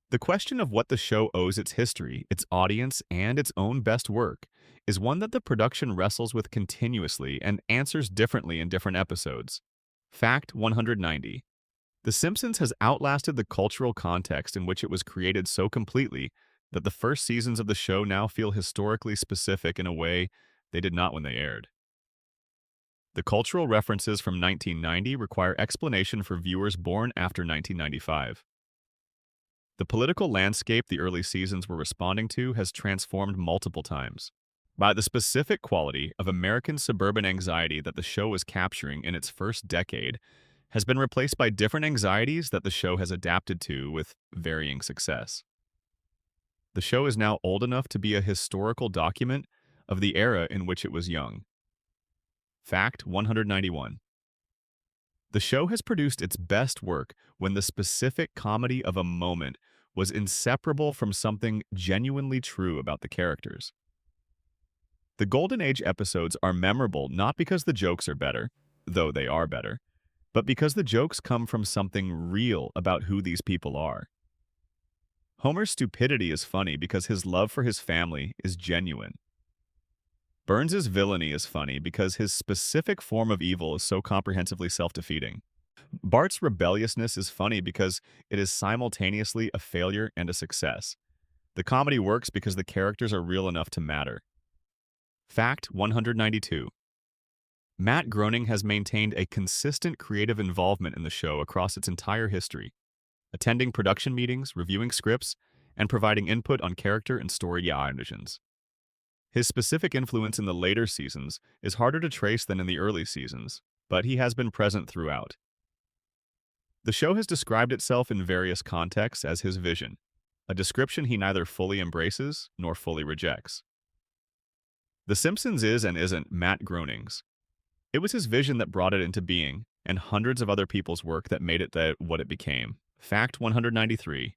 The question of what the show owes its history, its audience, and its own best work is one that the production wrestles with continuously and answers differently in different episodes. Fact 190. The Simpsons has outlasted the cultural context in which it was created so completely that the first seasons of the show now feel historically specific in a way they did not when they aired. The cultural references from 1990 require explanation for viewers born after 1995. The political landscape the early seasons were responding to has transformed multiple times. By the specific quality of American suburban anxiety that the show was capturing in its first decade has been replaced by different anxieties that the show has adapted to with varying success. The show is now old enough to be a historical document of the era in which it was young. Fact 191. The show has produced its best work when the specific comedy of a moment was inseparable from something genuinely true about the characters. The Golden Age episodes are memorable not because the jokes are better, though they are better, but because the jokes come from something real about who these people are. Homer's stupidity is funny because his love for his family is genuine. Burns's villainy is funny because his specific form of evil is so comprehensively self-defeating. Bart's rebelliousness is funny because it is simultaneously a failure and a success. The comedy works because the characters are real enough to matter. Fact 192. Matt Groening has maintained a consistent creative involvement in the show across its entire history, attending production meetings, reviewing scripts, and providing input on character and story decisions. His specific influence in the later seasons is harder to trace than in the early seasons, but he has been present throughout. The show has described itself in various contexts as his vision, a description he neither fully embraces nor fully rejects. The Simpsons is and isn't Matt Groening's. It was his vision that brought it into being, and hundreds of other people's work that made it what it became. Fact 193.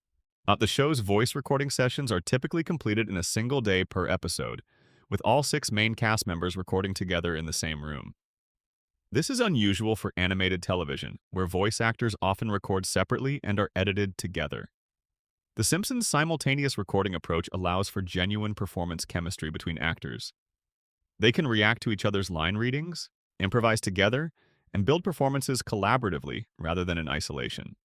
The show's voice recording sessions are typically completed in a single day per episode, with all 6 main cast members recording together in the same room. This is unusual for animated television, where voice actors often record separately and are edited together. The Simpsons' simultaneous recording approach allows for genuine performance chemistry between actors. They can react to each other's line readings, improvise together, and build performances collaboratively rather than in isolation.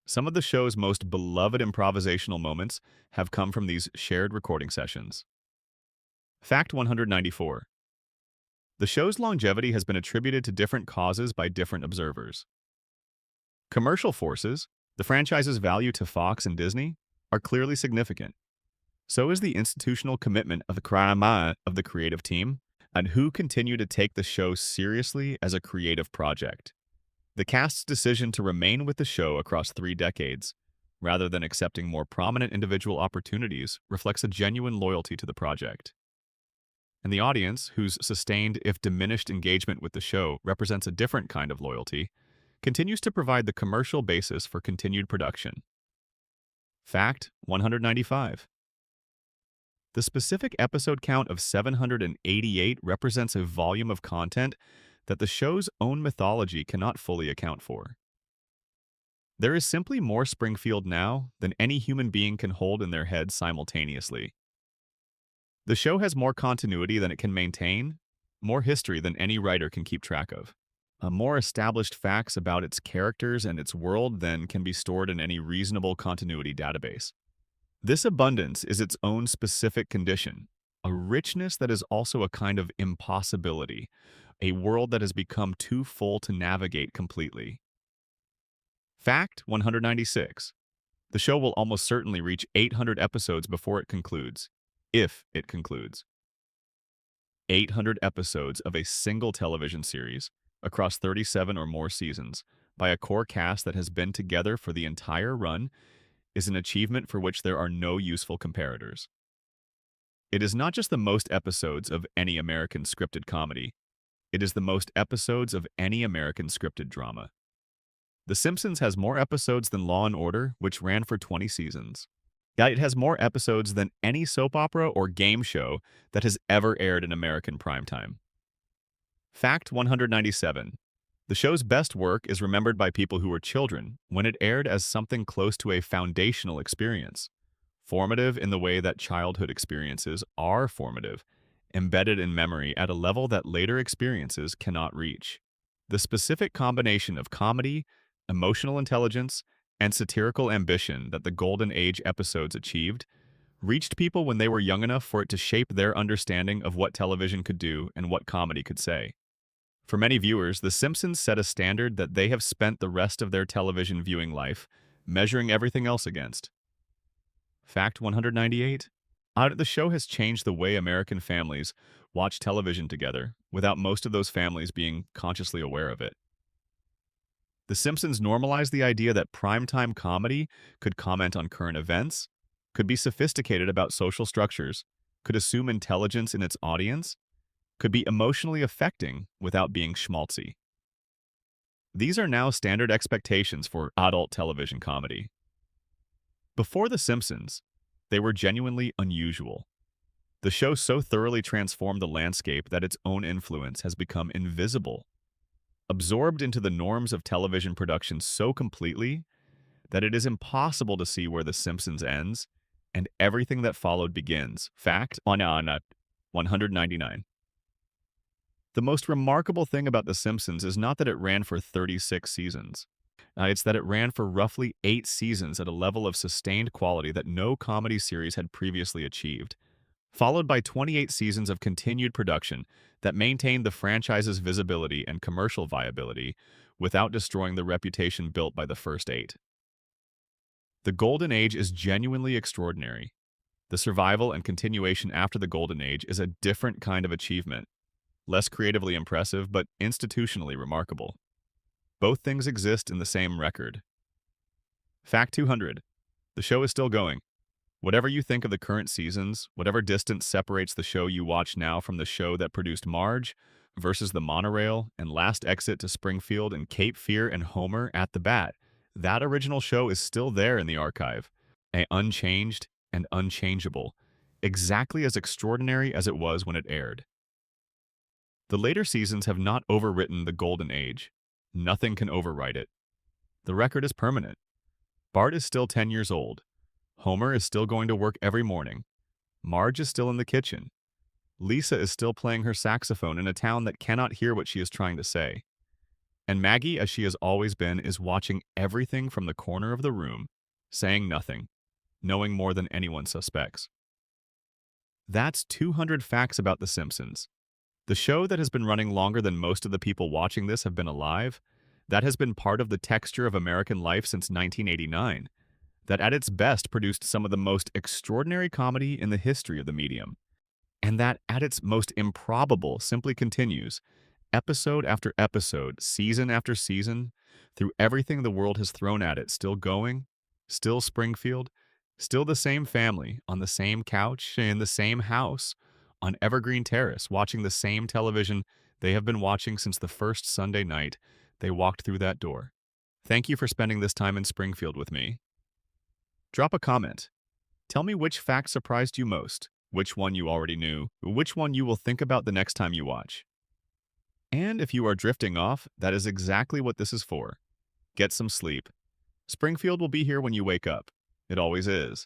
Some of the show's most beloved improvisational moments have come from these shared recording sessions. Fact 194. The show's longevity has been attributed to different causes by different observers. Commercial forces, the franchise's value to Fox and Disney, are clearly significant. So is the institutional commitment of the creative team, and who continue to take the show seriously as a creative project. The cast's decision to remain with the show across 3 decades, rather than accepting more prominent individual opportunities, reflects a genuine loyalty to the project. And the audience, whose sustained, if diminished, engagement with the show represents a different kind of loyalty, continues to provide the commercial basis for continued production. Fact 195. The specific episode count of 788 represents a volume of content that the show's own mythology cannot fully account for. There is simply more Springfield now than any human being can hold in their head simultaneously. The show has more continuity than it can maintain, more history than any writer can keep track of, more established facts about its characters and its world than can be stored in any reasonable continuity database. This abundance is its own specific condition, a richness that is also a kind of impossibility, a world that has become too full to navigate completely. Fact 196. The show will almost certainly reach 800 episodes before it concludes, if it concludes. 800 episodes of a single television series across 37 or more seasons by a core cast that has been together for the entire run is an achievement for which there are no useful comparators. It is not just the most episodes of any American scripted comedy, it is the most episodes of any American scripted drama. The Simpsons has more episodes than Law & Order, which ran for 20 seasons. Yet it has more episodes than any soap opera or game show that has ever aired in American primetime. Fact 197. The show's best work is remembered by people who were children when it aired as something close to a foundational experience, formative in the way that childhood experiences are formative, embedded in memory at a level that later experiences cannot reach. The specific combination of comedy, emotional intelligence, and satirical ambition that the Golden Age episodes achieved reached people when they were young enough for it to shape their understanding of what television could do and what comedy could say. For many viewers, The Simpsons set a standard that they have spent the rest of their television viewing life measuring everything else against. Fact 198. The show has changed the way American families watch television together, without most of those families being consciously aware of it. The Simpsons normalized the idea that primetime comedy could comment on current events, could be sophisticated about social structures, could assume intelligence in its audience, could be emotionally affecting without being schmaltzy. These are now standard expectations for adult television comedy. Before The Simpsons, they were genuinely unusual. The show so thoroughly transformed the landscape that its own influence has become invisible, absorbed into the norms of television production so completely that it is impossible to see where The Simpsons ends and everything that followed begins. Fact 199. The most remarkable thing about The Simpsons is not that it ran for 36 seasons. It's that it ran for roughly 8 seasons at a level of sustained quality that no comedy series had previously achieved, followed by 28 seasons of continued production that maintained the franchise's visibility and commercial viability without destroying the reputation built by the first 8. The Golden Age is genuinely extraordinary. The survival and continuation after the Golden Age is a different kind of achievement, less creatively impressive but institutionally remarkable. Both things exist in the same record. Fact 200. The show is still going. Whatever you think of the current seasons, whatever distance separates the show you watch now from the show that produced Marge versus the monorail and Last Exit to Springfield and Cape Fear and Homer at the bat, that original show is still there in the archive, unchanged and unchangeable, exactly as extraordinary as it was when it aired. The later seasons have not overwritten the Golden Age. Nothing can overwrite it. The record is permanent. Bart is still 10 years old. Homer is still going to work every morning. Marge is still in the kitchen. Lisa is still playing her saxophone in a town that cannot hear what she is trying to say. And Maggie, as she has always been, is watching everything from the corner of the room, saying nothing, knowing more than anyone suspects. That's 200 facts about The Simpsons. The show that has been running longer than most of the people watching this have been alive, that has been part of the texture of American life since 1989, that at its best produced some of the most extraordinary comedy in the history of the medium, and that at its most improbable simply continues, episode after episode, season after season, through everything the world has thrown at it, still going, still Springfield, still the same family, on the same couch, in the same house, on Evergreen Terrace, watching the same television they have been watching since the first Sunday night they walked through that door. Thank you for spending this time in Springfield with me. Drop a comment. Tell me which fact surprised you most, which one you already knew, which one you will think about the next time you watch. And if you are drifting off, that is exactly what this is for. Get some sleep. Springfield will be here when you wake up. It always is.